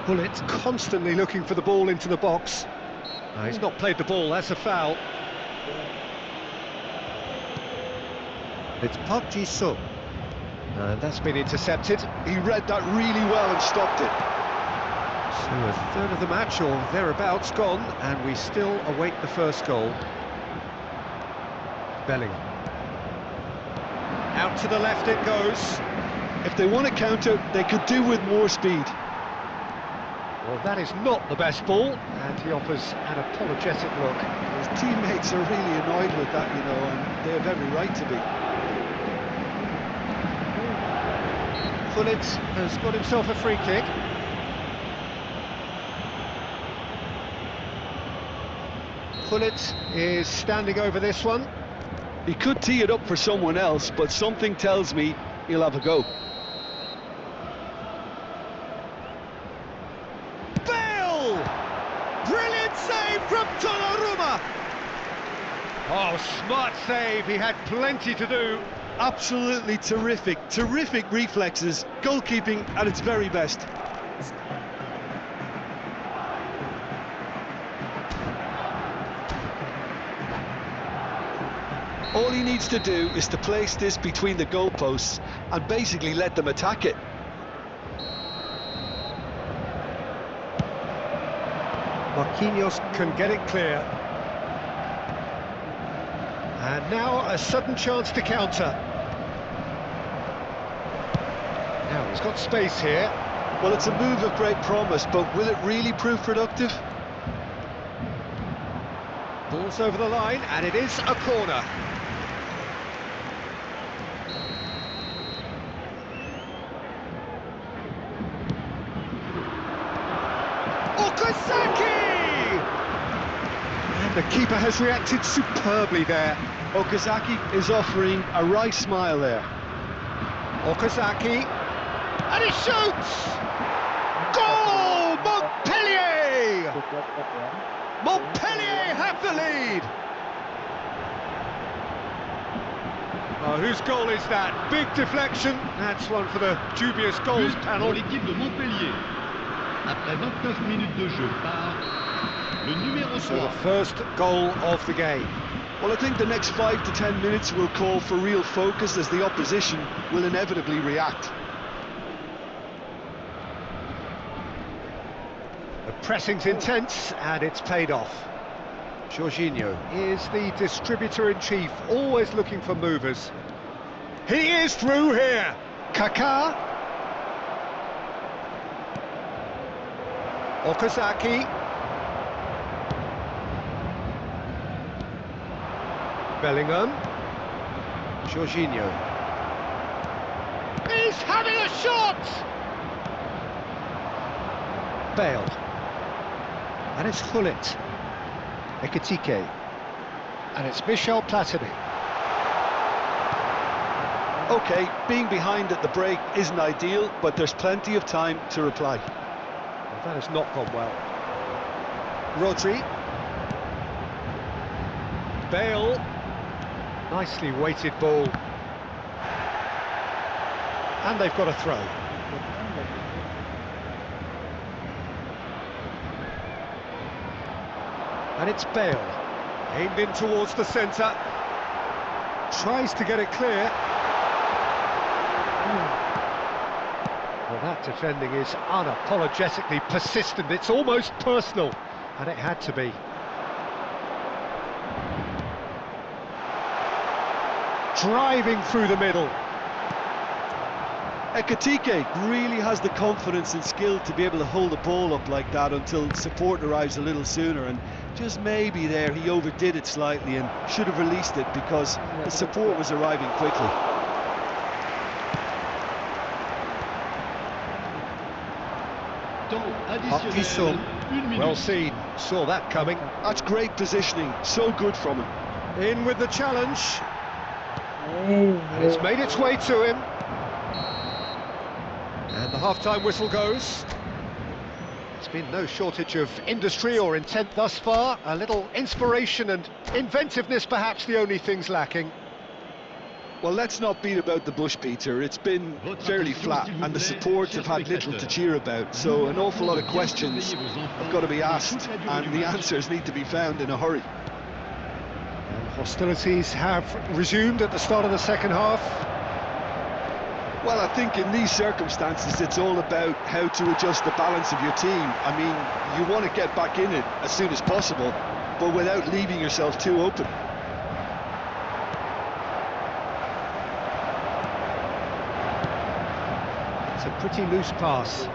Bullet constantly looking for the ball into the box. He's not played the ball, that's a foul. It's Park Ji-sung. And that's been intercepted. He read that really well and stopped it. So a third of the match or thereabouts gone, and we still await the first goal. Bellingham. Out to the left it goes. If they want to counter, they could do with more speed. Well, that is not the best ball, and he offers an apologetic look. His teammates are really annoyed with that, you know, and they have every right to be. Gullit has got himself a free kick. Gullit is standing over this one. He could tee it up for someone else, but something tells me he'll have a go. Bale! Brilliant save from Donnarumma! Oh, smart save, he had plenty to do. Absolutely terrific reflexes, goalkeeping at its very best. All he needs to do is to place this between the goalposts and basically let them attack it. Marquinhos can get it clear. And now a sudden chance to counter. Now he's got space here. Well, it's a move of great promise, but will it really prove productive? Ball's over the line, and it is a corner. Okazaki! And the keeper has reacted superbly there. Okazaki is offering a wry smile there. Okazaki, and he shoots! Goal! Montpellier! Montpellier have the lead! Oh, whose goal is that? Big deflection. That's one for the dubious goals panel. Pour l'équipe de Montpellier. Après 29 minutes de jeu par le numéro 3. So the first goal of the game. Well, I think the next 5 to 10 minutes will call for real focus as the opposition will inevitably react. The pressing's intense and it's paid off. Jorginho is the distributor-in-chief, always looking for movers. He is through here. Kaká. Okazaki. Bellingham. Jorginho. He's having a shot! Bale. And it's Gullit. Ekitike. And it's Michel Platini. OK, being behind at the break isn't ideal, but there's plenty of time to reply. Well, that has not gone well. Rodri. Bale. Nicely weighted ball. And they've got a throw. And it's Bale. Aimed in towards the centre. Tries to get it clear. Well, that defending is unapologetically persistent. It's almost personal. And it had to be. Driving through the middle. Ekitike really has the confidence and skill to be able to hold the ball up like that until support arrives a little sooner, and just maybe there he overdid it slightly and should have released it because the support was arriving quickly. Temps additionnel. Well seen, saw that coming. That's great positioning, so good from him. In with the challenge. And it's made its way to him. And the half-time whistle goes. There's been no shortage of industry or intent thus far. A little inspiration and inventiveness, perhaps the only things lacking. Well, let's not beat about the bush, Peter. It's been fairly flat, and the supports have had little to cheer about. So an awful lot of questions have got to be asked, and the answers need to be found in a hurry. And hostilities have resumed at the start of the second half. Well, I think in these circumstances, it's all about how to adjust the balance of your team. I mean, you want to get back in it as soon as possible, but without leaving yourself too open. It's a pretty loose pass.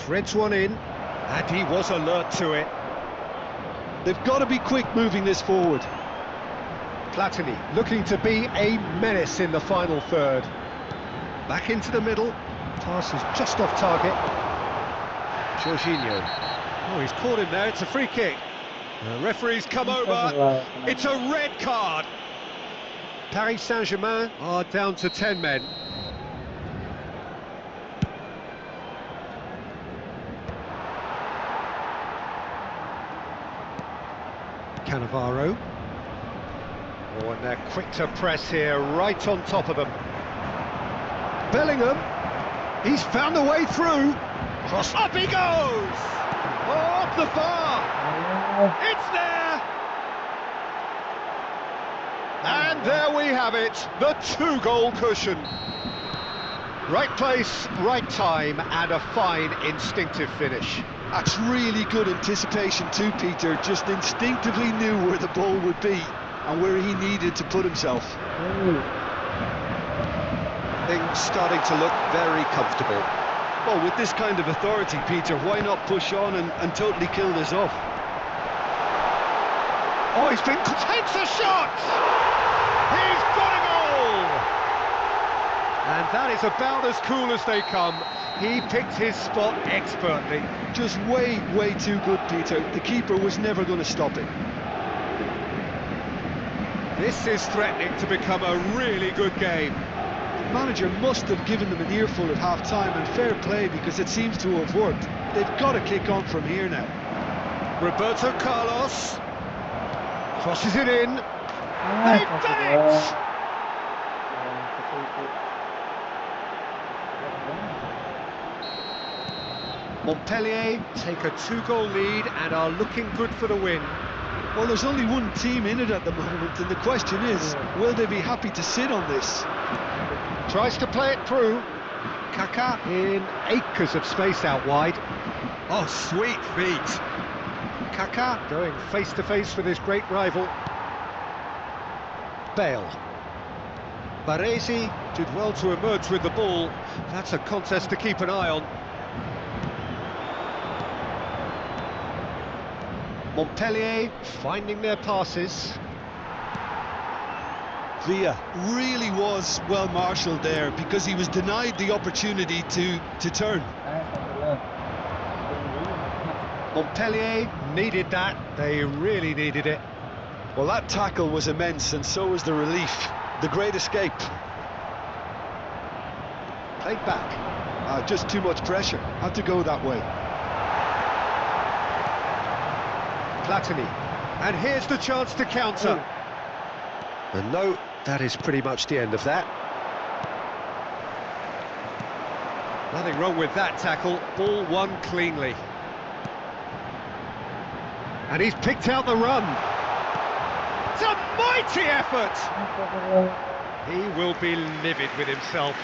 Threads one in, and he was alert to it. They've got to be quick moving this forward. Platini looking to be a menace in the final third. Back into the middle. Pass is just off target. Jorginho. Oh, he's caught him there. It's a free kick. The referee's come over. It's a red card. Paris Saint-Germain are down to 10 men. Cannavaro. Oh, and they're quick to press here, right on top of them. Bellingham, he's found a way through. Cross, up he goes! Oh, up the bar! It's there! And there we have it, the 2-goal cushion. Right place, right time, and a fine instinctive finish. That's really good anticipation too, Peter. Just instinctively knew where the ball would be and where he needed to put himself. Things starting to look very comfortable. Well, with this kind of authority, Peter, why not push on and totally kill this off? Oh, takes a shot! He's got a goal! And that is about as cool as they come. He picked his spot expertly. Just way, way too good, Peter. The keeper was never going to stop it. This is threatening to become a really good game. The manager must have given them an earful at half-time, and fair play, because it seems to have worked. They've got to kick on from here now. Roberto Carlos crosses it in. They've done it! Montpellier take a 2-goal lead and are looking good for the win. Well, there's only one team in it at the moment, and the question is, will they be happy to sit on this? Tries to play it through. Kaká in acres of space out wide. Oh, sweet feet. Kaká going face-to-face with his great rival. Bale. Baresi did well to emerge with the ball. That's a contest to keep an eye on. Montpellier finding their passes. Villa really was well marshalled there because he was denied the opportunity to turn. Montpellier needed that, they really needed it. Well, that tackle was immense, and so was the relief. The great escape. Played back. Just too much pressure. Had to go that way. Platini. And here's the chance to counter. And no, that is pretty much the end of that. Nothing wrong with that tackle. Ball won cleanly. And he's picked out the run. It's a mighty effort! He will be livid with himself.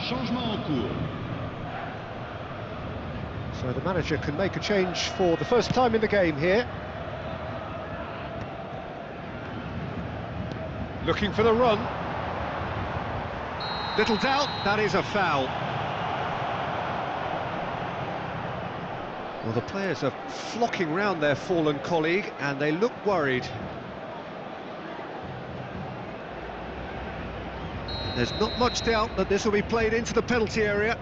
Changement en cours. So the manager can make a change for the first time in the game here. Looking for the run. Little doubt, that is a foul. Well, the players are flocking round their fallen colleague and they look worried. There's not much doubt that this will be played into the penalty area.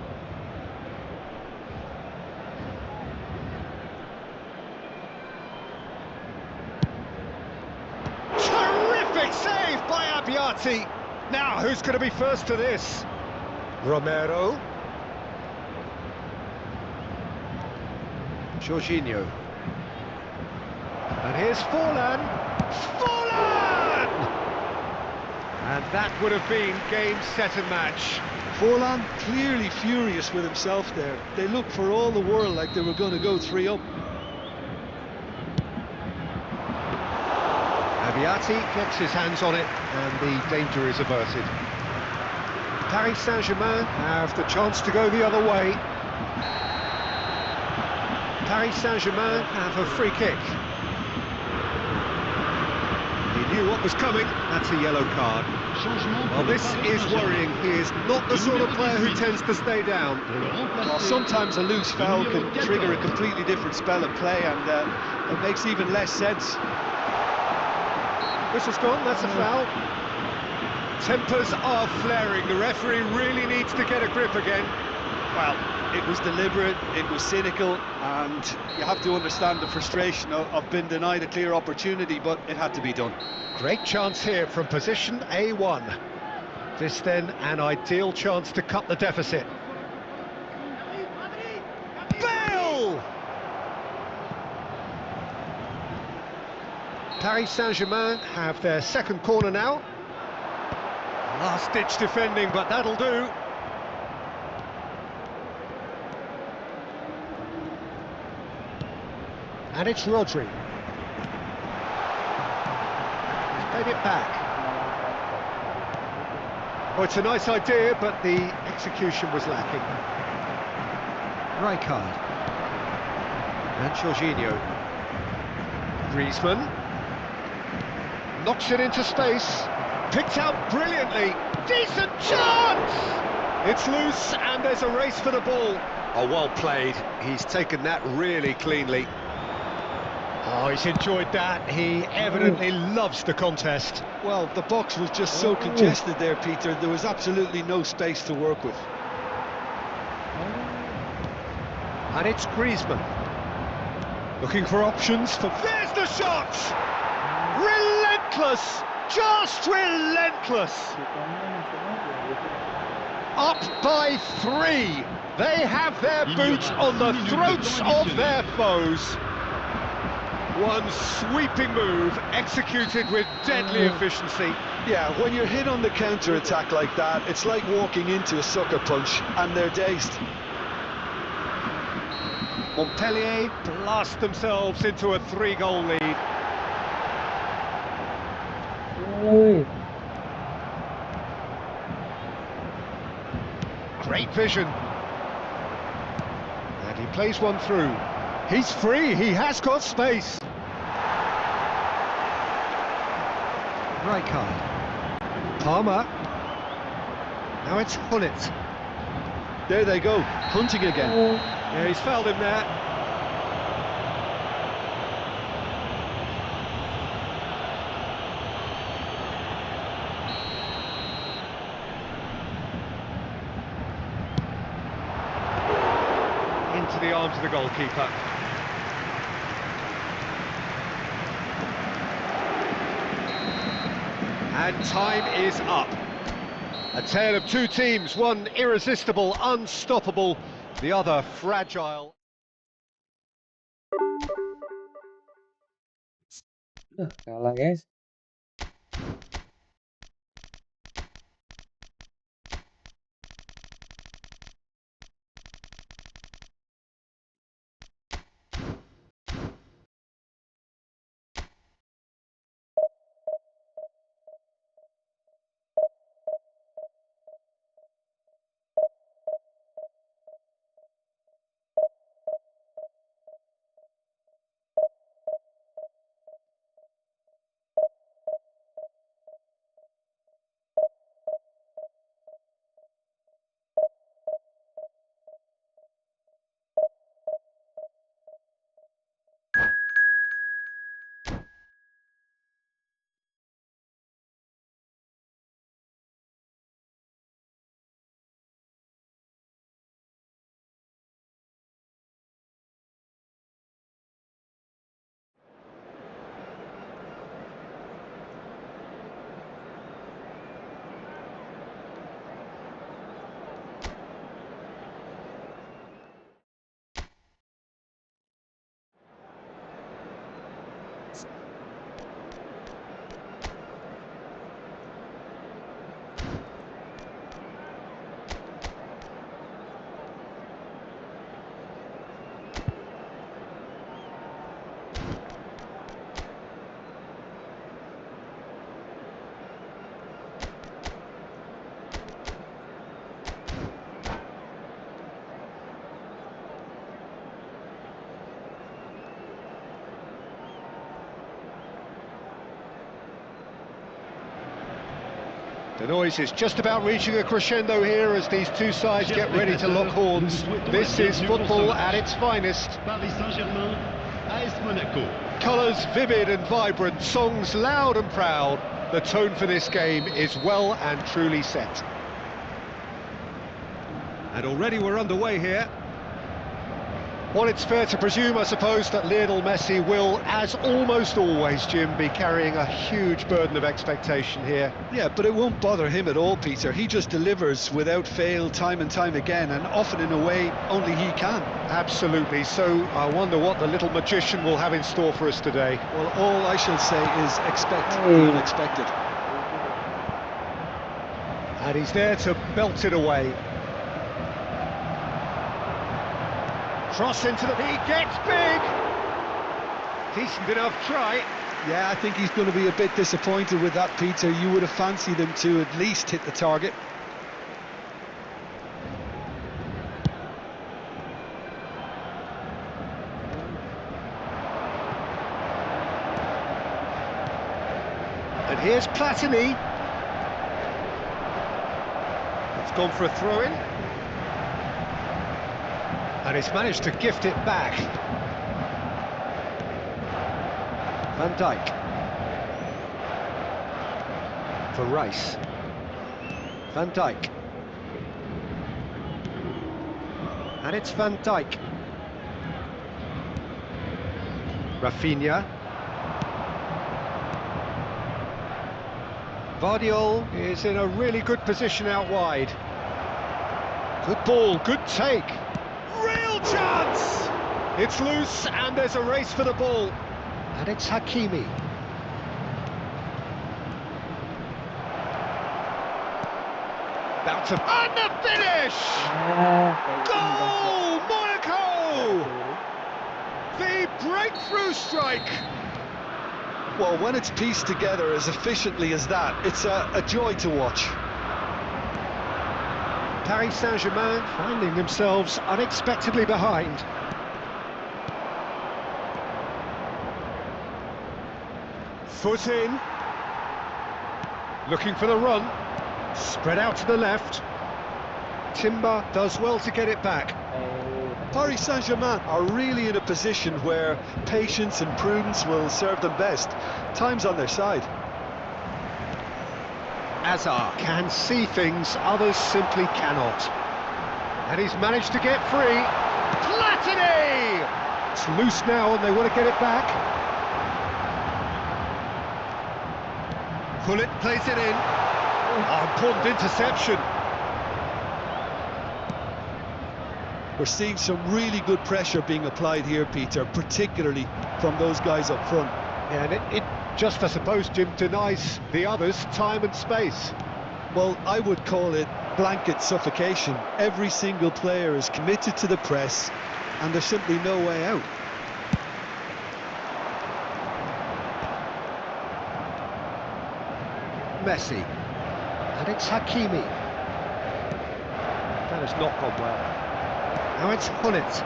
Terrific save by Abbiati. Now, who's going to be first to this? Romero. Jorginho. And here's Forlan. Forlan! And that would have been game, set and match. Forlan clearly furious with himself there. They looked for all the world like they were going to go 3-up. Abbiati gets his hands on it and the danger is averted. Paris Saint-Germain have the chance to go the other way. Paris Saint-Germain have a free kick. He knew what was coming, that's a yellow card. Well, this is worrying. He is not the sort of player who tends to stay down. Well, sometimes a loose foul can trigger a completely different spell of play, and it makes even less sense. Whistle's gone, that's a foul. Tempers are flaring, the referee really needs to get a grip again. Well, it was deliberate, it was cynical, and you have to understand the frustration of being denied a clear opportunity, but it had to be done. Great chance here from position A1. This then an ideal chance to cut the deficit. Bale! Paris Saint-Germain have their second corner now. Last-ditch defending, but that'll do. And it's Rodri. He's played it back. Oh, it's a nice idea, but the execution was lacking. Rijkaard. And Jorginho. Griezmann. Knocks it into space. Picked out brilliantly. Decent chance! It's loose, and there's a race for the ball. Oh, well played. He's taken that really cleanly. Oh, he's enjoyed that. He evidently loves the contest. Well, the box was just so congested there, Peter. There was absolutely no space to work with. And it's Griezmann. Looking for options for... There's the shot! Relentless! Just relentless! Up by 3. They have their boots on the throats of their foes. One sweeping move, executed with deadly efficiency. Yeah, when you're hit on the counter-attack like that, it's like walking into a sucker punch, and they're dazed. Montpellier blast themselves into a 3-goal lead. Ôi, Great vision. And he plays one through. He's free, he has got space. Rijkaard. Palmer. Now it's Hullet. There they go, hunting again. Yeah, he's fouled him there. Into the arms of the goalkeeper. And time is up. A tale of two teams, one irresistible, unstoppable, the other fragile. kalah guys. The noise is just about reaching a crescendo here as these two sides get ready to lock horns. This is football at its finest. Paris Saint-Germain, AS Monaco. Colours vivid and vibrant, songs loud and proud. The tone for this game is well and truly set. And already we're underway here. Well, it's fair to presume, I suppose, that Lionel Messi will, as almost always, Jim, be carrying a huge burden of expectation here. Yeah, but it won't bother him at all, Peter. He just delivers without fail time and time again, and often in a way only he can. Absolutely. So I wonder what the little magician will have in store for us today. Well, all I shall say is expect the unexpected. And he's there to belt it away. Cross into the... He gets big! Decent enough try. Yeah, I think he's going to be a bit disappointed with that, Peter. You would have fancied him to at least hit the target. And here's Platini. It's gone for a throw-in. And he's managed to gift it back. Van Dijk. For Rice. Van Dijk. And it's Van Dijk. Rafinha. Vardiol is in a really good position out wide. Good ball, good take. Real chance! It's loose and there's a race for the ball. And it's Hakimi. About to... And the finish! Goal! Monaco! The breakthrough strike! Well, when it's pieced together as efficiently as that, it's a joy to watch. Paris Saint-Germain finding themselves unexpectedly behind. Foot in. Looking for the run. Spread out to the left. Timber does well to get it back. Paris Saint-Germain are really in a position where patience and prudence will serve them best. Time's on their side. Hazard can see things others simply cannot. And he's managed to get free. Platini! It's loose now and they want to get it back. Pullet plays it in. Oh, important interception. We're seeing some really good pressure being applied here, Peter, particularly from those guys up front. Yeah, and it just, I suppose, Jim, denies the others time and space. Well, I would call it blanket suffocation. Every single player is committed to the press, and there's simply no way out. Messi. And it's Hakimi. That has not gone well. Now it's Hullet.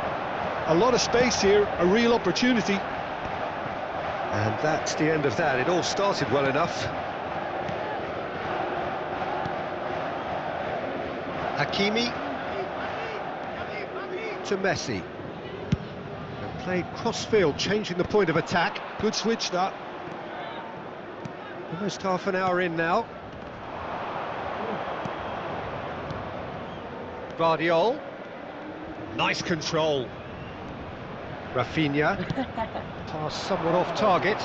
A lot of space here, a real opportunity. And that's the end of that. It all started well enough. Hakimi to Messi. And played cross-field, changing the point of attack. Good switch, that. Almost half an hour in now. Vardiol. Nice control. Rafinha. Pass somewhat off target.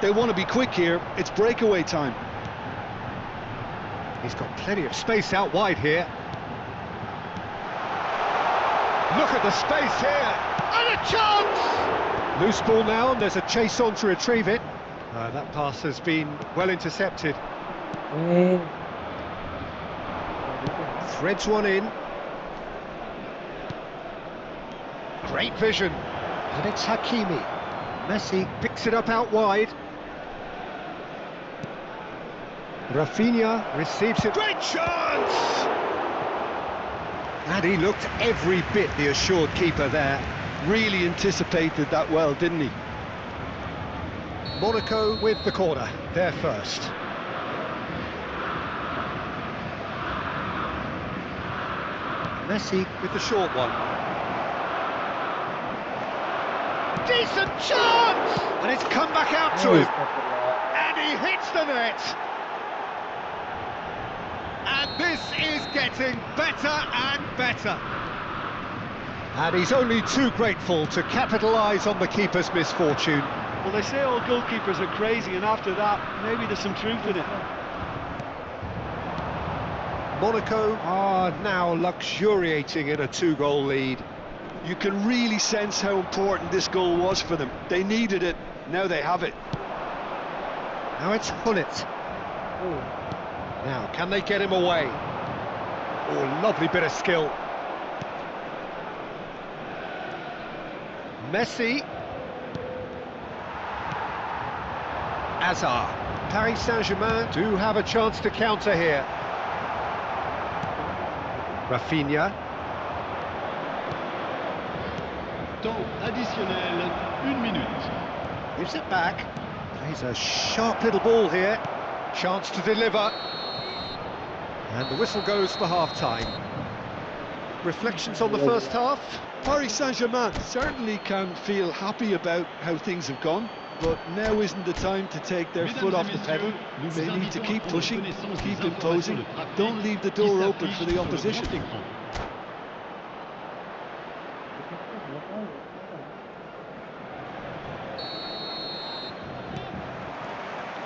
They want to be quick here. It's breakaway time. He's got plenty of space out wide here. Look at the space here. And a chance! Loose ball now, and there's a chase on to retrieve it. That pass has been well intercepted. Threads one in. Great vision. And it's Hakimi. Messi picks it up out wide. Rafinha receives it. Great chance! And he looked every bit the assured keeper there. Really anticipated that well, didn't he? Monaco with the corner, they're first. Messi with the short one. Decent chance! And it's come back out to him. And he hits the net. And this is getting better and better. And he's only too grateful to capitalise on the keeper's misfortune. Well, they say all goalkeepers are crazy, and after that, maybe there's some truth in it. Monaco are now luxuriating in a 2-goal lead. You can really sense how important this goal was for them. They needed it, now they have it. Now it's Hullet. Now, can they get him away? Oh, lovely bit of skill. Messi. Hazard. Paris Saint-Germain do have a chance to counter here. Rafinha. Temps additionnel, 1 minute. Gives it back. Plays a sharp little ball here. Chance to deliver. And the whistle goes for half-time. Reflections on the first half? Paris Saint-Germain certainly can feel happy about how things have gone, but now isn't the time to take their foot off the pedal. They need to keep pushing, keep imposing, don't leave the door open for the opposition.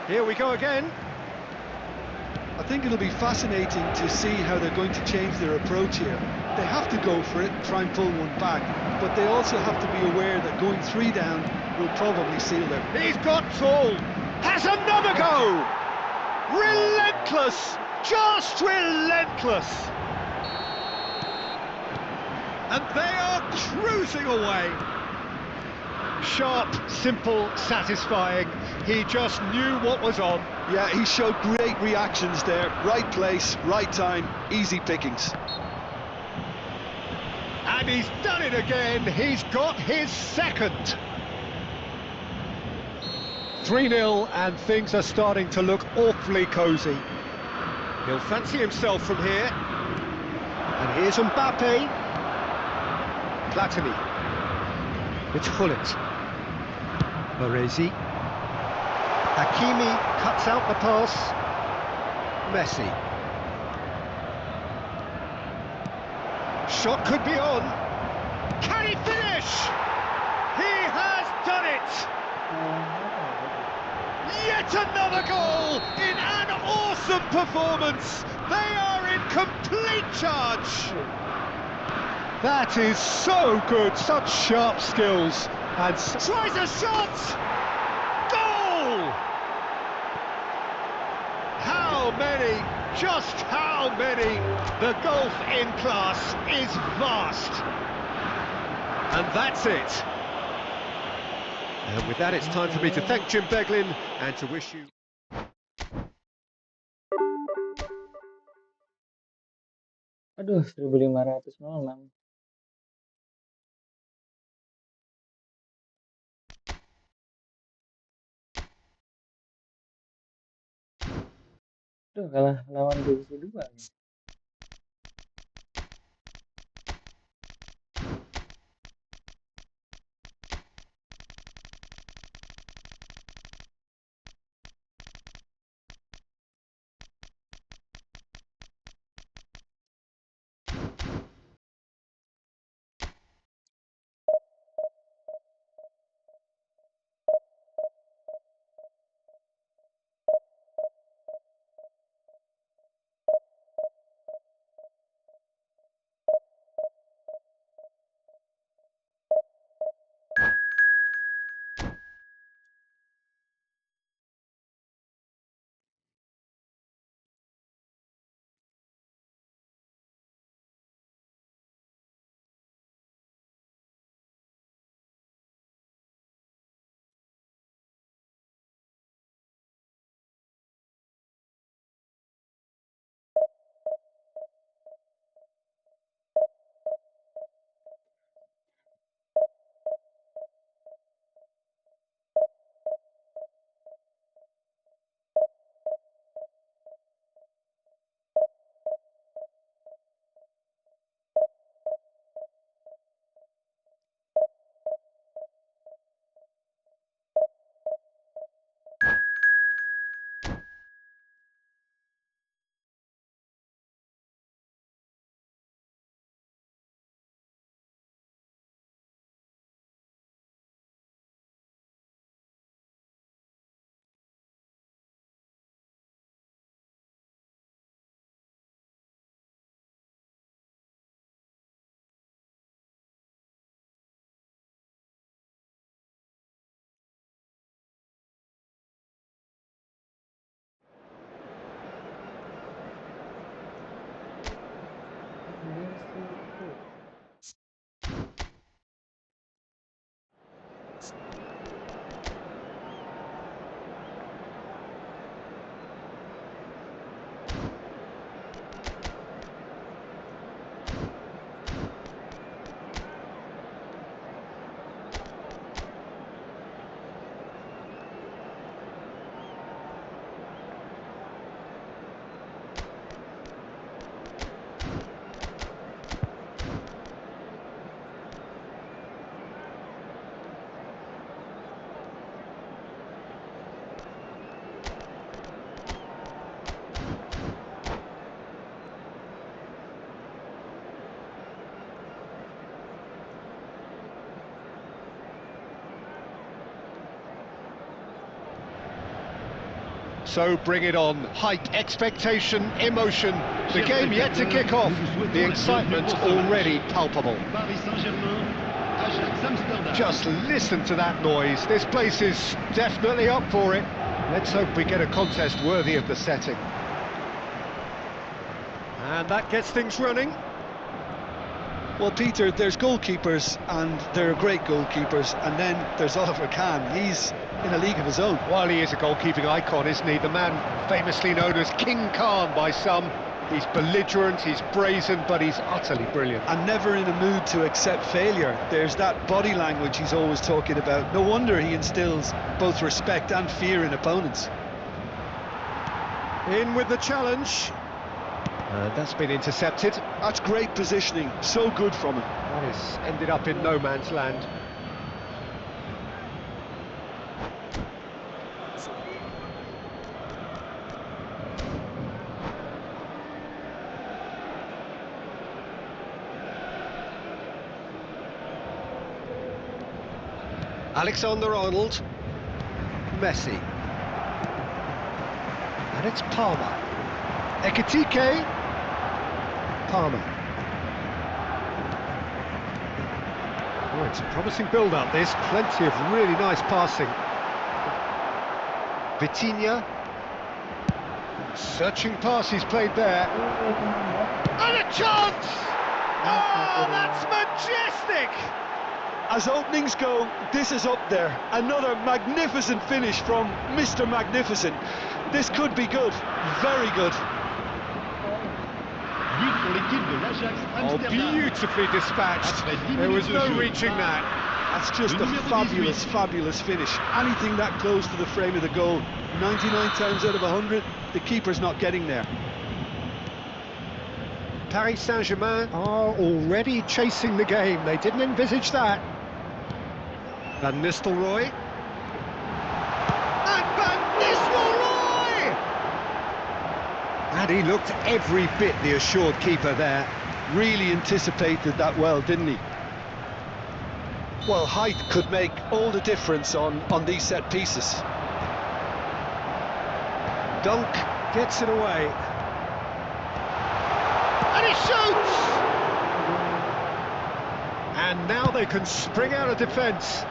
Here we go again. I think it'll be fascinating to see how they're going to change their approach here. They have to go for it and try and pull one back, but they also have to be aware that going 3 down will probably seal them. He's got tall. Has another go. Relentless. Just relentless. And they are cruising away. Sharp, simple, satisfying. He just knew what was on. Yeah, he showed great reactions there. Right place, right time, easy pickings. And he's done it again. He's got his second. 3-0, and things are starting to look awfully cosy. He'll fancy himself from here. And here's Mbappe. Platini. It's Hullet. Baresi. Hakimi cuts out the pass. Messi. Shot could be on. Can he finish? He has done it! Yet another goal in an awesome performance. They are in complete charge. That is so good, such sharp skills. And tries a shot! Goal! How many? Just how many? The golf in class is vast. And that's it. And with that, it's time for me to thank Jim Beglin and to wish you... Aduh, 1500 memang. Duh, kalah lawan divisi 2 nih. So bring it on. Hype, expectation, emotion. The game yet to kick off. The excitement already palpable. Paris Saint-Germain, Ajax Amsterdam. Just listen to that noise. This place is definitely up for it. Let's hope we get a contest worthy of the setting. And that gets things running. Well, Peter, there's goalkeepers, and they're great goalkeepers, and then there's Oliver Kahn. He's in a league of his own. While he is a goalkeeping icon, isn't he? The man famously known as King Khan by some. He's belligerent, he's brazen, but he's utterly brilliant. And never in a mood to accept failure. There's that body language he's always talking about. No wonder he instills both respect and fear in opponents. In with the challenge. That's been intercepted. That's great positioning, so good from him. That has ended up in no man's land. Alexander-Arnold. Messi. And it's Palmer. Ekitike. Palmer. Oh, it's a promising build-up, this. Plenty of really nice passing. Vitinha. Searching pass he's played there. And a chance! Oh, that's majestic! As openings go, this is up there. Another magnificent finish from Mr. Magnificent. This could be good, very good. But pour l'équipe de l'Ajax Oh, Amsterdam. beautifully dispatched. Après 10 There was minutes de no jeu. reaching that. That's just a fabulous, fabulous finish. Anything that close to the frame of the goal, 99 times out of 100, the keeper's not getting there. Paris Saint-Germain are already chasing the game. They didn't envisage that. Van Nistelrooy. And Van Nistelrooy! And he looked every bit the assured keeper there. Really anticipated that well, didn't he? Well, height could make all the difference on these set pieces. Dunk gets it away. And he shoots! And now they can spring out of defence.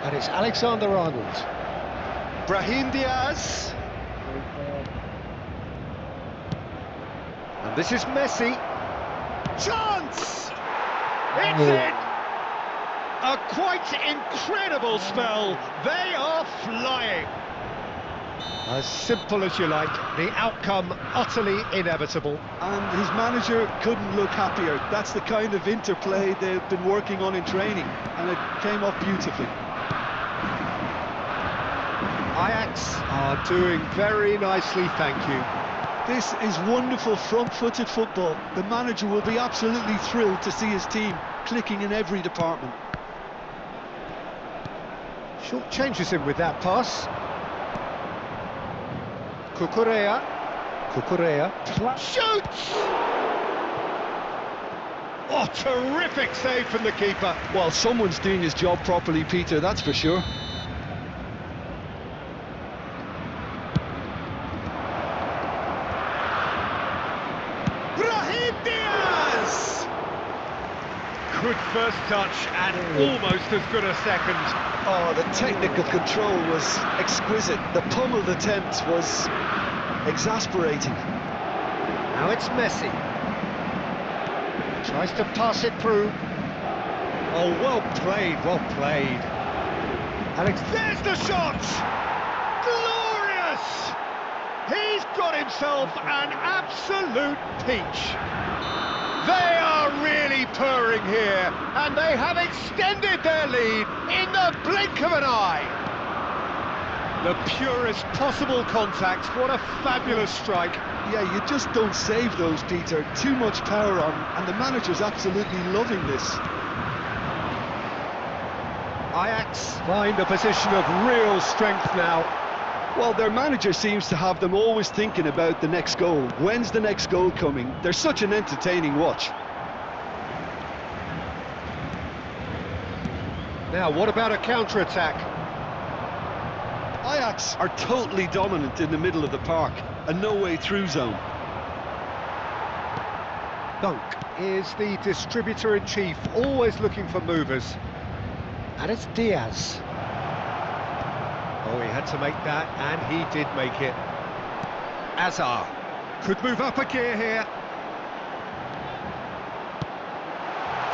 And it's Alexander-Arnold. Brahim Diaz. And this is Messi. Chance! It's in! A quite incredible spell. They are flying. As simple as you like, the outcome utterly inevitable. And his manager couldn't look happier. That's the kind of interplay they've been working on in training, and it came off beautifully. Ajax are doing very nicely, thank you. This is wonderful front-footed football. The manager will be absolutely thrilled to see his team clicking in every department. Short changes him with that pass. Cucurella. Shoots! Oh, terrific save from the keeper. Well, someone's doing his job properly, Peter, that's for sure. Brahim Diaz! Good first touch and almost as good a second. Oh, the technical control was exquisite. The pummeled attempt was exasperating. Now it's Messi. Tries to pass it through. Oh, well played, well played. Alex, there's the shot! Glorious! He's got himself an absolute peach. They are really purring here, and they have extended their lead in the blink of an eye. The purest possible contact. What a fabulous strike. Yeah, you just don't save those, Peter. Too much power on, and the manager's absolutely loving this. Ajax find a position of real strength now. Well, their manager seems to have them always thinking about the next goal. When's the next goal coming? They're such an entertaining watch. Now, what about a counter-attack? Ajax are totally dominant in the middle of the park, a no-way-through zone. Dunk is the distributor-in-chief, always looking for movers. And it's Diaz. Oh, he had to make that, and he did make it. Azar could move up a gear here.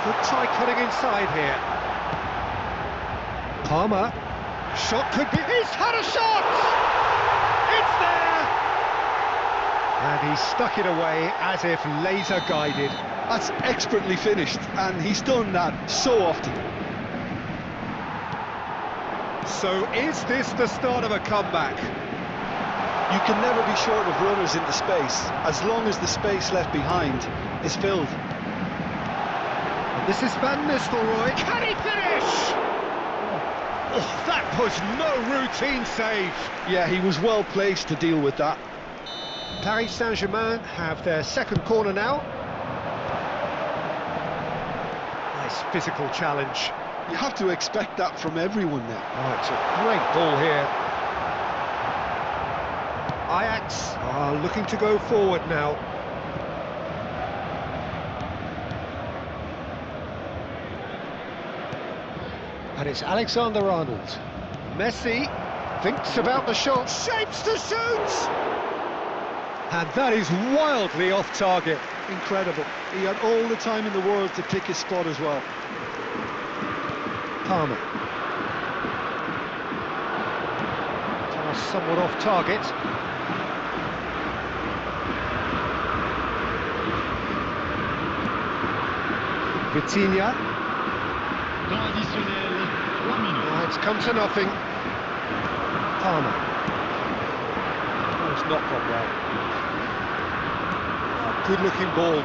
Could try cutting inside here. Palmer. Shot could be... He's had a shot! It's there! And he stuck it away as if laser-guided. That's expertly finished, and he's done that so often. So is this the start of a comeback? You can never be short of runners into space, as long as the space left behind is filled. And this is Van Nistelrooy. Can he finish? Oh, that was no routine save. Yeah, he was well placed to deal with that. Paris Saint-Germain have their second corner now. Nice physical challenge. You have to expect that from everyone now. Oh, it's a great ball here. Ajax are looking to go forward now. And it's Alexander-Arnold. Messi thinks about the shot, shapes to shoot! And that is wildly off target. Incredible. He had all the time in the world to pick his spot as well. Palmer. Somewhat off target. Vitinha. Temps additionnel, 3 minutes. Oh, it's come to nothing. Palmer. Oh, it's not gone well. Oh, good looking ball.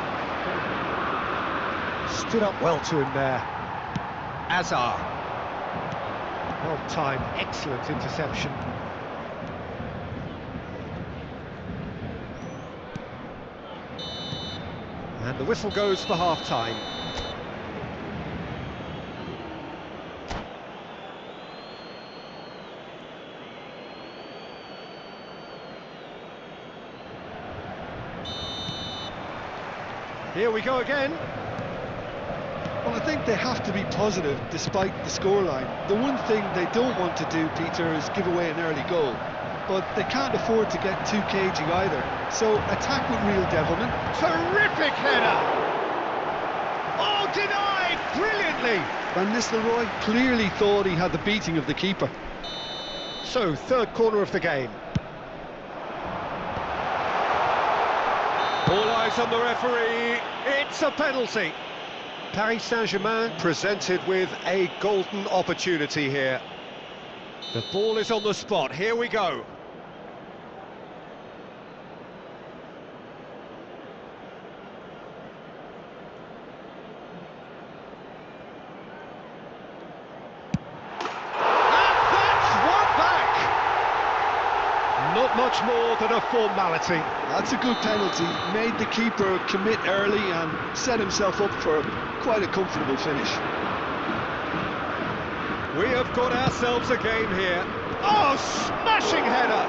Stood up well to him there. Azar. Well timed, excellent interception. And the whistle goes for half-time. Here we go again. Well, I think they have to be positive despite the scoreline. The one thing they don't want to do, Peter, is give away an early goal. But they can't afford to get too cagey either. So attack with real devilment. Terrific header! Oh, denied brilliantly! Van Nistelrooy clearly thought he had the beating of the keeper. So, third corner of the game. All eyes on the referee. It's a penalty. Paris Saint-Germain presented with a golden opportunity here. The ball is on the spot. Here we go. Not much more than a formality. That's a good penalty. Made the keeper commit early and set himself up for quite a comfortable finish. We have got ourselves a game here. Oh, smashing header!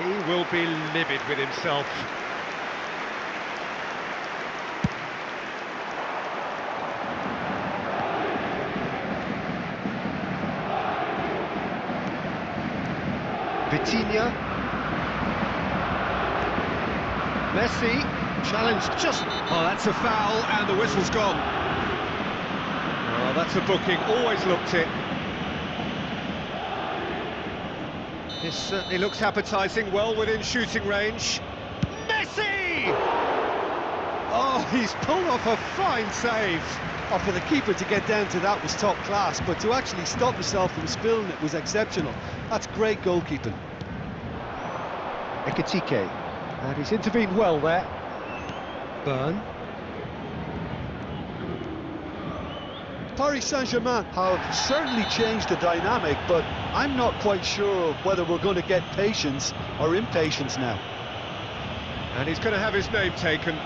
He will be livid with himself. Vitinha. Messi. Challenge just... Oh, that's a foul and the whistle's gone. Oh, that's a booking. Always looked it. This certainly looks appetising. Well within shooting range. Messi! Oh, he's pulled off a fine save. Oh, for the keeper to get down to that was top class, but to actually stop himself from spilling it was exceptional. That's great goalkeeping. Ekitike, and he's intervened well there. Byrne. Paris Saint-Germain have certainly changed the dynamic, but I'm not quite sure whether we're going to get patience or impatience now. And he's going to have his name taken.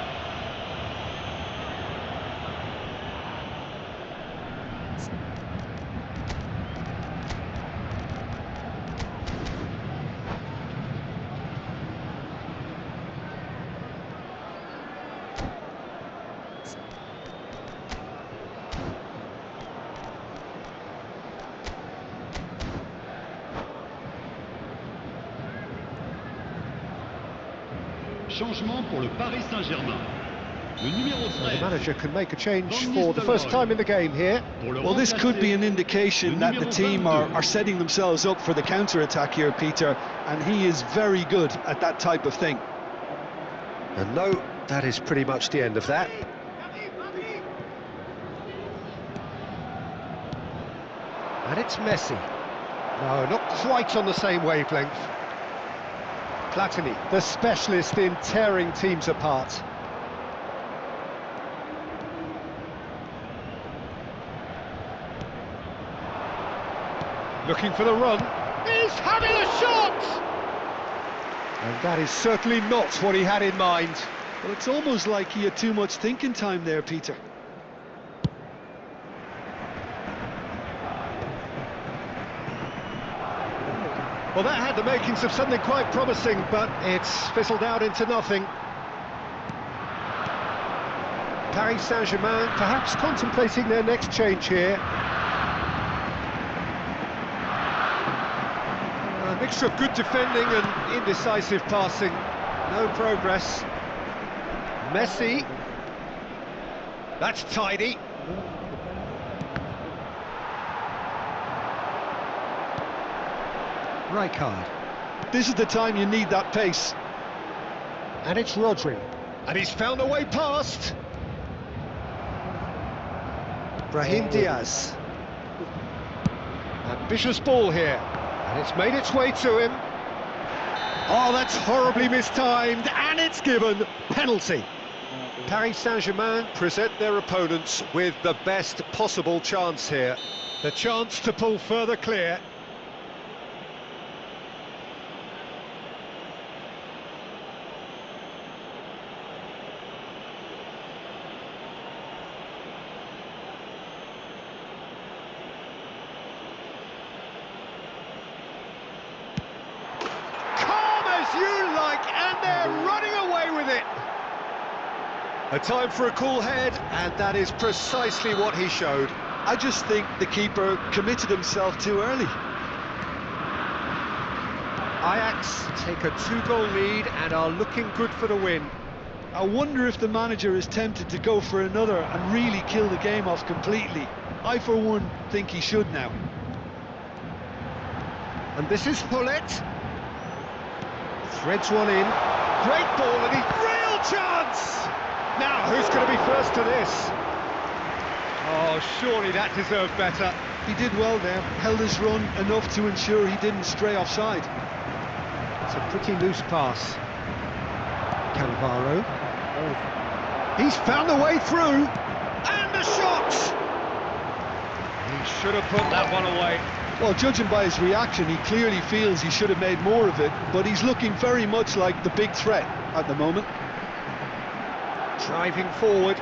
Changement pour le Paris Saint-Germain. Le numéro 13. The manager can make a change for the first time in the game here. Well, this could be an indication that the team are setting themselves up for the counter-attack here, Peter, and he is very good at that type of thing. And no, that is pretty much the end of that. And it's Messi. No, not quite on the same wavelength. Platini, the specialist in tearing teams apart. Looking for the run. He's having a shot! And that is certainly not what he had in mind. Well, it's almost like he had too much thinking time there, Peter. Well, that had the makings of something quite promising, but it's fizzled out into nothing. Paris Saint-Germain perhaps contemplating their next change here. A mixture of good defending and indecisive passing. No progress. Messi. That's tidy. Rijkaard. This is the time you need that pace. And it's Rodri. And he's found a way past. Brahim Diaz. Ambitious ball here. And it's made its way to him. Oh, that's horribly mistimed. And it's given. Penalty. Paris Saint-Germain present their opponents with the best possible chance here. The chance to pull further clear. You like, and they're running away with it. A time for a cool head, and that is precisely what he showed. I just think the keeper committed himself too early. Ajax take a 2-goal lead and are looking good for the win. I wonder if the manager is tempted to go for another and really kill the game off completely. I, for one, think he should now. And this is Hullet. Threads one in. Great ball, and he's real chance! Now, who's going to be first to this? Oh, surely that deserved better. He did well there, held his run enough to ensure he didn't stray offside. It's a pretty loose pass. Cannavaro. He's found a way through. And a shot! He should have put that one away. Well, judging by his reaction, he clearly feels he should have made more of it, but he's looking very much like the big threat at the moment. Driving forward.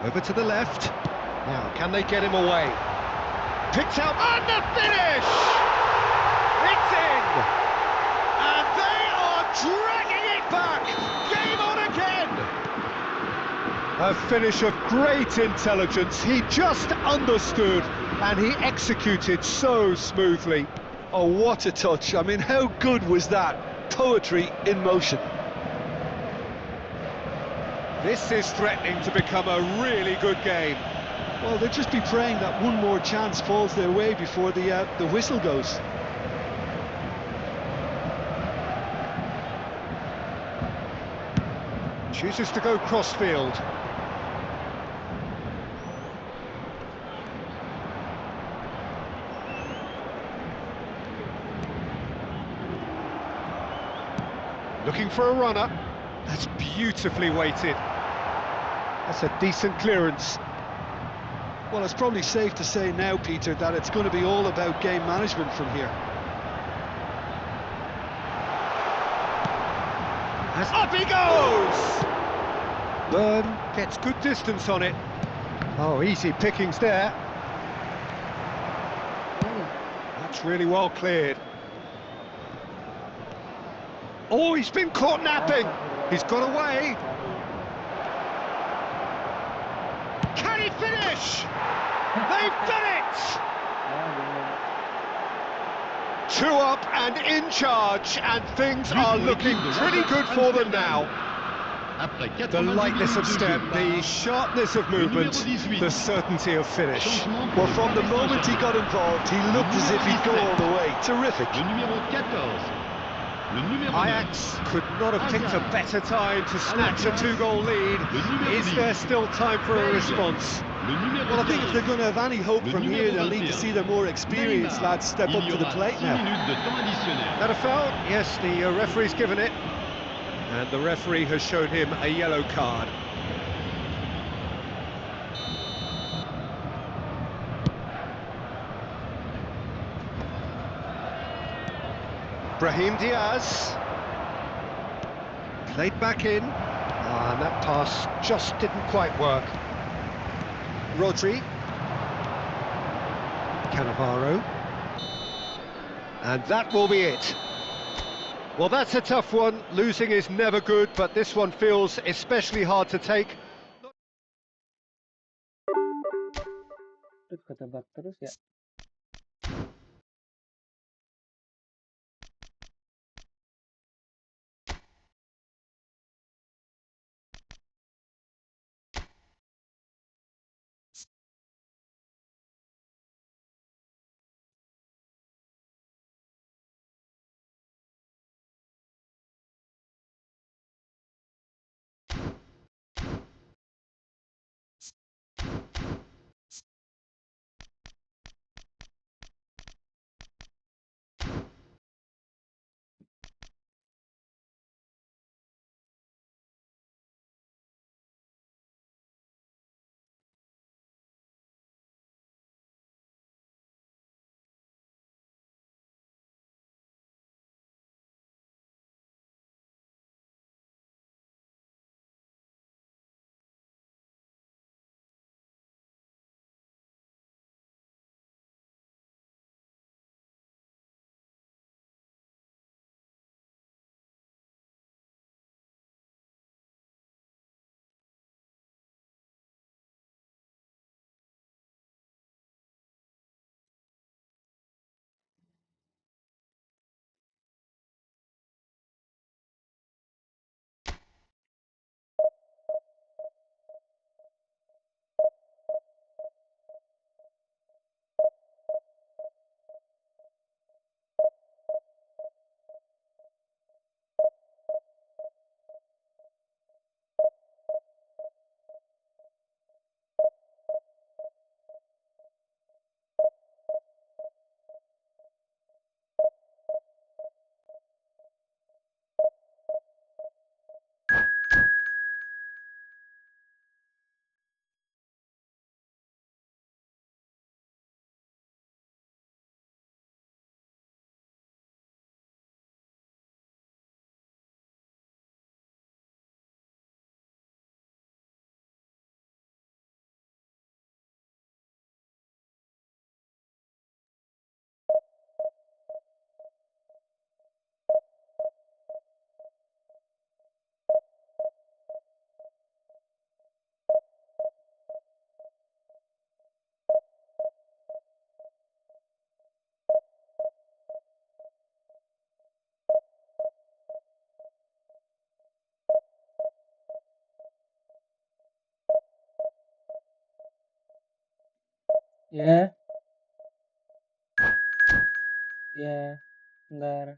Over to the left. Now, can they get him away? Picked out, and the finish! It's in! And they are dragging it back! Game on again! A finish of great intelligence. He just understood, and he executed so smoothly. Oh, what a touch. I mean, how good was that? Poetry in motion. This is threatening to become a really good game. Well, they'll just be praying that one more chance falls their way before the whistle goes. Chooses to go crossfield. Looking for a runner. That's beautifully weighted. That's a decent clearance. Well, it's probably safe to say now, Peter, that it's going to be all about game management from here. As up he goes! Byrne gets good distance on it. Oh, easy pickings there. That's really well cleared. Oh, he's been caught napping. He's got away. Can he finish? They've done it! Two up and in charge, and things are looking pretty good for them now. The lightness of step, the sharpness of movement, the certainty of finish. Well, from the moment he got involved, he looked as if he'd go all the way. Terrific. Ajax could not have picked a better time to snatch a two-goal lead. Is there still time for a response? Well, I think if they're going to have any hope from here, they'll need to see their more experienced lads step up to the plate now. That a foul? Yes, the referee's given it. And the referee has shown him a yellow card. Brahim Diaz. Played back in. And that pass just didn't quite work. Rodri. Cannavaro. And that will be it. Well, that's a tough one. Losing is never good, but this one feels especially hard to take. Terus ketebak terus ya. Ya, ya, bentar.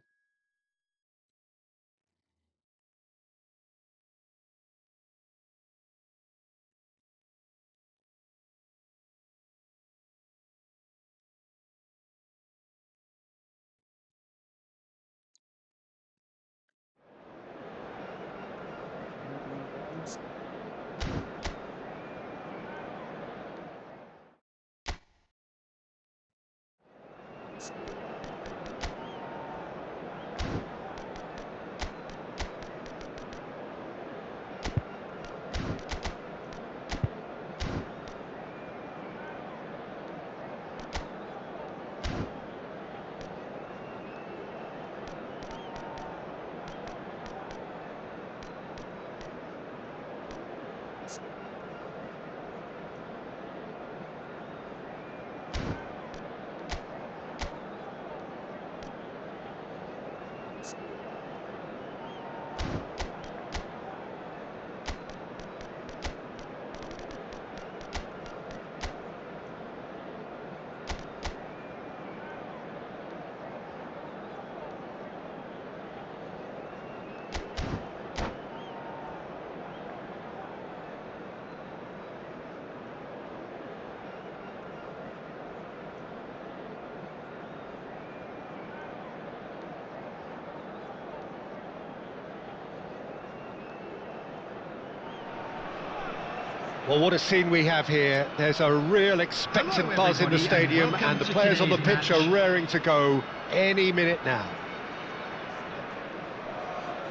Well, what a scene we have here. There's a real expectant buzz in the stadium, and the players on the pitch are raring to go any minute now.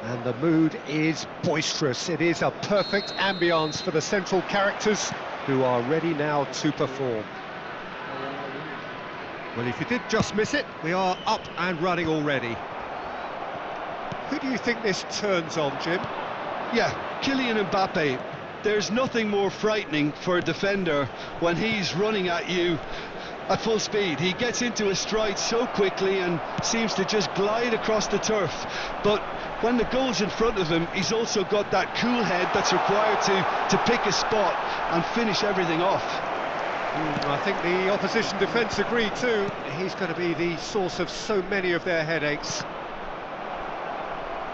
And the mood is boisterous. It is a perfect ambience for the central characters, who are ready now to perform. Well, if you did just miss it, we are up and running already. Who do you think this turns on, Jim? Yeah, Kylian Mbappe. There's nothing more frightening for a defender when he's running at you at full speed. He gets into his stride so quickly and seems to just glide across the turf. But when the goal's in front of him, he's also got that cool head that's required to pick a spot and finish everything off. I think the opposition defence agree too. He's going to be the source of so many of their headaches.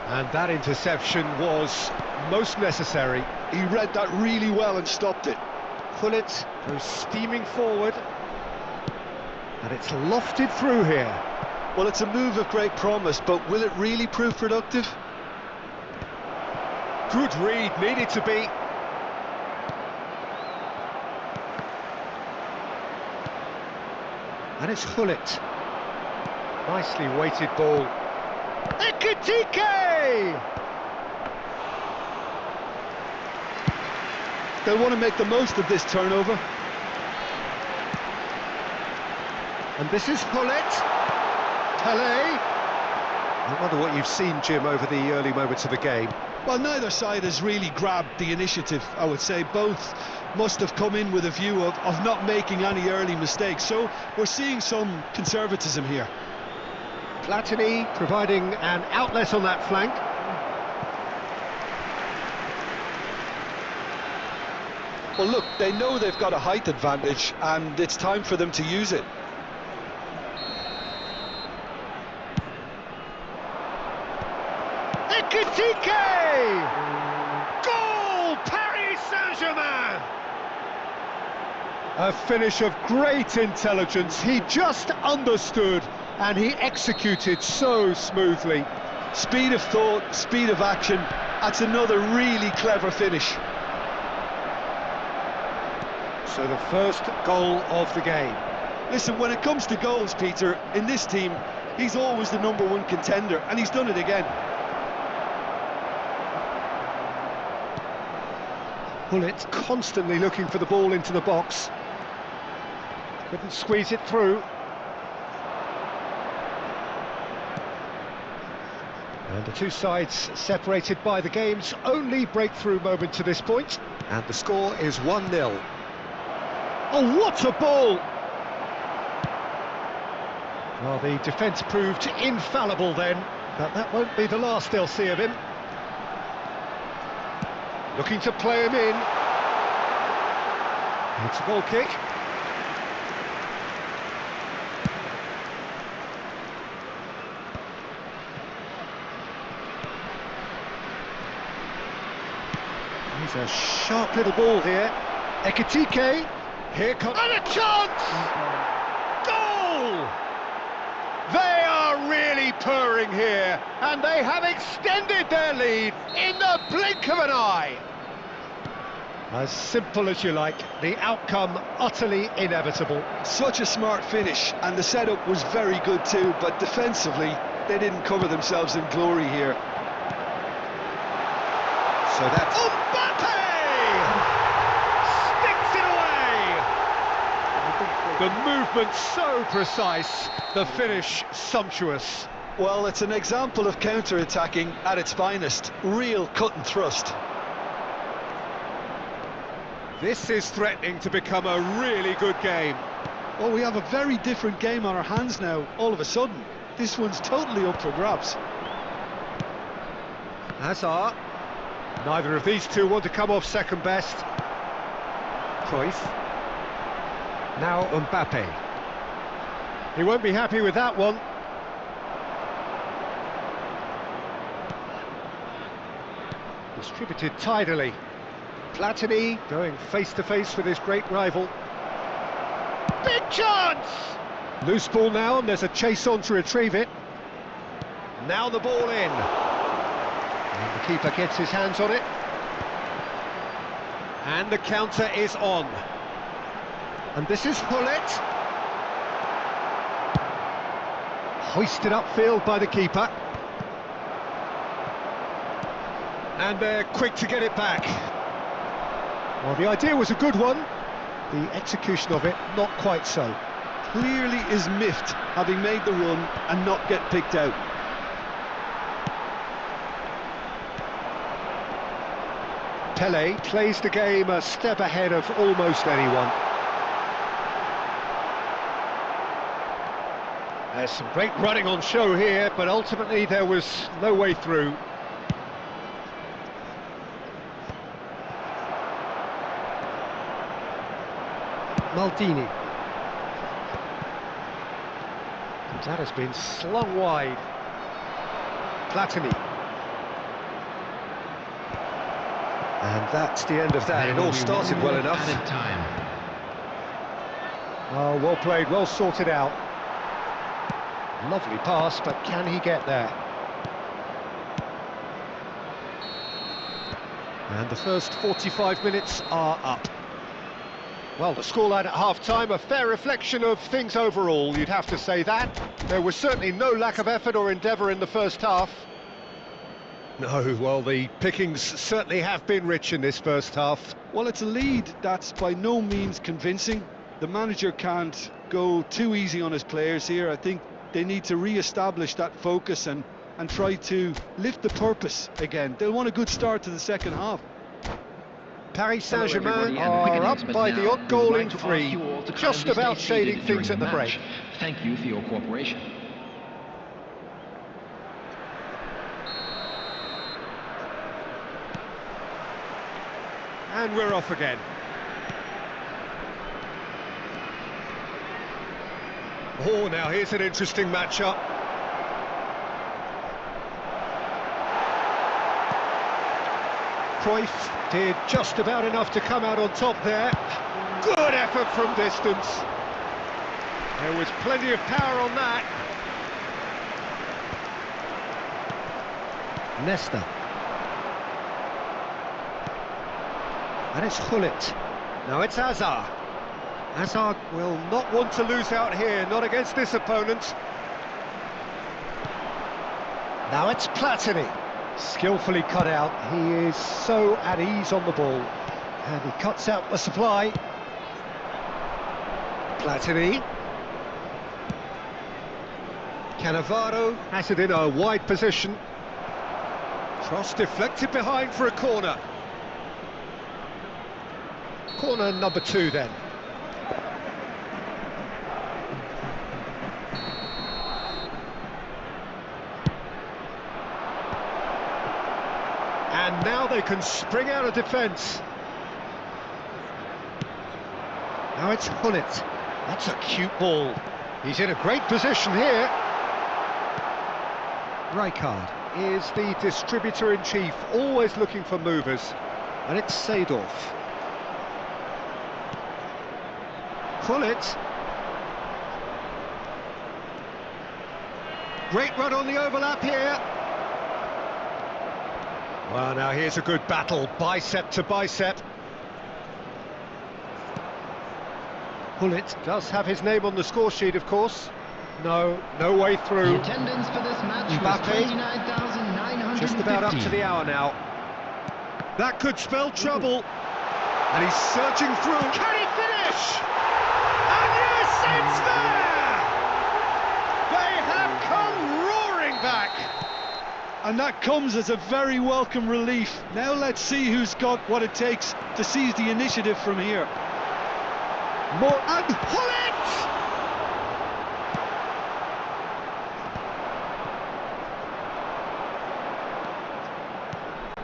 And that interception was most necessary. He read that really well and stopped it. Gullit goes steaming forward, and it's lofted through here. Well, it's a move of great promise, but will it really prove productive? Good read, needed to be. And it's Gullit. Nicely weighted ball. Ekitike! They'll want to make the most of this turnover. And this is Gullit. Pelé. I wonder what you've seen, Jim, over the early moments of the game. Well, neither side has really grabbed the initiative, I would say. Both must have come in with a view of not making any early mistakes. So we're seeing some conservatism here. Platini providing an outlet on that flank. Well, look, they know they've got a height advantage, and it's time for them to use it. Ekitike! Goal! Paris Saint-Germain! A finish of great intelligence. He just understood, and he executed so smoothly. Speed of thought, speed of action. That's another really clever finish. So the first goal of the game. Listen, when it comes to goals, Peter, in this team, he's always the #1 contender, and he's done it again. Gullit constantly looking for the ball into the box. Couldn't squeeze it through. And the two sides separated by the game's only breakthrough moment to this point. And the score is 1-0. Oh, what a ball! Well, the defence proved infallible then, but that won't be the last they'll see of him. Looking to play him in. It's a goal kick. He's a sharp little ball here. Ekitike. Here comes... And a chance! Goal! They are really purring here, and they have extended their lead in the blink of an eye. As simple as you like, the outcome utterly inevitable. Such a smart finish, and the setup was very good too, but defensively, they didn't cover themselves in glory here. So that's... Mbappe! Sticks it away! The movement so precise, the finish sumptuous. Well, it's an example of counter-attacking at its finest. Real cut and thrust. This is threatening to become a really good game. Well, we have a very different game on our hands now, all of a sudden. This one's totally up for grabs. Hazard. Neither of these two want to come off second best. Cruyff. Now Mbappe. He won't be happy with that one. Distributed tidily. Platini going face-to-face with his great rival. Big chance! Loose ball now, and there's a chase on to retrieve it. Now the ball in. And the keeper gets his hands on it. And the counter is on. And this is Hullet. Hoisted upfield by the keeper. And they're quick to get it back. Well, the idea was a good one. The execution of it, not quite so. Clearly is miffed having made the run and not get picked out. Pele plays the game a step ahead of almost anyone. There's some great running on show here, but ultimately there was no way through. Maldini. That has been slung wide. Platini. And that's the end of that. It all started well enough. Oh, well played, well sorted out. Lovely pass, but can he get there? And the first 45 minutes are up. Well, the scoreline at half-time, a fair reflection of things overall, you'd have to say that. There was certainly no lack of effort or endeavour in the first half. No, well, the pickings certainly have been rich in this first half. Well, it's a lead that's by no means convincing. The manager can't go too easy on his players here. I think they need to re-establish that focus and try to lift the purpose again. They'll want a good start to the second half. Paris Saint-Germain are up by the odd goal in 3, just about shading things at the break. Thank you for your cooperation. And we're off again. Oh, now here's an interesting matchup. Cruyff did just about enough to come out on top there. Good effort from distance. There was plenty of power on that. Nesta. And it's Hullet. Now it's Hazard. Hazard will not want to lose out here, not against this opponent. Now it's Platini. Skillfully cut out, he is so at ease on the ball. And he cuts out the supply. Platini. Cannavaro has it in a wide position. Cross deflected behind for a corner. Corner number 2 then. And now they can spring out of defence. Now it's Hullet. That's a cute ball. He's in a great position here. Rijkaard is the distributor-in-chief, always looking for movers. And it's Seedorf. Hullet. Great run on the overlap here. Well, now here's a good battle, bicep to bicep. Hullet does have his name on the score sheet, of course. No way through. The attendance for this match was Mbappe, 29,950. just about up to the hour now. That could spell trouble. And he's searching through. Can he finish? And yes, it's there! They have come roaring back. And that comes as a very welcome relief. Now let's see who's got what it takes to seize the initiative from here. More and Hullet!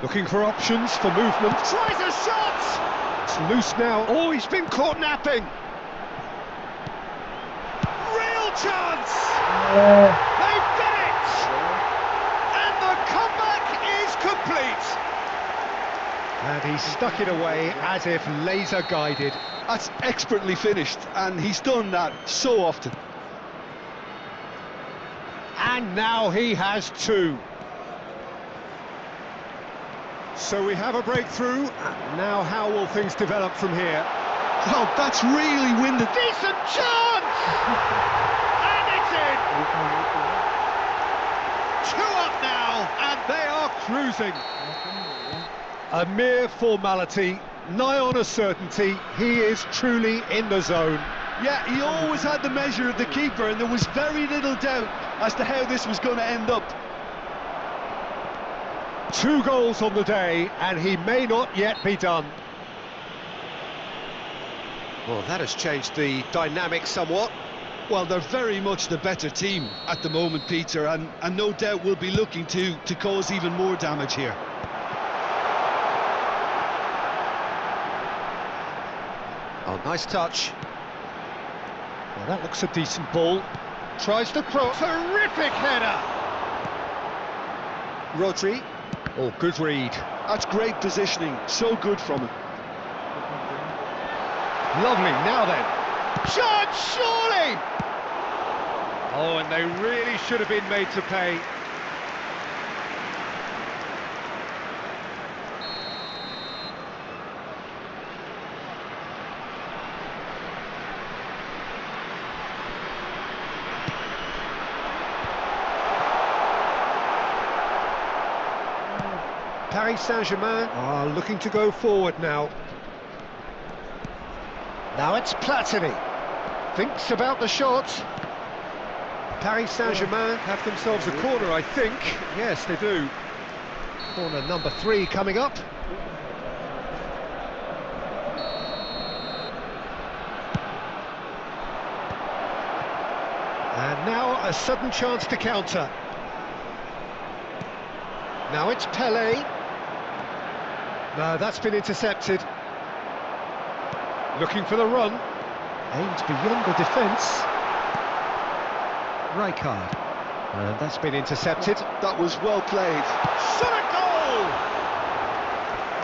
Looking for options for movement. Tries a shot! It's loose now. Oh, he's been caught napping. Real chance! They've done it! And the comeback is complete. And he stuck it away as if laser guided. That's expertly finished, and he's done that so often. And now he has 2. So we have a breakthrough. Now how will things develop from here? Oh, that's really winded. Decent chance! And it's in! Two up now, and they are cruising. A mere formality, nigh on a certainty. He is truly in the zone. Yeah, he always had the measure of the keeper, and there was very little doubt as to how this was going to end up. 2 goals on the day, and he may not yet be done. Well, that has changed the dynamic somewhat. Well, they're very much the better team at the moment, Peter, and no doubt will be looking to cause even more damage here. Oh, nice touch. Well, that looks a decent ball. Tries to cross. Terrific header! Rodri. Oh, good read. That's great positioning, so good from him. Lovely, now then. Shot, surely! Oh, and they really should have been made to pay. Paris Saint-Germain are looking to go forward now. Now it's Platini. Thinks about the shot. Paris Saint-Germain have themselves a corner, I think. Yes, they do. Corner number 3 coming up. And now a sudden chance to counter. Now it's Pelé. No, that's been intercepted. Looking for the run. Aimed beyond the defence. Rijkaard. And that's been intercepted. That was well played. Shot a goal!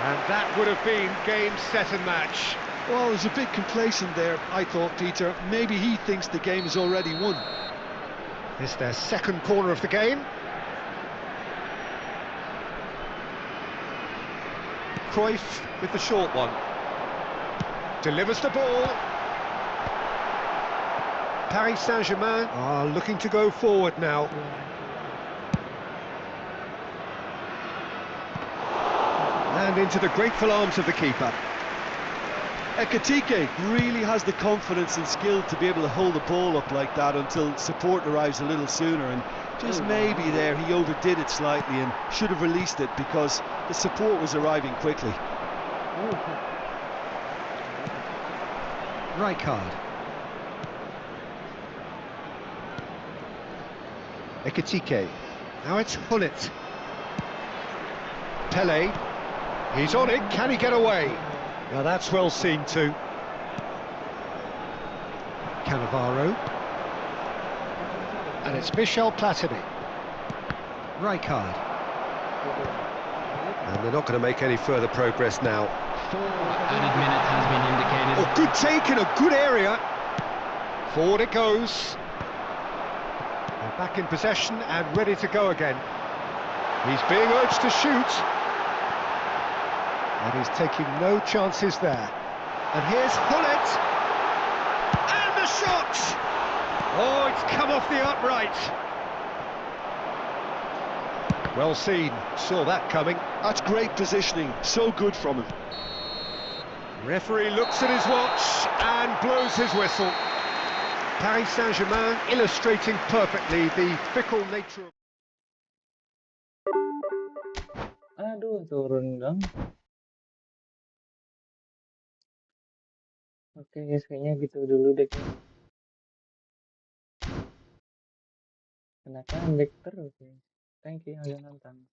And that would have been game, set and match. Well, there's a bit complacent there, I thought, Peter. Maybe he thinks the game is already won. It's their second corner of the game. Cruyff with the short one. Delivers the ball. Paris Saint-Germain are looking to go forward now. And into the grateful arms of the keeper. Ekitike really has the confidence and skill to be able to hold the ball up like that until support arrives a little sooner, and just maybe there he overdid it slightly and should have released it because the support was arriving quickly. Rijkaard. Ekitike. Now it's Hullet. Pelé. He's on it. Can he get away? Now that's well seen too. Cannavaro. And it's Michel Platini. Rijkaard. And they're not going to make any further progress now. 4 added minutes has been indicated. Oh, good take in a good area. Forward it goes. They're back in possession and ready to go again. He's being urged to shoot. And he's taking no chances there. And here's Hullet. And the shot! Oh, it's come off the upright. Well seen, saw that coming. That's great positioning, so good from him. Referee looks at his watch and blows his whistle. Paris Saint-Germain illustrating perfectly the fickle nature of... Aduh, turun dong. Oke guys, kayaknya gitu dulu deh guys. Kenapa back terus guys? Thank you yang udah nonton.